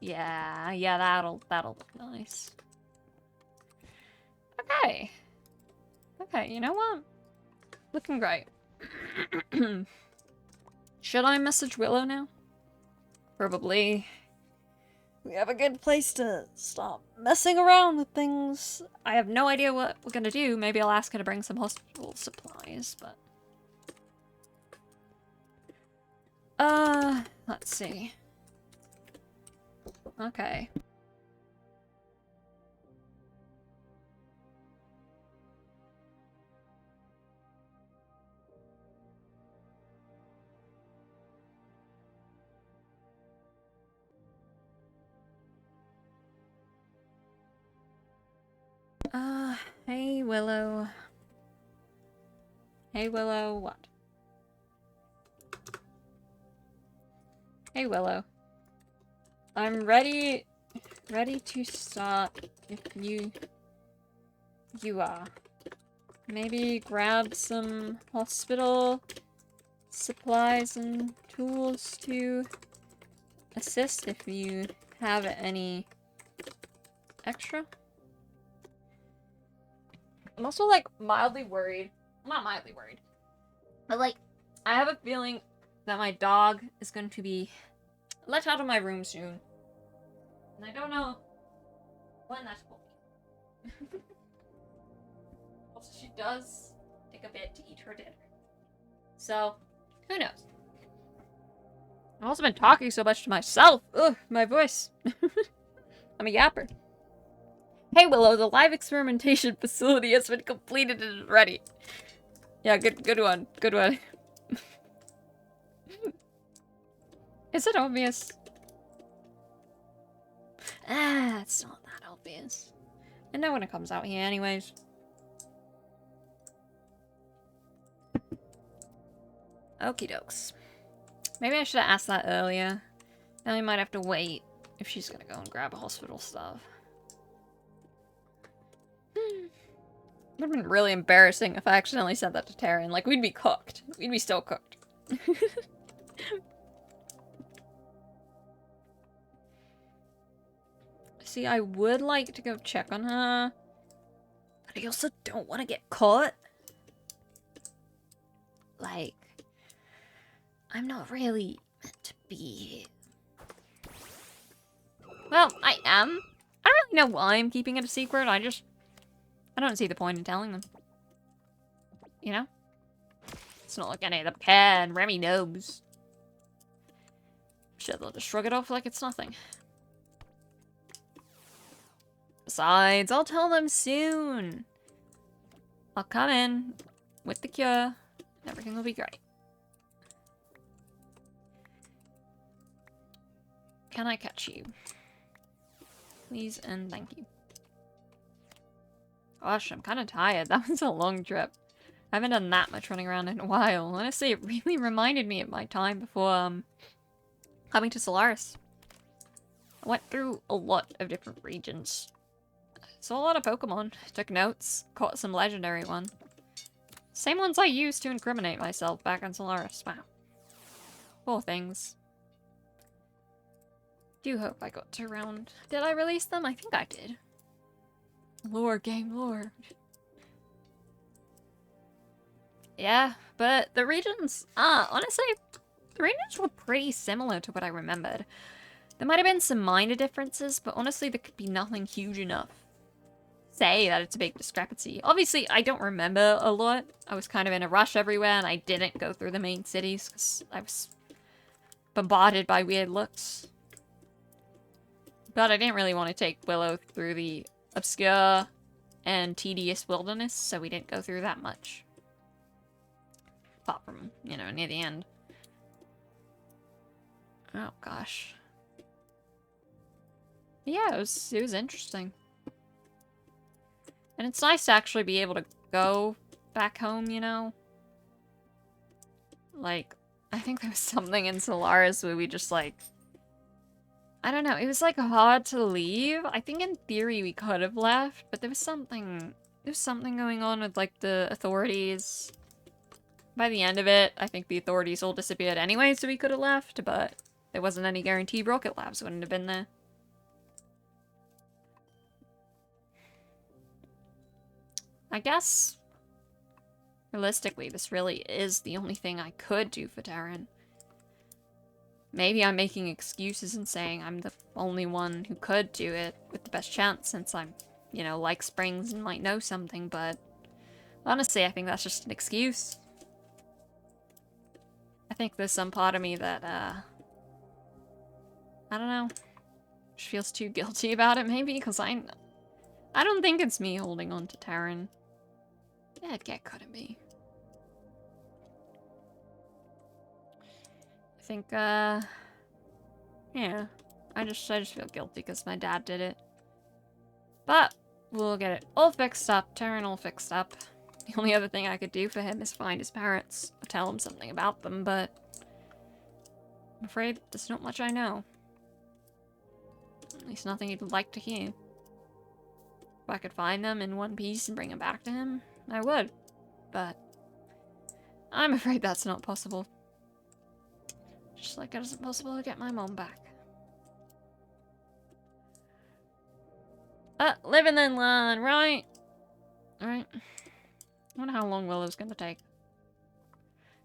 Yeah, that'll look nice. Okay. Okay, you know what? Looking great. Should I message Willow now? Probably. We have a good place to stop messing around with things. I have no idea what we're gonna do. Maybe I'll ask her to bring some hospital supplies, but... let's see. Okay. Hey, Willow. Hey, Willow, what? Hey, Willow. I'm ready to start if you are. Maybe grab some hospital supplies and tools to assist if you have any extra. I'm also, like, mildly worried. I'm not mildly worried. But, like, I have a feeling that my dog is going to be let out of my room soon. And I don't know when that will be. Also, she does take a bit to eat her dinner. So, who knows? I've also been talking so much to myself. Ugh, my voice. I'm a yapper. Hey, Willow, the live experimentation facility has been completed and is ready. Yeah, good one. Good one. Is it obvious? Ah, it's not that obvious. I know when it comes out here anyways. Okie dokes. Maybe I should have asked that earlier. Then we might have to wait if she's gonna go and grab hospital stuff. Would have been really embarrassing if I accidentally said that to Taryn. Like, we'd be cooked. We'd be still cooked. See, I would like to go check on her. But I also don't want to get caught. Like, I'm not really meant to be here. Well, I am. I don't really know why I'm keeping it a secret. I don't see the point in telling them. You know? It's not like any of them care, and Remy knows. Sure, they'll just shrug it off like it's nothing. Besides, I'll tell them soon. I'll come in with the cure, and everything will be great. Can I catch you? Please and thank you. Gosh, I'm kind of tired. That was a long trip. I haven't done that much running around in a while. Honestly, it really reminded me of my time before, coming to Solaris. I went through a lot of different regions. Saw a lot of Pokemon. Took notes. Caught some legendary ones. Same ones I used to incriminate myself back on Solaris. Wow. Poor things. Do hope I got to around. Did I release them? I think I did. Lore, game lore. Yeah, but the regions, honestly, the regions were pretty similar to what I remembered. There might have been some minor differences, but honestly, there could be nothing huge enough. Say that it's a big discrepancy. Obviously, I don't remember a lot. I was kind of in a rush everywhere, and I didn't go through the main cities, because I was bombarded by weird looks. But I didn't really want to take Willow through the obscure and tedious wilderness, so we didn't go through that much. Apart from, you know, near the end. Oh, gosh. Yeah, it was interesting. And it's nice to actually be able to go back home, you know? Like, I think there was something in Solaris where we just, like... I don't know, it was, like, hard to leave. I think in theory we could have left, but there was something going on with, like, the authorities. By the end of it, I think the authorities all disappeared anyway, so we could have left, but there wasn't any guarantee Rocket Labs wouldn't have been there. I guess, realistically, this really is the only thing I could do for Taryn. Maybe I'm making excuses and saying I'm the only one who could do it with the best chance since I'm, you know, like Springs and might know something, but honestly, I think that's just an excuse. I think there's some part of me that, I don't know, just feels too guilty about it maybe, because I don't think it's me holding on to Taryn. Yeah, it couldn't be. I think, yeah. I just feel guilty because my dad did it. But, We'll get it all fixed up, Terran all fixed up. The only other thing I could do for him is find his parents or tell him something about them, but I'm afraid there's not much I know. At least nothing he'd like to hear. If I could find them in one piece and bring them back to him, I would. But I'm afraid that's not possible. Just like it isn't possible to get my mom back. Live and then learn, right? Alright. I wonder how long Willow's gonna take.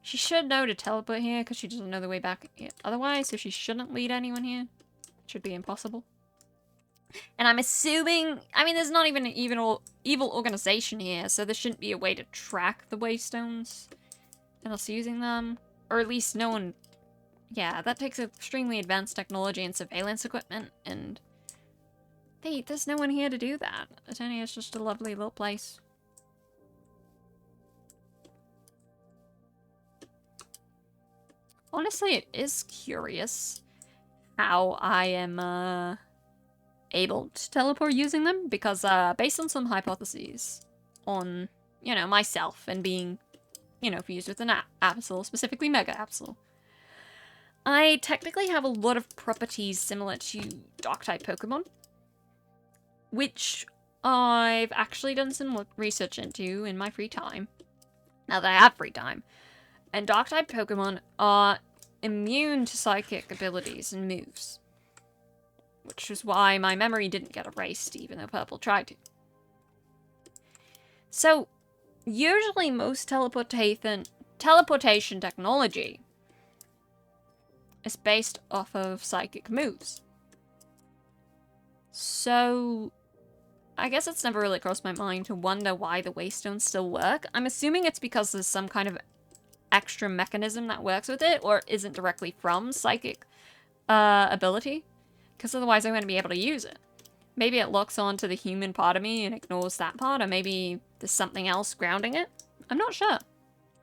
She should know to teleport here because she doesn't know the way back otherwise, so she shouldn't lead anyone here. It should be impossible. And I'm assuming, I mean, there's not even an evil organization here, so there shouldn't be a way to track the waystones and us using them. Or at least no one... Yeah, that takes extremely advanced technology and surveillance equipment, and... there's no one here to do that. Eternia is just a lovely little place. Honestly, it is curious how I am, able to teleport using them, because, based on some hypotheses on, you know, myself and being, you know, fused with an Absol, specifically Mega Absol, I technically have a lot of properties similar to Dark-type Pokemon, which I've actually done some research into in my free time, now that I have free time. And Dark-type Pokemon are immune to psychic abilities and moves. Which is why my memory didn't get erased, even though Purple tried to. So, usually most teleportation technology is based off of psychic moves. So, I guess it's never really crossed my mind to wonder why the Waystones still work. I'm assuming it's because there's some kind of extra mechanism that works with it, or isn't directly from psychic ability, because otherwise I wouldn't be able to use it. Maybe it locks on to the human part of me and ignores that part, or maybe there's something else grounding it. I'm not sure.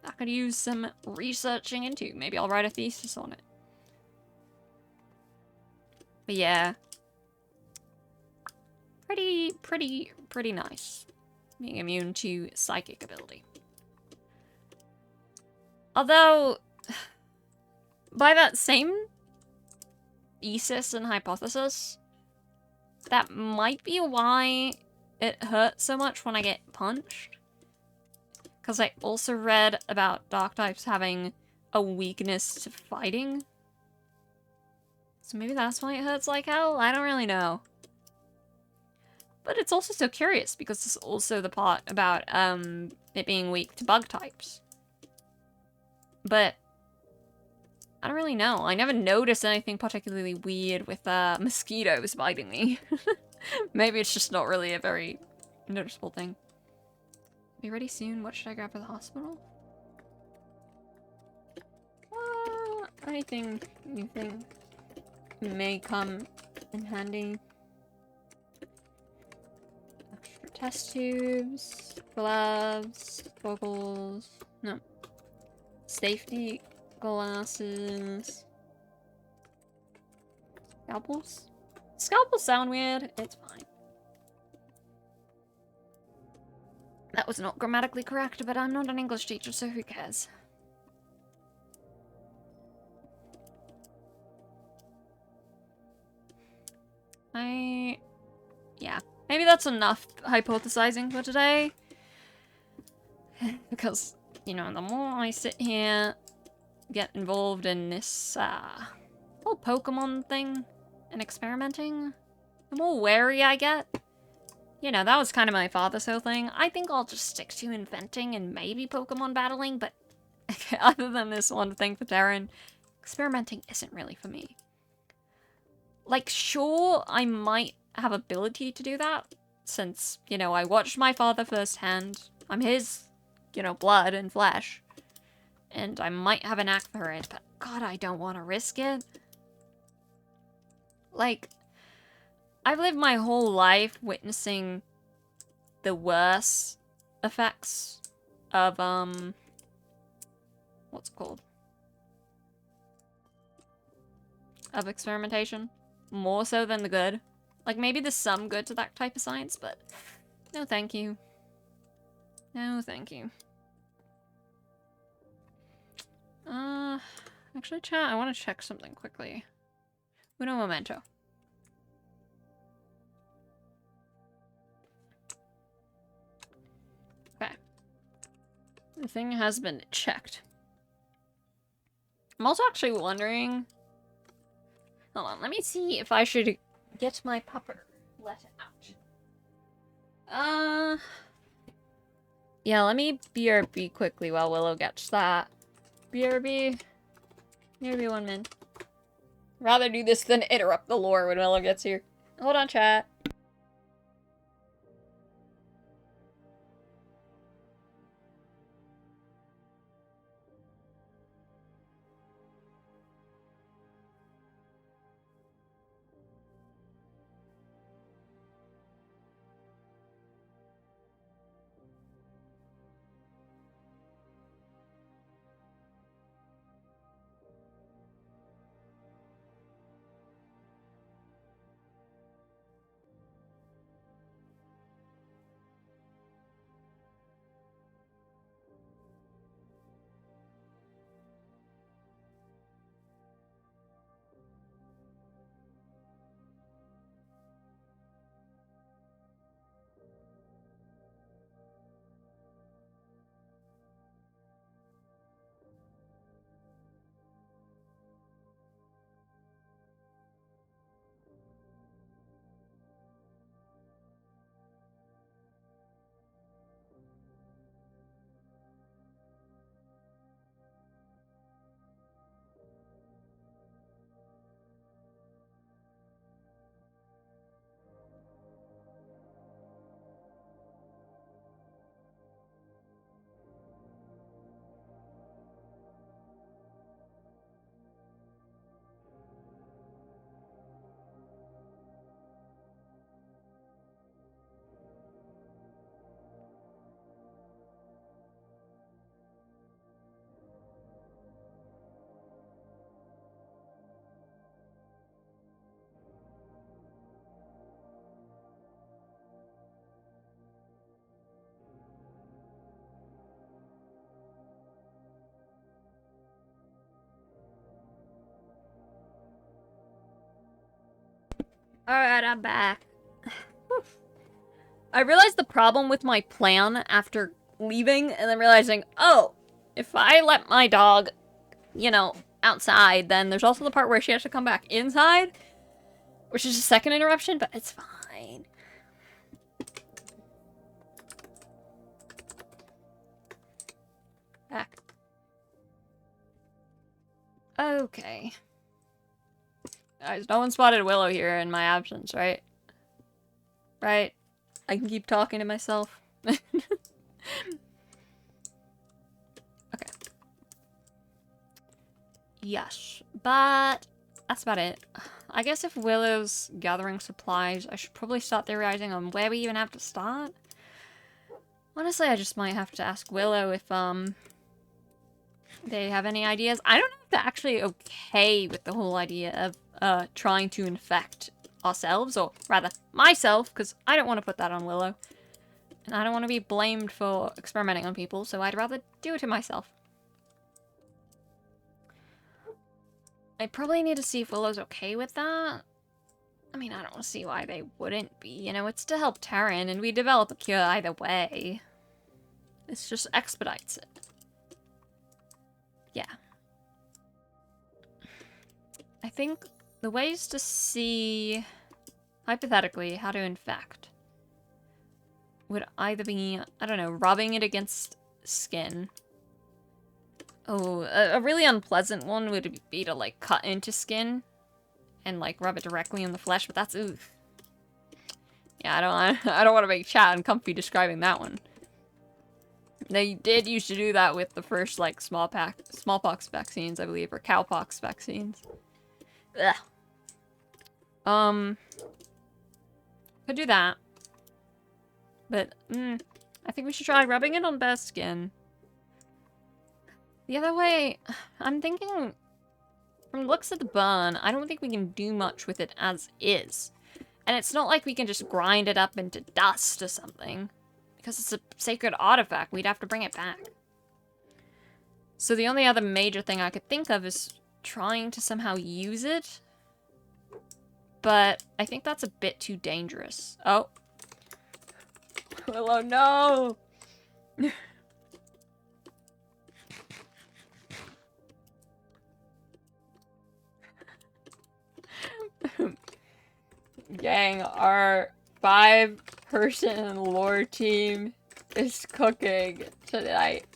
I could use some researching into. Maybe I'll write a thesis on it. But yeah. Pretty nice. Being immune to psychic ability. Although, by that same thesis and hypothesis, that might be why it hurts so much when I get punched. Because I also read about dark types having a weakness to fighting. So maybe that's why it hurts like hell? I don't really know. But it's also so curious, because there's also the part about it being weak to bug types. But I don't really know. I never noticed anything particularly weird with mosquitoes biting me. Maybe it's just not really a very noticeable thing. Be ready soon? What should I grab for the hospital? Anything you think may come in handy. Extra test tubes, gloves, goggles, no. Safety glasses. Scalpels? Scalpels sound weird. It's fine. That was not grammatically correct, but I'm not an English teacher, so who cares? Yeah. Maybe that's enough hypothesizing for today. Because, you know, the more I sit here, get involved in this, whole Pokemon thing and experimenting, the more wary I get. You know, that was kind of my father's whole thing. I think I'll just stick to inventing and maybe Pokemon battling, but other than this one thing for Terran, experimenting isn't really for me. Like, sure, I might have ability to do that, since, you know, I watched my father firsthand. I'm his, you know, blood and flesh. And I might have a knack for it, but God, I don't want to risk it. Like, I've lived my whole life witnessing the worst effects of, what's it called? Of experimentation. More so than the good. Like, maybe there's some good to that type of science, but No, thank you. No, thank you. Actually, chat, I want to check something quickly. Uno momento. Okay. The thing has been checked. I'm also actually wondering... Hold on, let me see if I should get my pupper let out. Yeah, let me BRB quickly while Willow gets that. BRB. BRB 1 min. Rather do this than interrupt the lore when Willow gets here. Hold on, chat. Alright, I'm back. I realized the problem with my plan after leaving and then realizing, oh, if I let my dog, you know, outside, then there's also the part where she has to come back inside, which is a second interruption, but it's fine. Back. Okay. Guys, no one spotted Willow here in my absence, right? Right? I can keep talking to myself. Okay. Yes, but that's about it. I guess if Willow's gathering supplies, I should probably start theorizing on where we even have to start. Honestly, I just might have to ask Willow if, they have any ideas. I don't know if they're actually okay with the whole idea of, trying to infect ourselves, or rather, myself, because I don't want to put that on Willow. And I don't want to be blamed for experimenting on people, so I'd rather do it to myself. I probably need to see if Willow's okay with that. I mean, I don't see why they wouldn't be. You know, it's to help Terran, and we develop a cure either way. This just expedites it. Yeah. I think the ways to see, hypothetically, how to infect would either be, I don't know, rubbing it against skin. Oh, a really unpleasant one would be to, like, cut into skin and, like, rub it directly in the flesh, but that's oof. Yeah, I don't want to make chat uncomfy describing that one. They did used to do that with the first, like, smallpox vaccines, I believe, or cowpox vaccines. Ugh. Could do that. But, I think we should try rubbing it on bare skin. The other way, I'm thinking, from the looks of the burn, I don't think we can do much with it as is. And it's not like we can just grind it up into dust or something. Because it's a sacred artifact, we'd have to bring it back. So the only other major thing I could think of is trying to somehow use it. But I think that's a bit too dangerous. Oh. Willow, no! Gang, our 5-person lore team is cooking tonight.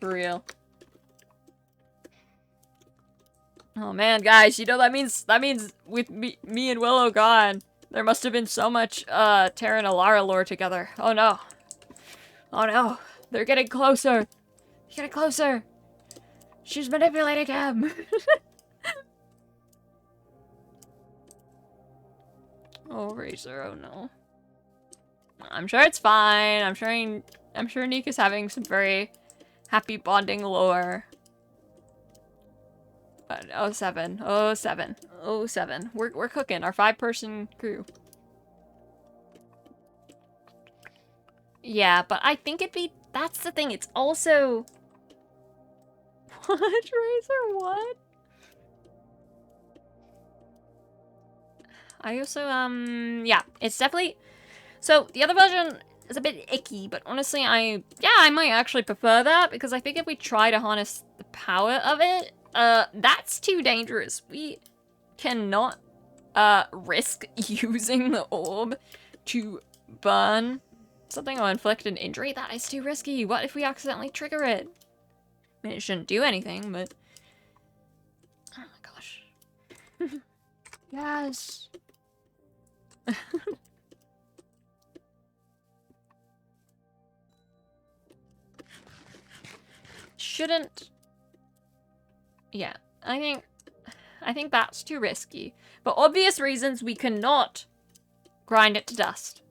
For real. Oh man, guys, you know that means with me and Willow gone, there must have been so much Terra and Alara lore together. Oh no. Oh no. They're getting closer. Getting closer. She's manipulating him. Oh, Razor, oh no. I'm sure it's fine. I'm sure Nick is having some very happy bonding lore. But 07. 07. 07. We're cooking. Our 5-person crew. Yeah, but I think it'd be... That's the thing. It's also... What? Razor, what? I also, yeah, it's definitely... So, the other version is a bit icky, but honestly, I might actually prefer that, because I think if we try to harness the power of it, that's too dangerous. We cannot, risk using the orb to burn something or inflict an injury. That is too risky. What if we accidentally trigger it? I mean, it shouldn't do anything, but... Oh my gosh. Yes. Shouldn't... Yeah, I think that's too risky. For obvious reasons, we cannot grind it to dust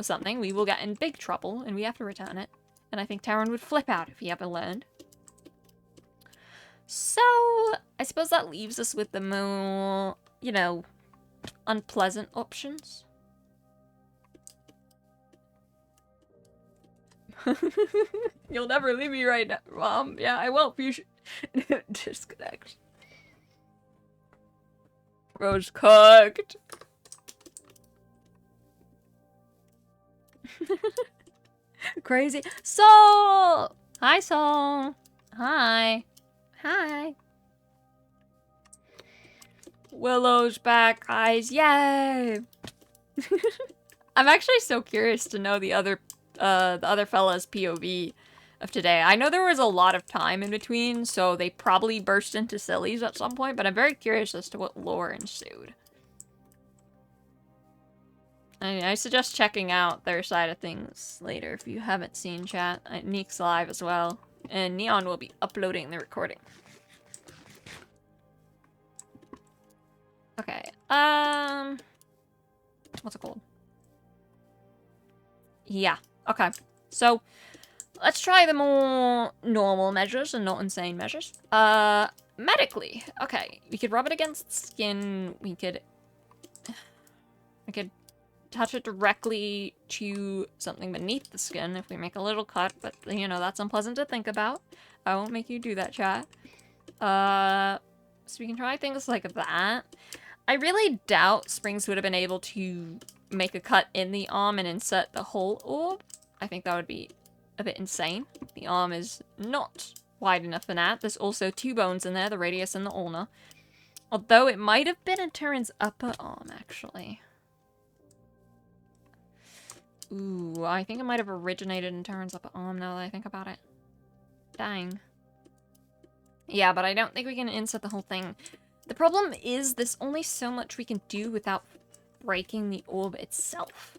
or something. We will get in big trouble, and we have to return it. And I think Terran would flip out if he ever learned. So, I suppose that leaves us with the more, you know, unpleasant options. You'll never leave me right now, Mom. Yeah, I won't. You should disconnect. Rose cooked. Crazy. Soul! Hi, Soul. Hi. Hi. Willow's back, guys. Yay! I'm actually so curious to know the other fella's POV of today. I know there was a lot of time in between, so they probably burst into sillies at some point, but I'm very curious as to what lore ensued. I suggest checking out their side of things later if you haven't seen chat. Neek's live as well, and Neon will be uploading the recording. Okay, what's it called? Yeah, okay. So, let's try the more normal measures and not insane measures. Medically. Okay, we could rub it against the skin. We could touch it directly to something beneath the skin if we make a little cut, but, you know, that's unpleasant to think about. I won't make you do that, chat. So we can try things like that. I really doubt Springs would have been able to make a cut in the arm and insert the whole orb. I think that would be a bit insane. The arm is not wide enough for that. There's also 2 bones in there, the radius and the ulna. Although it might have been in Turin's upper arm, actually. Ooh, I think it might have originated in Turin's upper arm now that I think about it. Dang. Yeah, but I don't think we can insert the whole thing. The problem is there's only so much we can do without breaking the orb itself.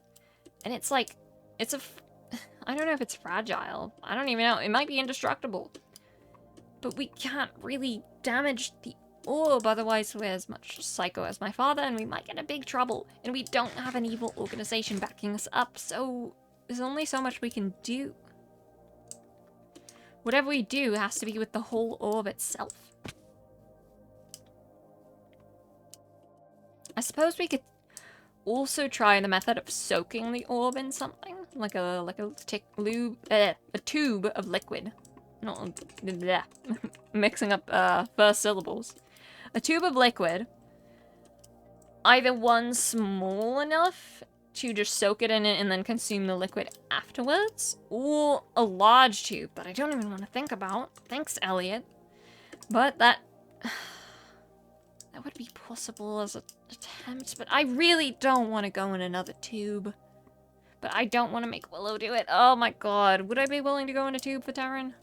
And it's like, I don't know if it's fragile. I don't even know. It might be indestructible. But we can't really damage the orb, otherwise we're as much psycho as my father, and we might get in big trouble. And we don't have an evil organization backing us up, so there's only so much we can do. Whatever we do has to be with the whole orb itself. I suppose we could... also try the method of soaking the orb in something, like a tube of liquid. Not bleh, mixing up first syllables. A tube of liquid. Either one small enough to just soak it in it and then consume the liquid afterwards, or a large tube, but I don't even want to think about. Thanks, Elliot. But that would be possible as an attempt, but I really don't want to go in another tube. But I don't want to make Willow do it. Oh my god, would I be willing to go in a tube for Terran?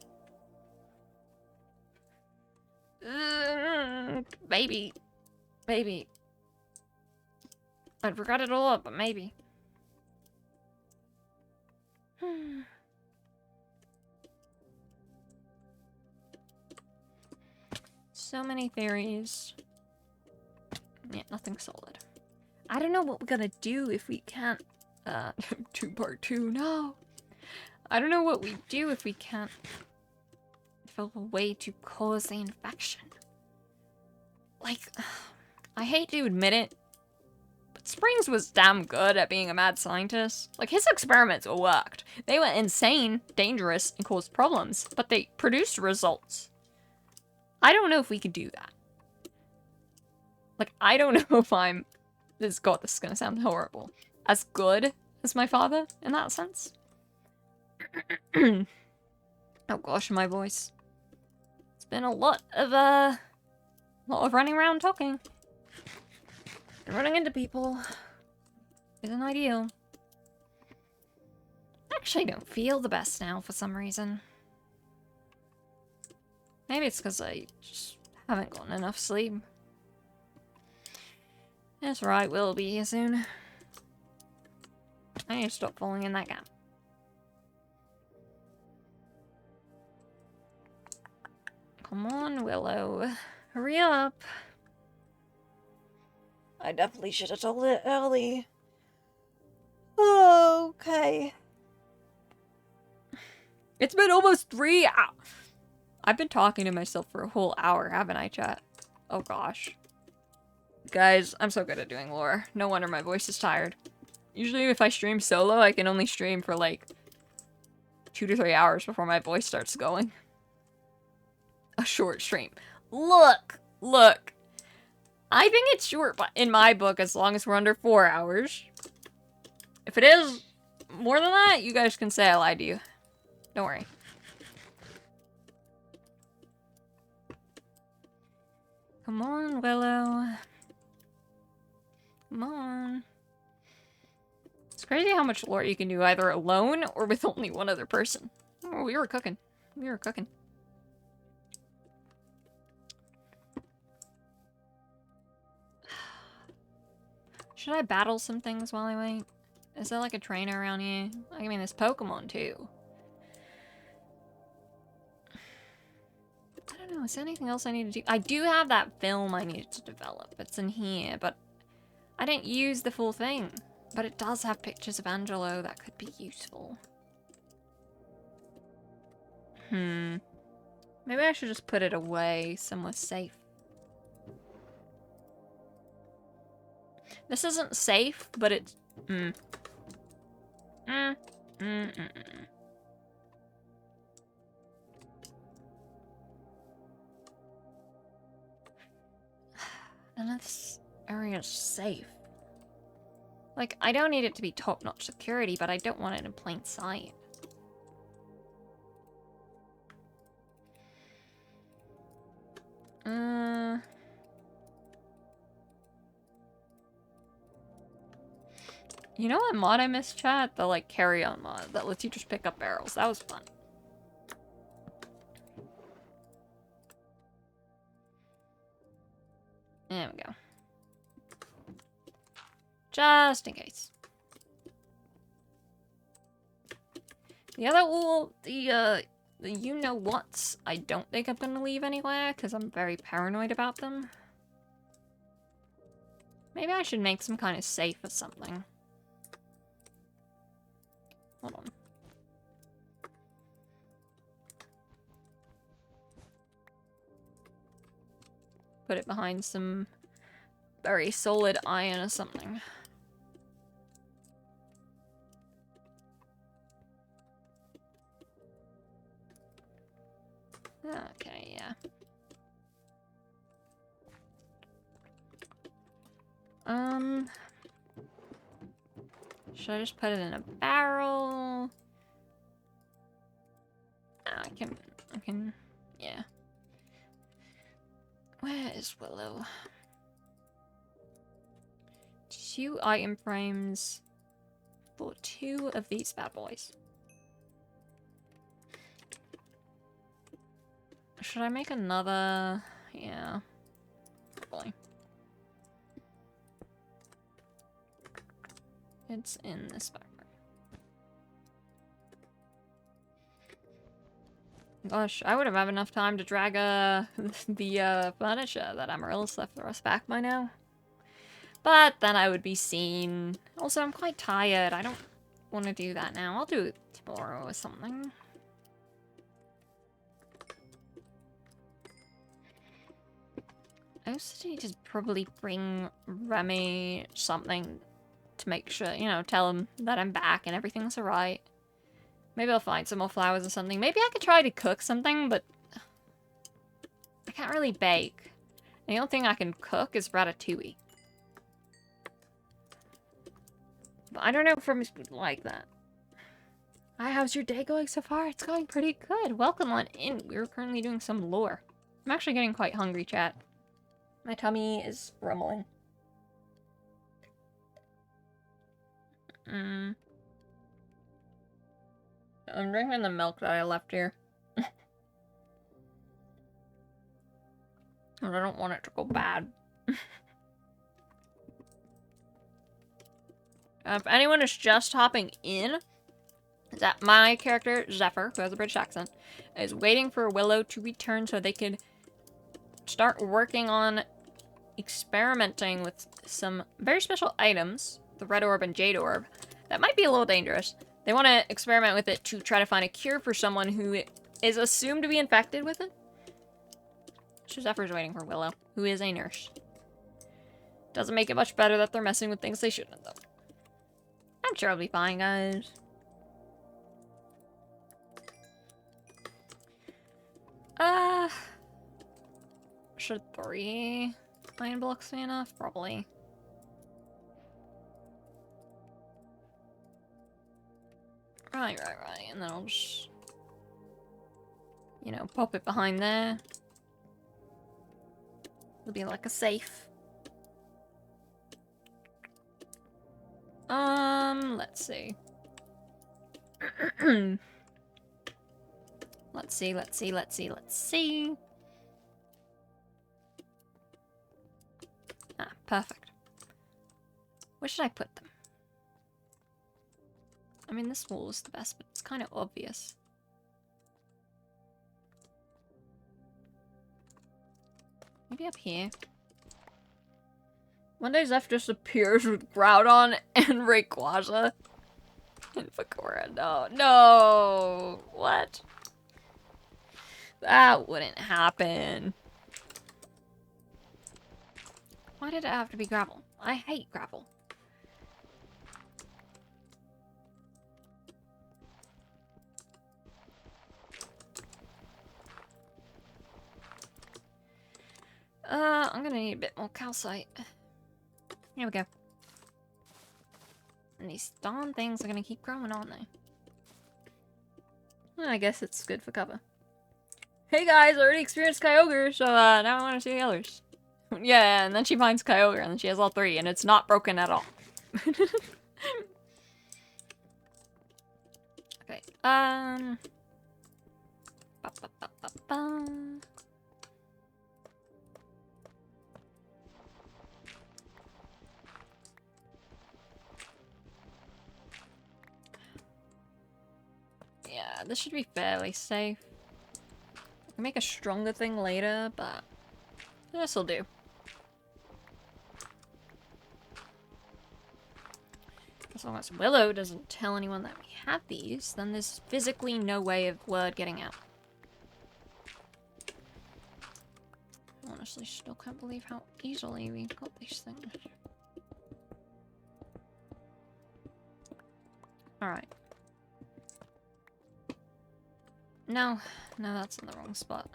Maybe. Maybe. I'd regret it a lot, but maybe. So many theories. Yeah, nothing solid. I don't know what we're gonna do if we can't... part 2, no! I don't know what we do if we can't develop a way to cause the infection. Like, I hate to admit it, but Springs was damn good at being a mad scientist. Like, his experiments worked. They were insane, dangerous, and caused problems, but they produced results. I don't know if we could do that. Like, I don't know if I'm... this is gonna sound horrible. As good as my father, in that sense. Oh gosh, my voice. It's been a lot of running around talking. And running into people isn't ideal. I actually don't feel the best now for some reason. Maybe it's because I just haven't gotten enough sleep. That's right, we'll be here soon. I need to stop falling in that gap. Come on, Willow. Hurry up. I definitely should have told it early. Oh, okay. It's been almost 3 hours. I've been talking to myself for a whole hour, haven't I, chat? Oh, gosh. Guys, I'm so good at doing lore. No wonder my voice is tired. Usually if I stream solo, I can only stream for like 2 to 3 hours before my voice starts going. A short stream. Look! Look! I think it's short in my book as long as we're under 4 hours. If it is more than that, you guys can say I lied to you. Don't worry. Come on, Willow. Come on. It's crazy how much lore you can do either alone or with only one other person. Oh, we were cooking. We were cooking. Should I battle some things while I wait? Is there like a trainer around here? I mean, there's Pokemon too. I don't know, is there anything else I need to do? I do have that film I needed to develop. It's in here, but I didn't use the full thing. But it does have pictures of Angelo that could be useful. Maybe I should just put it away somewhere safe. This isn't safe, but it's... None of this area is safe. Like, I don't need it to be top-notch security, but I don't want it in plain sight. You know what mod I missed, chat? The, like, carry-on mod that lets you just pick up barrels. That was fun. There we go. Just in case. The other, the you-know-whats, I don't think I'm gonna leave anywhere, because I'm very paranoid about them. Maybe I should make some kind of safe or something. Hold on. Put it behind some very solid iron or something. Should I just put it in a barrel? I can, yeah. Where is Willow? 2 item frames for 2 of these bad boys. Should I make another? Yeah, probably. It's in this backpack. Gosh, I would have had enough time to drag the furniture that Amaryllis left for us back by now. But then I would be seen. Also, I'm quite tired. I don't want to do that now. I'll do it tomorrow or something. I also need to probably bring Remy something to make sure, you know, tell him that I'm back and everything's alright. Maybe I'll find some more flowers or something. Maybe I could try to cook something, but I can't really bake. And the only thing I can cook is ratatouille. But I don't know if I'm like that. Hi, how's your day going so far? It's going pretty good. Welcome on in. We're currently doing some lore. I'm actually getting quite hungry, chat. My tummy is rumbling. I'm drinking the milk that I left here. And I don't want it to go bad. If anyone is just hopping in, that my character, Zephyr, who has a British accent, is waiting for Willow to return so they could start working on experimenting with some very special items, the red orb and jade orb, that might be a little dangerous. They want to experiment with it to try to find a cure for someone who is assumed to be infected with it. So Zephyr's waiting for Willow, who is a nurse. Doesn't make it much better that they're messing with things they shouldn't, though. I'm sure I'll be fine, guys. Should 3 iron blocks be enough? Probably. Right. And then I'll just, you know, pop it behind there. It'll be like a safe. Let's see. Let's see. Ah, perfect. Where should I put them? I mean, this wall is the best, but it's kind of obvious. Maybe up here. One day Zeph just appears with Groudon and Rayquaza. And Fakora. No. What? That wouldn't happen. Why did it have to be gravel? I hate gravel. I'm gonna need a bit more calcite. Here we go. And these darn things are gonna keep growing, aren't they? Well, I guess it's good for cover. Hey guys, I already experienced Kyogre, so now I want to see the others. Yeah, and then she finds Kyogre, and then she has all 3, and it's not broken at all. Okay, yeah, this should be fairly safe. I can make a stronger thing later, but this'll do. As long as Willow doesn't tell anyone that we have these, then there's physically no way of word getting out. Honestly, still can't believe how easily we got these things. Alright. No, that's in the wrong spot.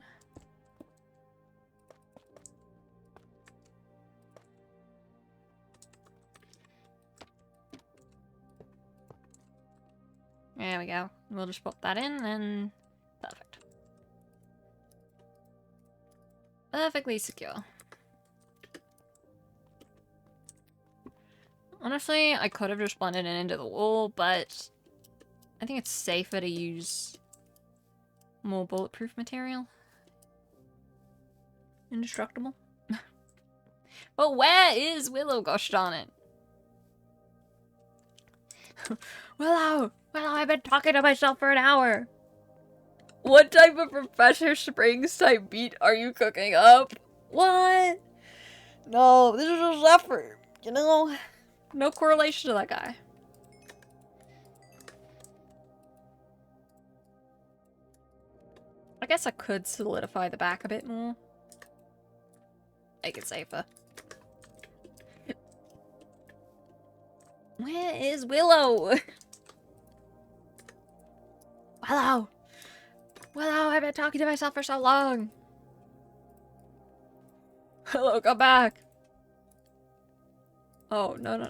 There we go. We'll just pop that in and perfect. Perfectly secure. Honestly, I could have just blended it into the wall, but I think it's safer to use more bulletproof material. Indestructible. But where is Willow, gosh darn it? Willow! Willow, I've been talking to myself for an hour! What type of Professor Springs type beat are you cooking up? What? No, this is just effort, you know? No correlation to that guy. I guess I could solidify the back a bit more. Make it safer. Where is Willow? Willow! Willow, I've been talking to myself for so long. Willow, come back. Oh, no.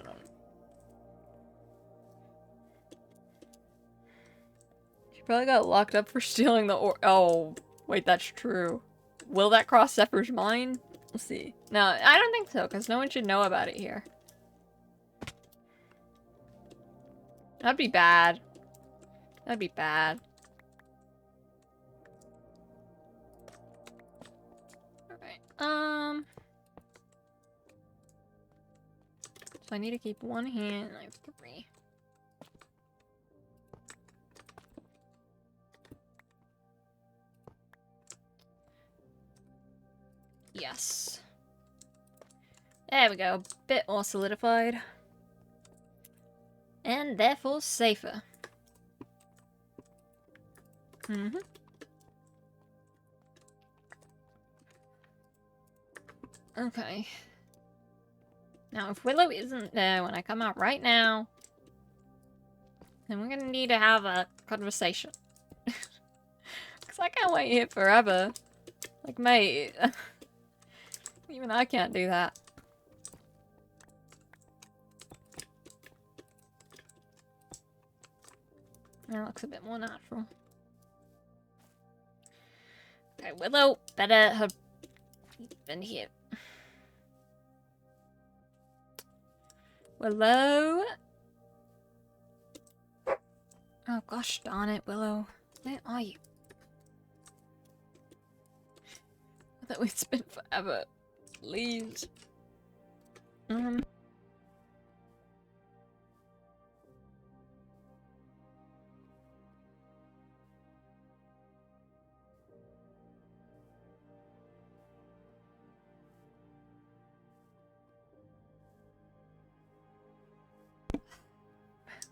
She probably got locked up for stealing the oh, wait, that's true. Will that cross Zephyr's mind? We'll see. No, I don't think so, because no one should know about it here. That'd be bad. That'd be bad. Alright, so I need to keep one hand, and I have 3. Yes. There we go. Bit more solidified. And therefore safer. Okay. Now, if Willow isn't there when I come out right now, then we're gonna need to have a conversation. Because I can't wait here forever. Like, mate. Even I can't do that. That looks a bit more natural. Okay, Willow better have been here. Willow? Oh gosh darn it, Willow. Where are you? I thought it's been forever. Please.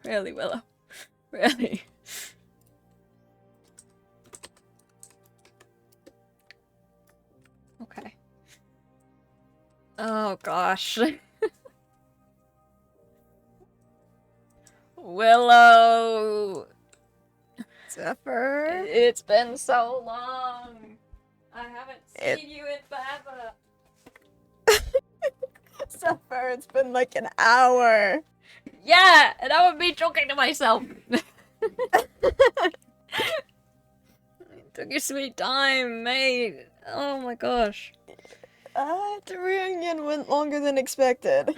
Really, Willow? Really? Okay. Oh gosh. Willow! Zephyr? It's been so long. I haven't seen you in forever. Zephyr, it's been like an hour. Yeah, and I would be joking to myself. Took your sweet time, mate. Oh my gosh. The reunion went longer than expected.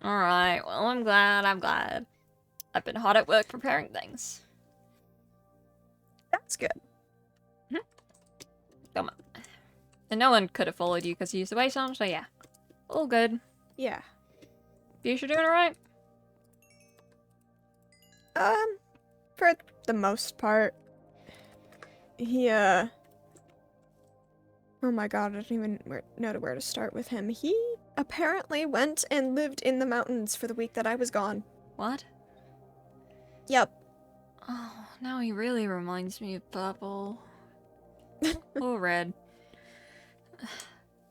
Alright, well, I'm glad. I've been hard at work preparing things. That's good. Come on. And no one could have followed you because you used the waystone, so yeah. All good. Yeah. You should doing alright? For the most part. Oh my god, I don't even know where to start with him. He apparently went and lived in the mountains for the week that I was gone. What? Yep. Oh, now he really reminds me of Purple. Or Red.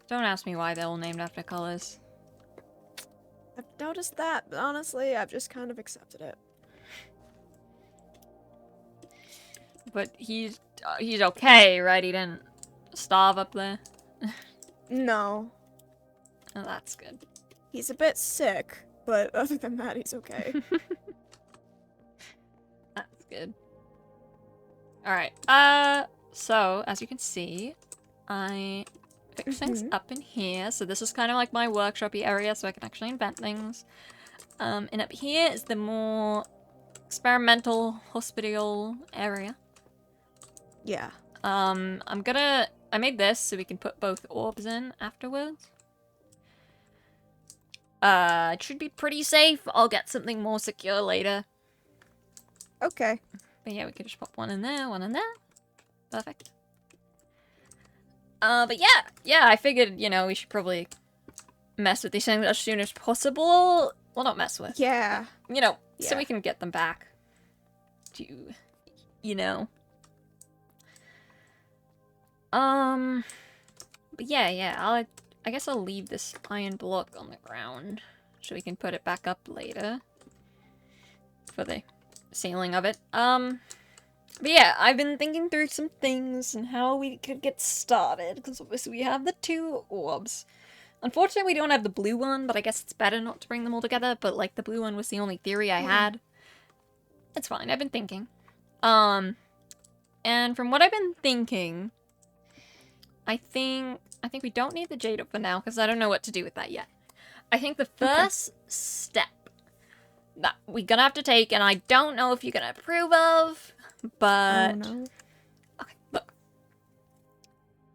Don't ask me why they're all named after colors. I've noticed that, but honestly, I've just kind of accepted it. But he's okay, right? He didn't starve up there. No. Oh, that's good. He's a bit sick, but other than that, he's okay. good. Alright, so, as you can see, I fix things up in here. So this is kind of like my workshop-y area, so I can actually invent things. And up here is the more experimental hospital area. Yeah. I made this so we can put both orbs in afterwards. It should be pretty safe. I'll get something more secure later. Okay. But yeah, we could just pop one in there, one in there. Perfect. But yeah, I figured, you know, we should probably mess with these things as soon as possible. Well, not mess with. Yeah. You know, so Yeah. we can get them back to, you know. But yeah, I guess I'll leave this iron block on the ground so we can put it back up later for the ceiling of it. But yeah, I've been thinking through some things and how we could get started, because obviously we have the 2 orbs. Unfortunately, we don't have the blue one, but I guess it's better not to bring them all together, but like the blue one was the only theory I had. It's fine, I've been thinking. And from what I've been thinking, I think we don't need the jade up for now, because I don't know what to do with that yet. I think the first step that we're gonna have to take, and I don't know if you're gonna approve of, but... Oh, no. Okay, look.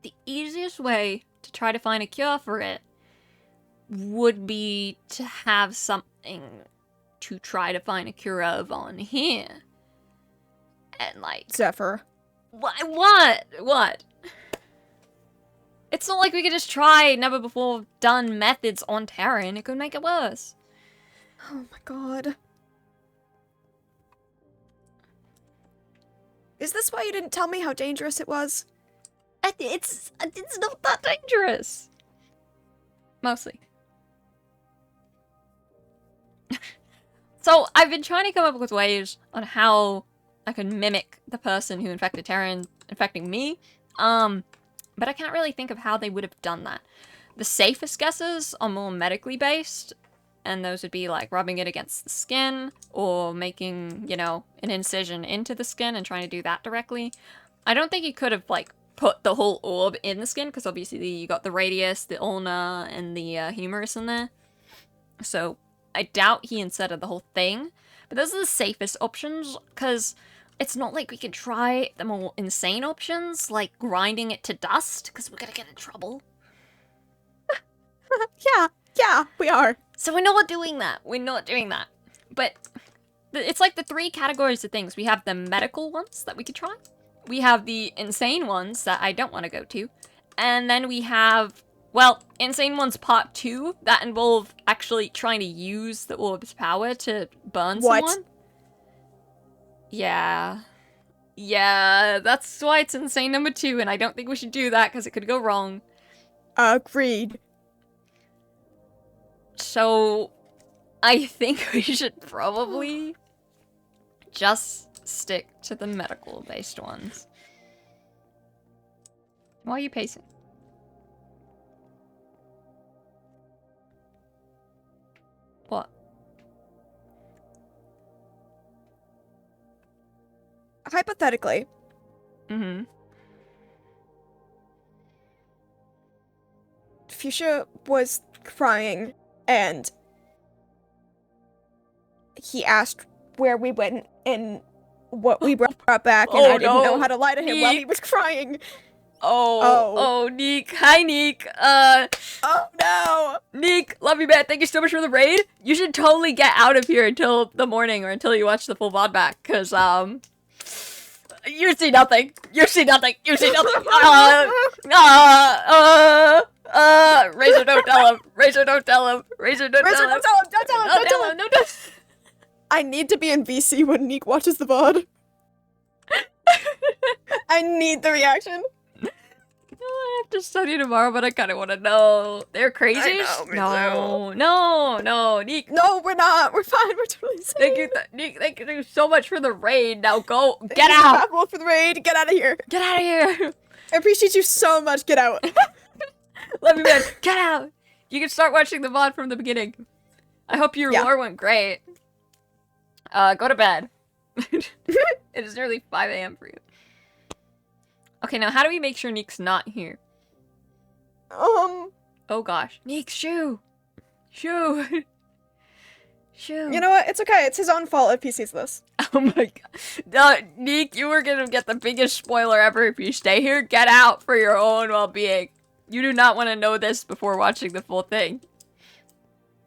The easiest way to try to find a cure for it would be to have something to try to find a cure of on here. And like... Zephyr. What? It's not like we could just try never before done methods on Terran. It could make it worse. Oh my god. Is this why you didn't tell me how dangerous it was? It's not that dangerous. Mostly. So, I've been trying to come up with ways on how I can mimic the person who infected Terran infecting me. But I can't really think of how they would have done that. The safest guesses are more medically based, and those would be like rubbing it against the skin or making, you know, an incision into the skin and trying to do that directly. I don't think he could have like put the whole orb in the skin, because obviously you got the radius, the ulna, and the humerus in there. So I doubt he inserted the whole thing. But those are the safest options, because it's not like we can try the more insane options, like grinding it to dust, because we're gonna get in trouble. Yeah, we are. So we're not doing that. But it's like the 3 categories of things. We have the medical ones that we could try. We have the insane ones that I don't want to go to. And then we have, well, insane ones part 2 that involve actually trying to use the orb's power to burn someone. Yeah, that's why it's insane number 2, and I don't think we should do that because it could go wrong. Agreed. So, I think we should probably just stick to the medical-based ones. Why are you pacing? What? Hypothetically, Fuchsia was crying, and he asked where we went and what we brought back, and I didn't know how to lie to him while he was crying. Oh, Neek. Hi, Neek. Oh no! Neek, love you, man. Thank you so much for the raid. You should totally get out of here until the morning or until you watch the full VOD back, because, you see nothing. Razor, don't tell him. Don't tell him. I need to be in VC when Neek watches the VOD. I need the reaction. I have to study tomorrow, but I kind of want to know. They're crazy? I know, me No, Neek. No, we're not. We're fine. We're totally safe. Thank you, Neek. Thank you so much for the raid. Now go. Get out. Roll for the raid. Get out of here. Get out of here. I appreciate you so much. Get out. Love you, man. Get out. You can start watching the VOD from the beginning. I hope your lore went great. Go to bed. It is nearly 5 a.m. for you. Okay, now how do we make sure Neek's not here? Oh gosh. Neek, shoo! Shoo! Shoo. You know what? It's okay. It's his own fault if he sees this. Oh my god. Neek, you were gonna get the biggest spoiler ever if you stay here. Get out for your own well-being. You do not want to know this before watching the full thing.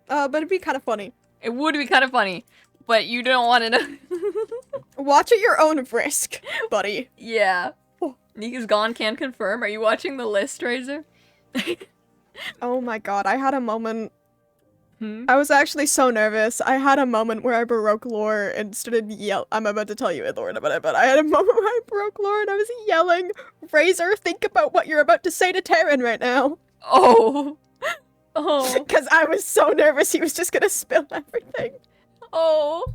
But it'd be kind of funny. It would be kind of funny, but you don't want to know. Watch at your own risk, buddy. Yeah. Neek is gone, can confirm. Are you watching the list, Razor? Oh my god, I had a moment. I was actually so nervous. I had a moment where I broke lore and started I'm about to tell you it, Lord, about it, but I had a moment where I broke lore and I was yelling, Razor, think about what you're about to say to Taryn right now. Oh. Oh. Because I was so nervous he was just gonna spill everything. Oh.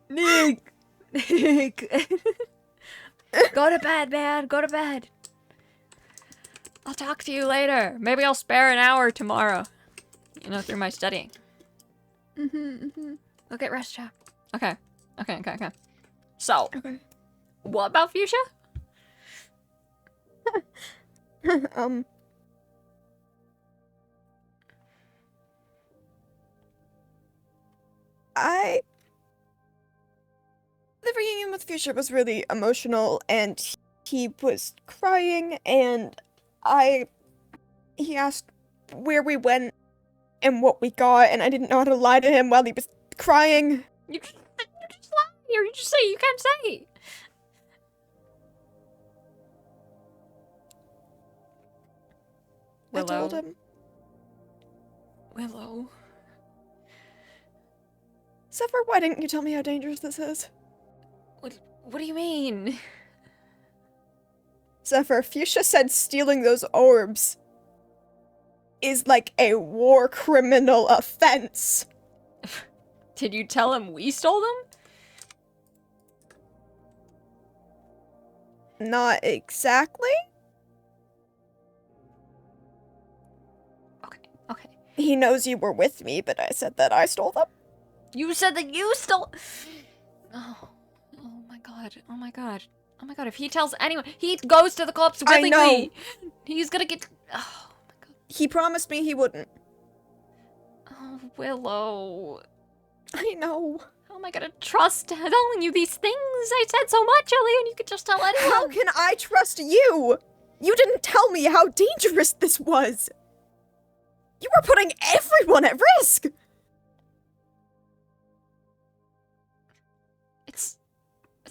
Neek. Neek. Go to bed, man. Go to bed. I'll talk to you later. Maybe I'll spare an hour tomorrow. You know, through my studying. Go get rest, chap. Okay. Okay. So. Okay. What about Fuchsia? The reunion with Fuchsia was really emotional, and he was crying, and he asked where we went and what we got, and I didn't know how to lie to him while he was crying. You just lie, or you just say you can't say. I told him. Willow. Zephyr, why didn't you tell me how dangerous this is? What do you mean? Zephyr, Fuchsia said stealing those orbs is like a war criminal offense. Did you tell him we stole them? Not exactly. Okay. He knows you were with me, but I said that I stole them. You said that you stole. Oh my god. If he tells anyone, he goes to the cops willingly. I know. He's gonna get. Oh my god. He promised me he wouldn't. Oh, Willow. I know. How am I gonna trust telling you these things? I said so much earlier, and you could just tell anyone. How can I trust you? You didn't tell me how dangerous this was. You were putting everyone at risk.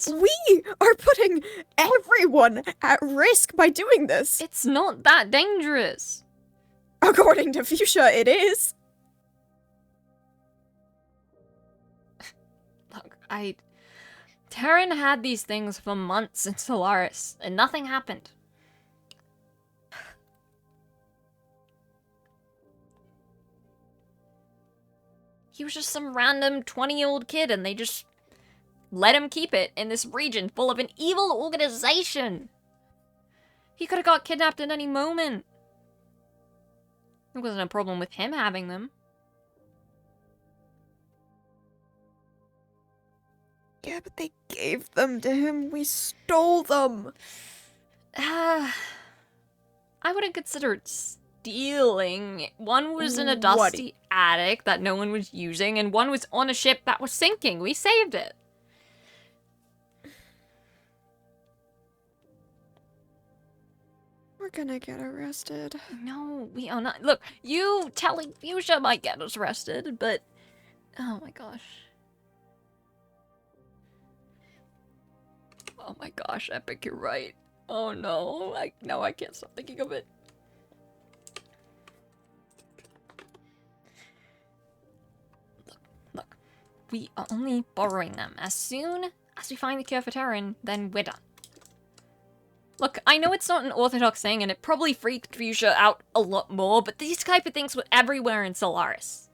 We are putting everyone at risk by doing this. It's not that dangerous. According to Fuchsia, it is. Look, Taryn had these things for months in Solaris, and nothing happened. He was just some random 20-year-old kid, and they just let him keep it in this region full of an evil organization. He could have got kidnapped at any moment. It wasn't a problem with him having them. Yeah, but they gave them to him. We stole them. I wouldn't consider it stealing. One was in a dusty attic that no one was using, and one was on a ship that was sinking. We saved it. We're gonna get arrested. No, we are not. Look, you telling Fuchsia might get us arrested, but... Oh my gosh. Oh my gosh, Epic, you're right. Oh no, I can't stop thinking of it. Look, we are only borrowing them. As soon as we find the cure for Terran, then we're done. Look, I know it's not an orthodox thing, and it probably freaked Fuchsia out a lot more, but these type of things were everywhere in Solaris.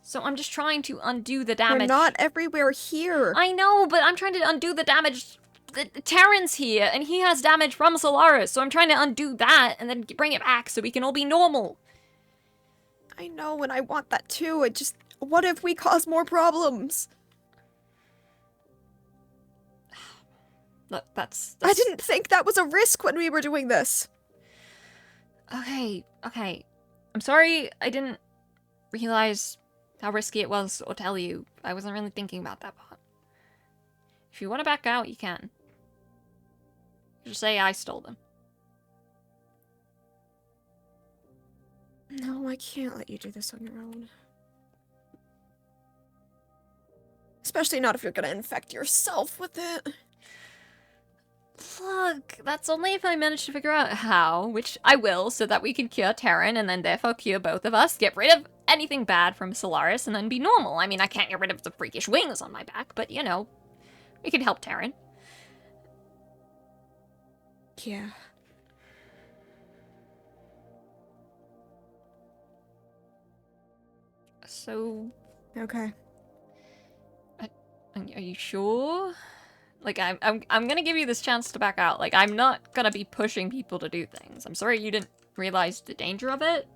So I'm just trying to undo the damage. We're not everywhere here. I know, but I'm trying to undo the damage. Terran's here, and he has damage from Solaris, so I'm trying to undo that, and then bring it back so we can all be normal. I know, and I want that too. What if we cause more problems? That's... I didn't think that was a risk when we were doing this. Okay. I'm sorry I didn't realize how risky it was or tell you. I wasn't really thinking about that part. If you want to back out, you can. Just say I stole them. No, I can't let you do this on your own. Especially not if you're gonna infect yourself with it. Look, that's only if I manage to figure out how, which I will, so that we can cure Terran and then therefore cure both of us, get rid of anything bad from Solaris, and then be normal. I mean, I can't get rid of the freakish wings on my back, but you know, we can help Terran. Yeah. So, Okay. are you sure? Like, I'm gonna give you this chance to back out. Like, I'm not gonna be pushing people to do things. I'm sorry you didn't realize the danger of it.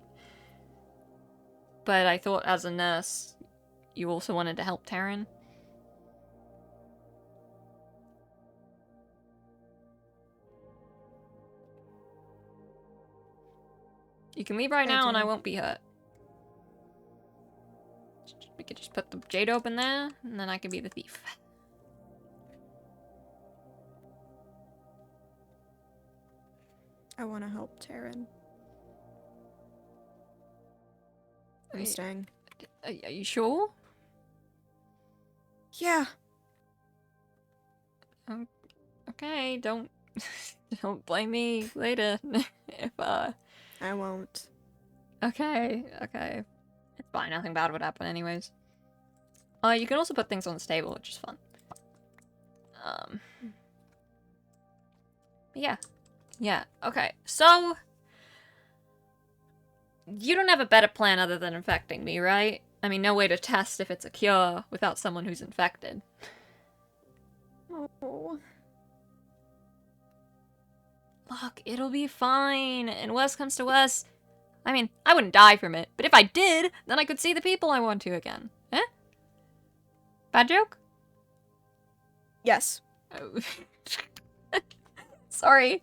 But I thought as a nurse, you also wanted to help Terran. You can leave right now and I won't be hurt. We could just put the jade open there, and then I can be the thief. I want to help Terran. I'm Wait. staying. Are you sure? Yeah. Okay, don't don't blame me later if I won't. Okay. It's fine, nothing bad would happen anyways. You can also put things on the table, which is fun. Yeah, okay. So you don't have a better plan other than infecting me, right? I mean, no way to test if it's a cure without someone who's infected. Oh. Look, it'll be fine. And worst comes to worst, I mean, I wouldn't die from it, but if I did, then I could see the people I want to again. Eh? Bad joke? Yes. Oh. Sorry.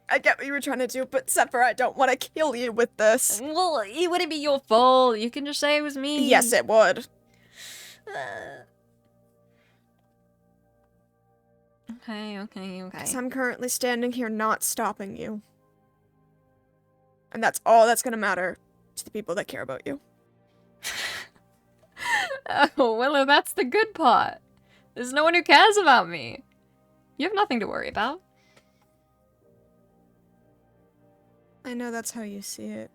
I get what you were trying to do, but Sephiroth, I don't want to kill you with this. Well, it wouldn't be your fault. You can just say it was me. Yes, it would. Okay. Because I'm currently standing here not stopping you. And that's all that's gonna matter to the people that care about you. Oh, Willow, that's the good part. There's no one who cares about me. You have nothing to worry about. I know that's how you see it.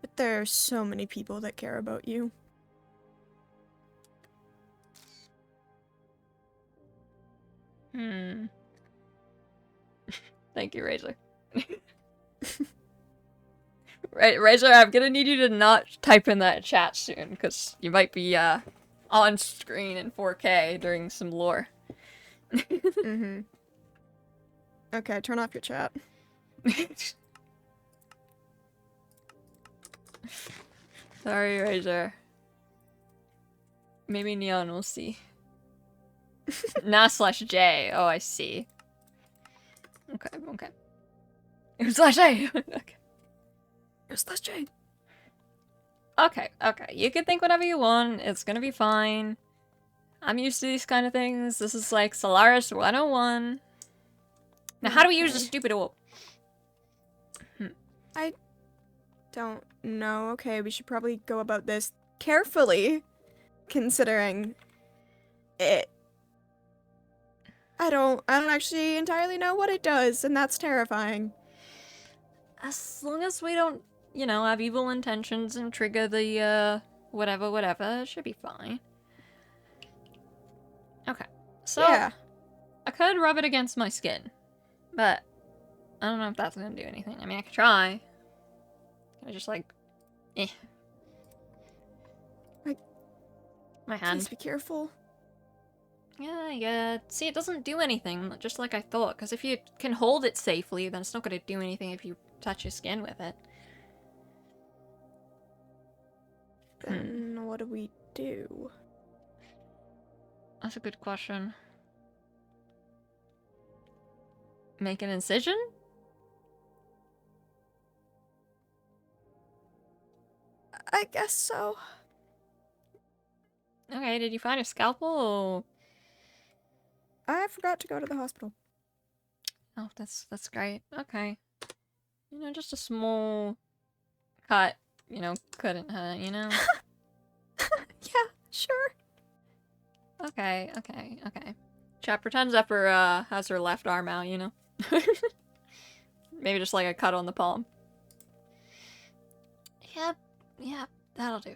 But there are so many people that care about you. Thank you, Razor. Right, Razor, I'm gonna need you to not type in that chat soon, because you might be, on screen in 4K during some lore. Mm-hmm. Okay, turn off your chat. Sorry, Razor. Maybe Neon will see. Na/J. Oh, I see. Okay. /A. Okay. /J. Okay. You can think whatever you want. It's gonna be fine. I'm used to these kind of things. This is like Solaris 101. Now, how do we use the stupid orb? I don't know. Okay, we should probably go about this carefully, considering it. I don't actually entirely know what it does, and that's terrifying. As long as we don't, you know, have evil intentions and trigger the, whatever, it should be fine. Okay. So, Yeah. I could rub it against my skin, but I don't know if that's gonna do anything. I mean, I could try. I just like, my hand. Please be careful. Yeah. See, it doesn't do anything, just like I thought. Because if you can hold it safely, then it's not gonna do anything if you touch your skin with it. Then what do we do? That's a good question. Make an incision? I guess so. Okay, did you find a scalpel? I forgot to go to the hospital. Oh, that's great. Okay. You know, just a small cut, you know, couldn't hurt, you know? Yeah, sure. Okay. Chat, pretend Zephyr, has her left arm out, you know? Maybe just like a cut on the palm. Yep, that'll do.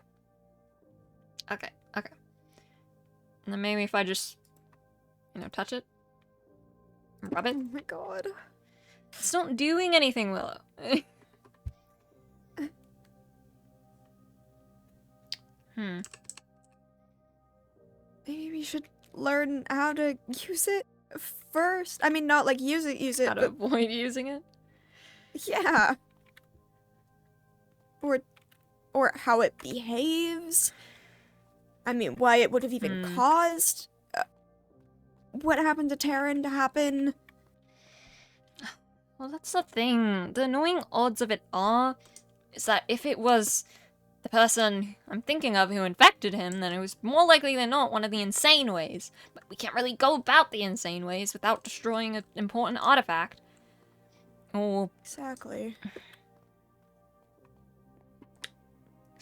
Okay. And then maybe if I just, you know, touch it? Rub it? Oh my god. It's not doing anything, Willow. Maybe we should learn how to use it first. I mean, not like use it, How to but avoid using it? yeah. Or how it behaves. I mean, why it would have even caused what happened to Taryn to happen. Well, that's the thing. The annoying odds of it are is that if it was the person I'm thinking of who infected him, then it was more likely than not one of the insane ways. But we can't really go about the insane ways without destroying an important artifact. Oh, Exactly.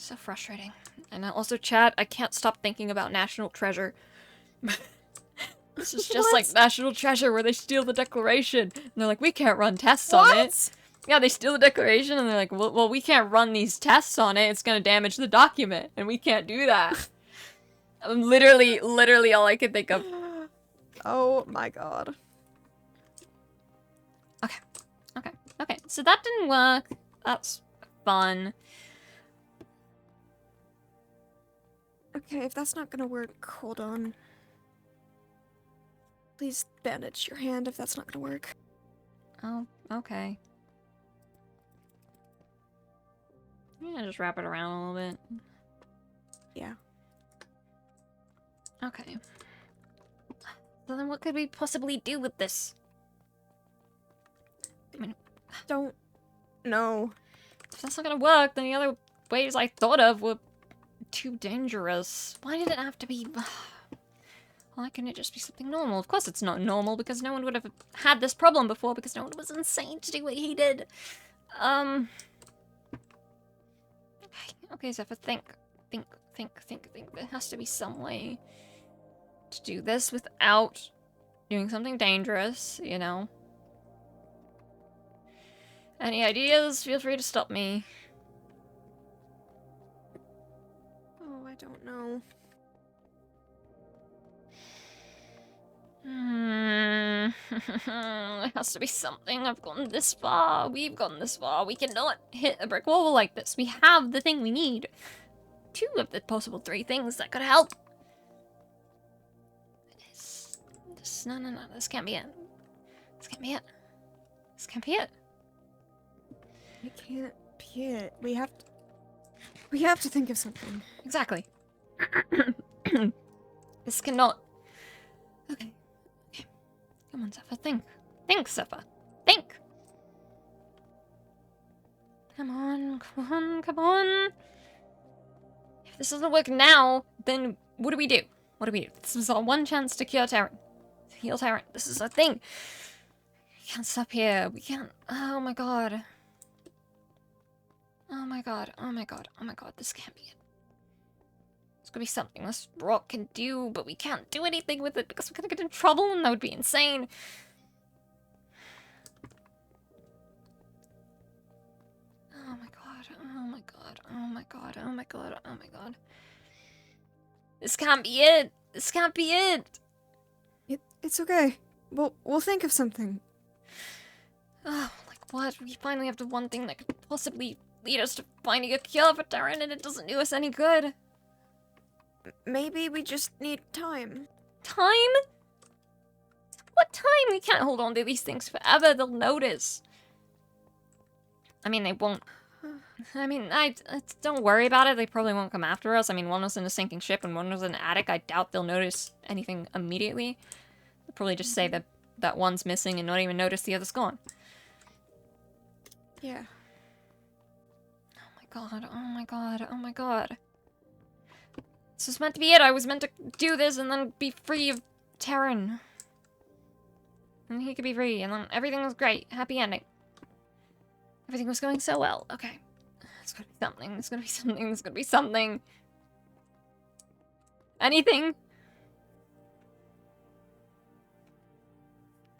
so frustrating. And also, chat, I can't stop thinking about National Treasure. This is just like National Treasure where they steal the Declaration. And they're like, we can't run tests on it. Yeah, they steal the Declaration and they're like, well, we can't run these tests on it. It's gonna damage the document. And we can't do that. Literally all I can think of. Oh my god. Okay. So that didn't work. That's fun. Okay, if that's not gonna work, hold on. Please bandage your hand if that's not gonna work. Oh, okay. Yeah, just wrap it around a little bit. Yeah. Okay. So then what could we possibly do with this? I mean, Don't know. if that's not gonna work, then the other ways I thought of were too dangerous. Why did it have to be... Why couldn't it just be something normal? Of course it's not normal, because no one would have had this problem before, because no one was insane to do what he did. Okay, Zephyr, think. There has to be some way to do this without doing something dangerous, you know? Any ideas? Feel free to stop me. Oh, I don't know. There has to be something. I've gone this far. We've gone this far. We cannot hit a brick wall like this. We have the thing we need. 2 of the possible 3 things that could help. No. This can't be it. This can't be it. It can't be it. We have to think of something. Exactly. This cannot... Okay. Come on, Zephyr, think. Think, Zephyr. Think! Come on. If this doesn't work now, then what do we do? This is our one chance to cure Terran. To heal Terran. This is our thing. We can't stop here. We can't... Oh my god. This can't be it. There's gonna be something this rock can do, but we can't do anything with it because we're gonna get in trouble and that would be insane. Oh my god. This can't be it. It's okay. We'll think of something. Oh, like what? We finally have the one thing that could possibly lead us to finding a cure for Terran and it doesn't do us any good. Maybe we just need time. Time? What time? We can't hold on to these things forever. They'll notice. I mean, they won't I mean, don't worry about it. They probably won't come after us. I mean, one was in a sinking ship and one was in an attic. I doubt they'll notice anything immediately. They'll probably just say that one's missing and not even notice the other's gone. Yeah. Oh my god, oh my god, oh my god. This was meant to be it. I was meant to do this and then be free of Terran. And he could be free, and then everything was great. Happy ending. Everything was going so well. Okay. It's gonna be something. It's gonna be something. It's gonna be something. Anything?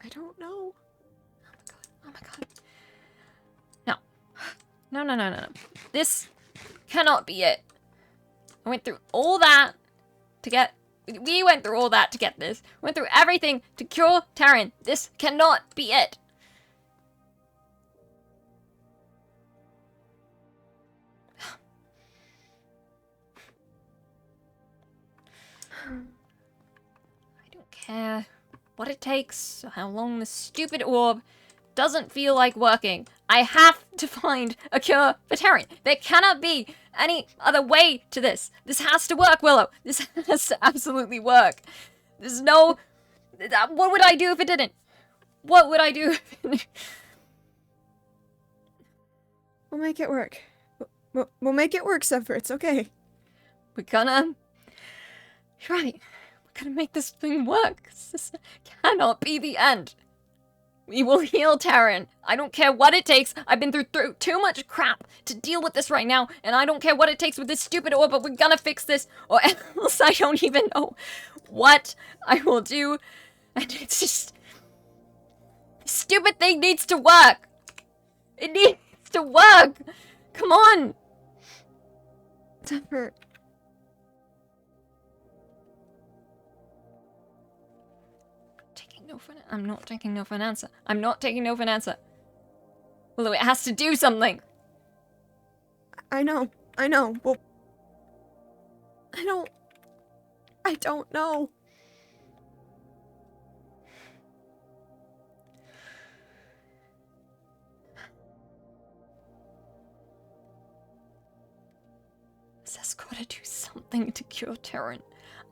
I don't know. Oh my god. No. No, no, no, no, no. This cannot be it. I went through all that to get... We went through all that to get this. Went through everything to cure Terran. This cannot be it. I don't care what it takes, or how long this stupid orb doesn't feel like working. I have to find a cure for Terran. There cannot be any other way to this. This has to work, Willow. This has to absolutely work. There's no... What would I do if it didn't? What would I do if it... We'll make it work. We'll make it work, Zephyr. It's okay. We're gonna... You're right. We're gonna make this thing work. This cannot be the end. We will heal Terran. I don't care what it takes. I've been through too much crap to deal with this right now, and I don't care what it takes with this stupid orb, but we're gonna fix this, or else I don't even know what I will do. And it's just... This stupid thing needs to work. It needs to work. Come on. Zephyr. I'm not taking no for an answer. I'm not taking no for an answer. Willow, it has to do something. I know. Well, I don't know. This has gotta do something to cure Terran.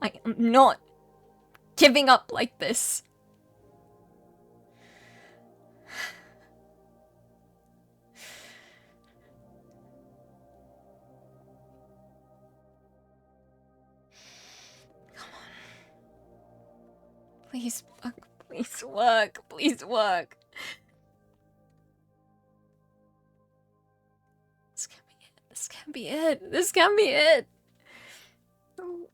I am not giving up like this. Please work, please work, please work. This can't be it, this can't be it, this can't be it. No.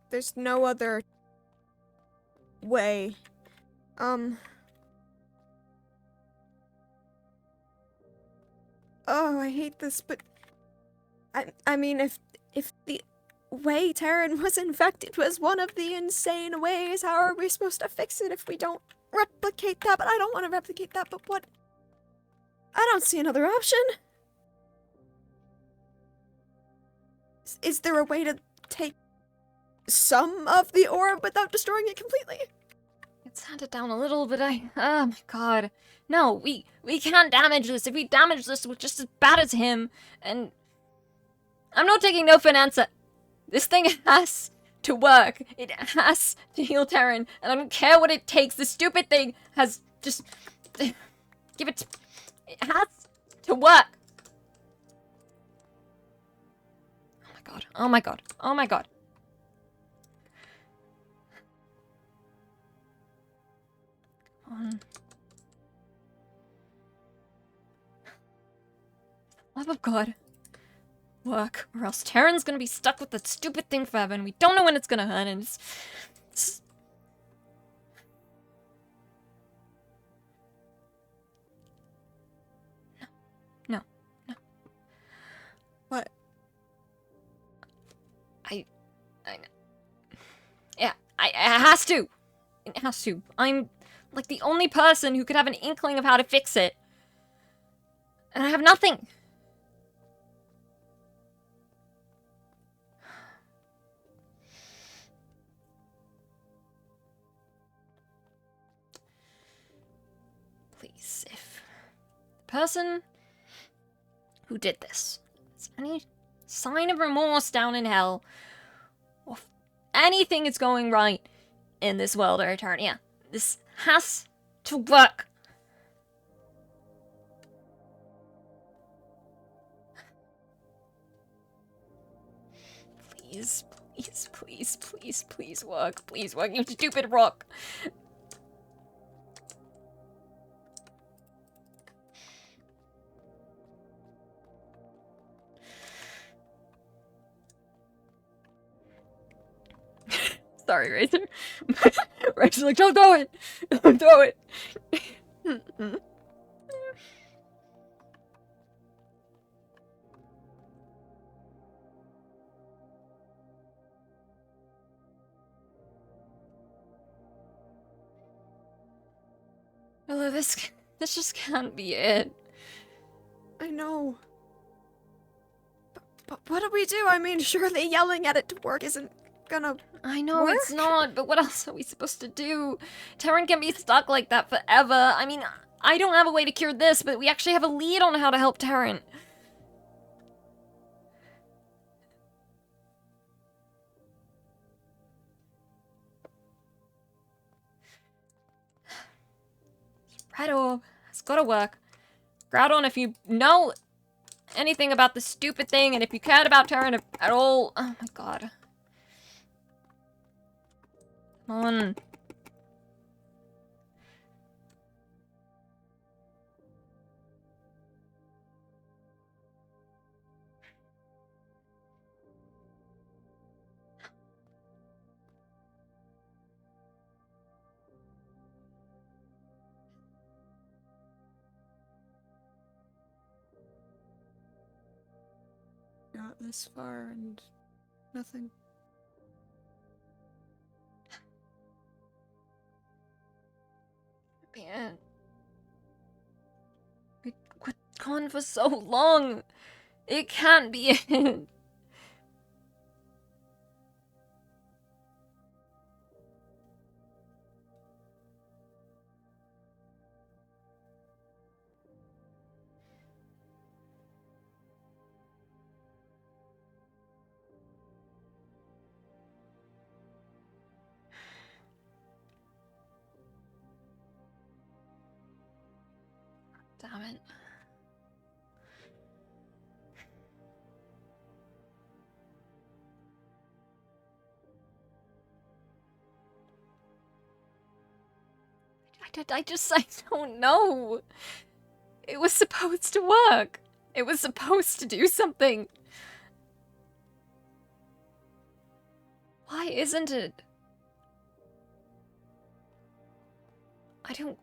There's no other way. Oh, I hate this, but I mean, if the way Terran was infected was one of the insane ways, how are we supposed to fix it if we don't replicate that? But I don't want to replicate that, but what? I don't see another option. Is there a way to take some of the orb without destroying it completely? It's handed down a little, but oh my god. No, we can't damage this. If we damage this, we're just as bad as him. And I'm not taking no for an answer. This thing has to work. It has to heal Terran, and I don't care what it takes. This stupid thing has just... Give it... It has to work. Oh my god. Oh my god. Oh my god. On. Love of God. Work, or else Terran's gonna be stuck with that stupid thing forever, and we don't know when it's gonna hurt, and it's... No. What? I know. Yeah, it has to! Terran has to. I'm, like, the only person who could have an inkling of how to fix it. And I have nothing. Please, if the person who did this has any sign of remorse down in hell, or if anything is going right in this world or Eternia, this has to work. Please, please, please, please, please work. Please work, you stupid rock. Sorry, Razor. Razor's like, don't throw it! Don't throw it! Willow, this just can't be it. I know. But what do we do? I mean, surely yelling at it to work isn't gonna I know work? it's not, but what else are we supposed to do? Terran can be stuck like that forever. I mean, I don't have a way to cure this, but we actually have a lead on how to help Terran. Red orb. It's gotta work. Groudon, if you know anything about this stupid thing, and if you cared about Terran at all... Oh my god. Come on. got this far and nothing. Man. We've gone for so long. It can't be it. Damn it. I don't know. It was supposed to work. It was supposed to do something. Why isn't it? I don't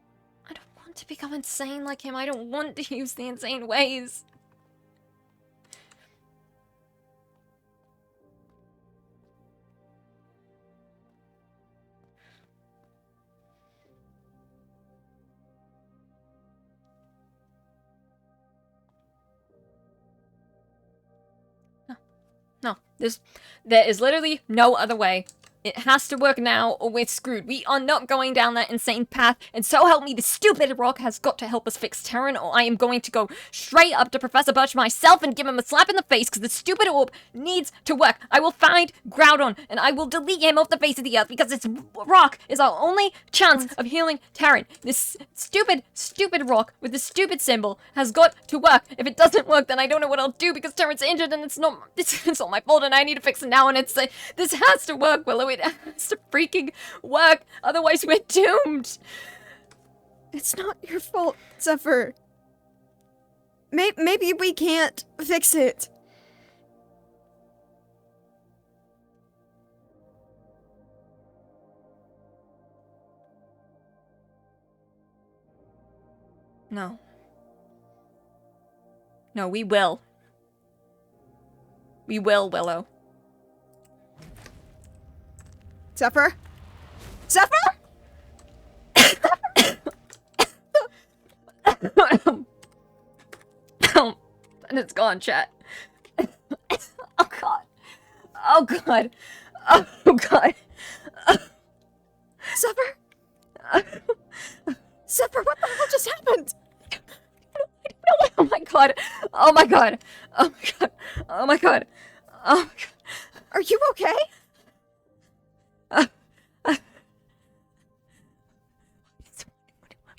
want to become insane like him. I don't want to use the insane ways. No, there is literally no other way. It has to work now or we're screwed. We are not going down that insane path, and so help me, the stupid rock has got to help us fix Terran, or I am going to go straight up to Professor Birch myself and give him a slap in the face, because the stupid orb needs to work. I will find Groudon, and I will delete him off the face of the earth, because this rock is our only chance of healing Terran. This stupid rock with the stupid symbol has got to work. If it doesn't work, then I don't know what I'll do, because Terran's injured, and it's not my fault, and I need to fix it now, and it's this has to work, Willow. It has to freaking work, otherwise we're doomed. It's not your fault, Zephyr. Maybe we can't fix it. No. No, we will. We will, Willow. Zephyr? Zephyr? And it's gone, chat. Oh god. Oh god. Oh god. Zephyr? Zephyr, what the hell just happened? Oh my god. Oh my god. Oh my god. Oh my god. Oh my god. Are you okay?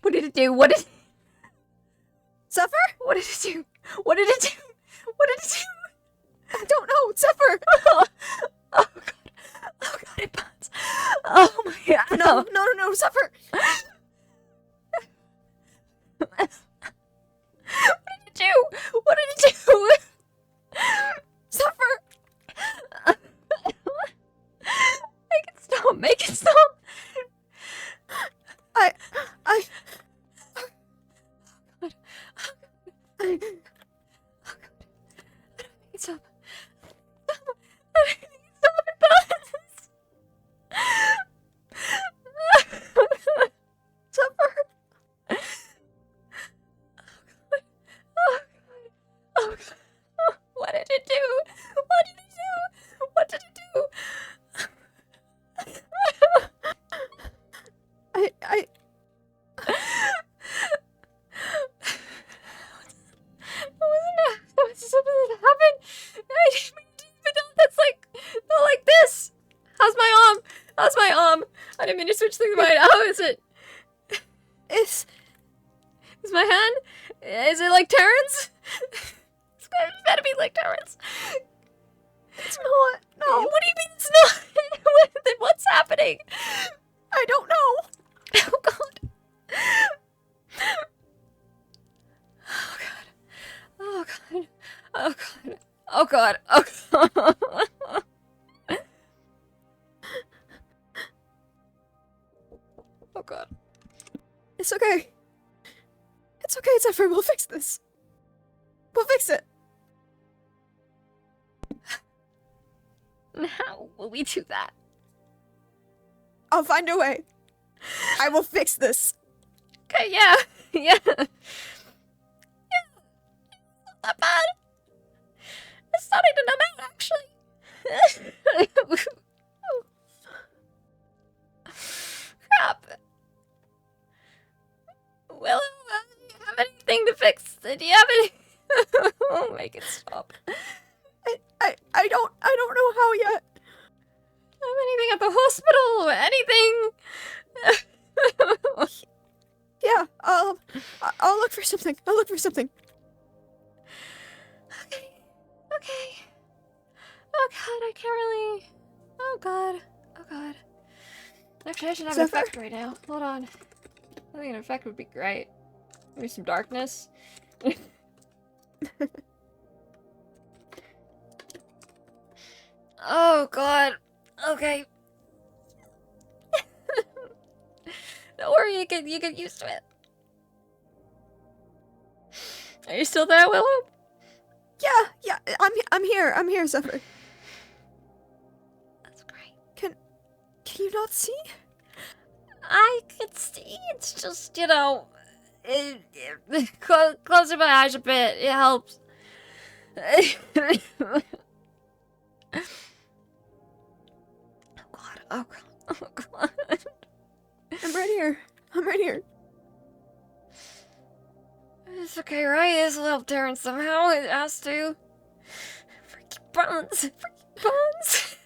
What did it do? What did... Zephyr? What did it do? What did it do? What did it do? I don't know, Zephyr! Oh god. Oh god, it burns. Oh my god. No, Zephyr! What did it do? What did it do? Zephyr! Make it stop. Make it stop. I... It's up. Stop it, burns. Zephyr! Oh god. What did it do? What did it do? What did it do? That was something that happened. I didn't mean to, but that's like, not like this. How's my arm? How's my arm? I didn't mean to switch things. How is it? Is my hand? Is it like Terrence? It's gotta be like Terrence. it's not. No. What do you mean it's not? What's happening? I don't know. Oh god. Oh god. Oh god. Oh god. Oh god. Oh god. Oh god. It's okay. It's okay, Zephyr. We'll fix this. We'll fix it. And how will we do that? I'll find a way. I will fix this. Okay, yeah. Yeah. Yeah. Not that bad. It's starting to numb out, actually. Crap. Willow, do you have anything to fix? Do you have any... Oh, make it stop. I don't know how yet. Have anything at the hospital or anything? Yeah, I'll look for something. I'll look for something. Okay. Okay. Oh god, I can't really... Oh god. Oh god. Actually, I should have an Zephyr? effect right now. Hold on. I think an effect would be great. Maybe some darkness. Oh god. Okay. Don't worry, you get used to it. Are you still there, Willow? Yeah, I'm here, Zephyr. That's great. Can you not see? I can see. It's just, you know, closing my eyes a bit. It helps. Oh god. Oh god. Oh god. I'm right here. I'm right here. It's okay, right? This'll help Terrence somehow. It has to. Freaky buns. Freaky buns.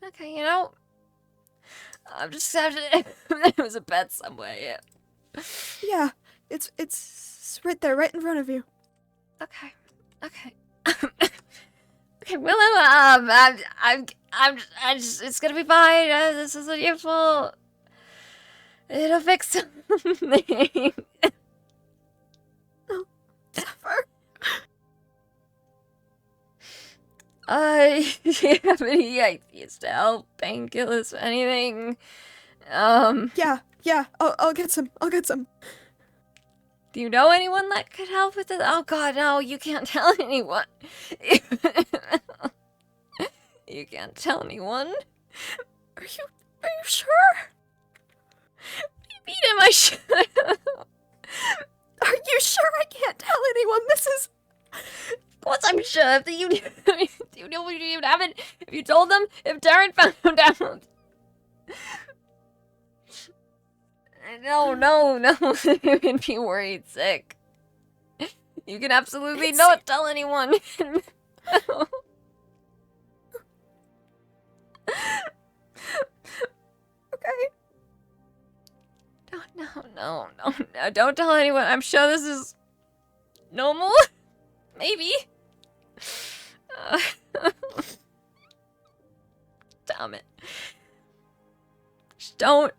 Okay, you know. I'm just have to. There was a bed somewhere, yeah. Yeah, it's right there, right in front of you. Okay. Okay, Willow, I'm just, it's gonna be fine. This isn't your fault. It'll fix something. No, Zephyr. Do you have any ideas to help? Painkillers, anything? Yeah, I'll get some. Do you know anyone that could help with this? Oh god, no, you can't tell anyone. You can't tell anyone. Are you sure? What do you mean am I sure? Are Are you sure I can't tell anyone? This is... Of course I'm sure. If you, you know what you even haven't. If you told them, if Darren found out. No. You would be worried sick. You can absolutely not tell anyone. Okay. No, don't tell anyone. I'm sure this is normal. Maybe. Damn it. Just don't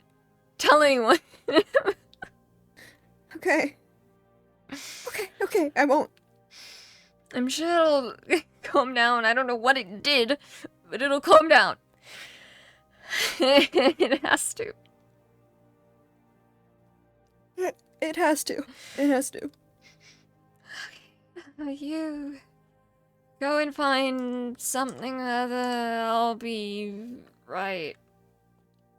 tell anyone. Okay. Okay, I won't. I'm sure it'll calm down. I don't know what it did, but it'll calm down. It has to. It has to. It has to. You go and find something other. I'll be right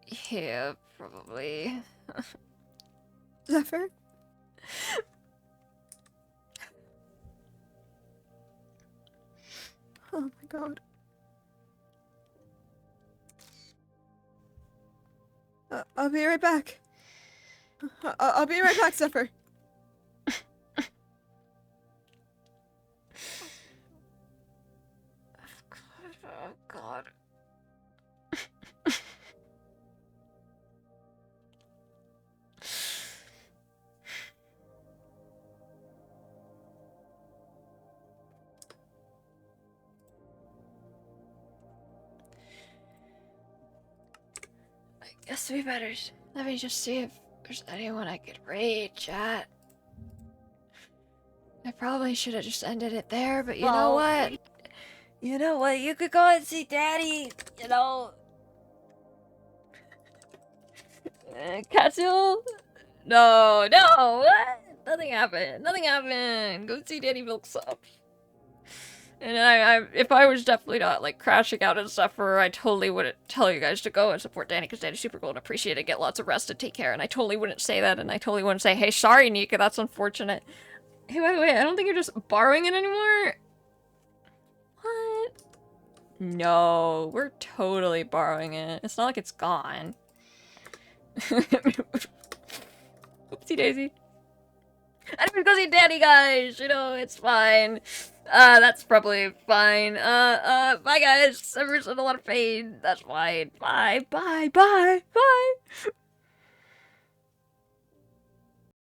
here, probably. Zephyr? Oh my god. I'll be right back. I'll be right back, Zephyr. Oh god. I guess we better. Let me just see if there's anyone I could raid, chat. I probably should have just ended it there, but you know what? You know what? You could go and see Daddy, you know. Katsu? No, what? Nothing happened. Go see Daddy Milksop. And I if I was definitely not, like, crashing out and stuff, or I totally wouldn't tell you guys to go and support Danny, because Danny's super cool and appreciate it, get lots of rest and take care, and I totally wouldn't say that, and I totally wouldn't say, hey, sorry, Nika, that's unfortunate. Hey, by the way, I don't think you're just borrowing it anymore. What? No, we're totally borrowing it. It's not like it's gone. Oopsie daisy. I didn't go see Daddy, guys. You know, it's fine. That's probably fine. Bye, guys. Everyone's in a lot of pain. That's fine. Bye.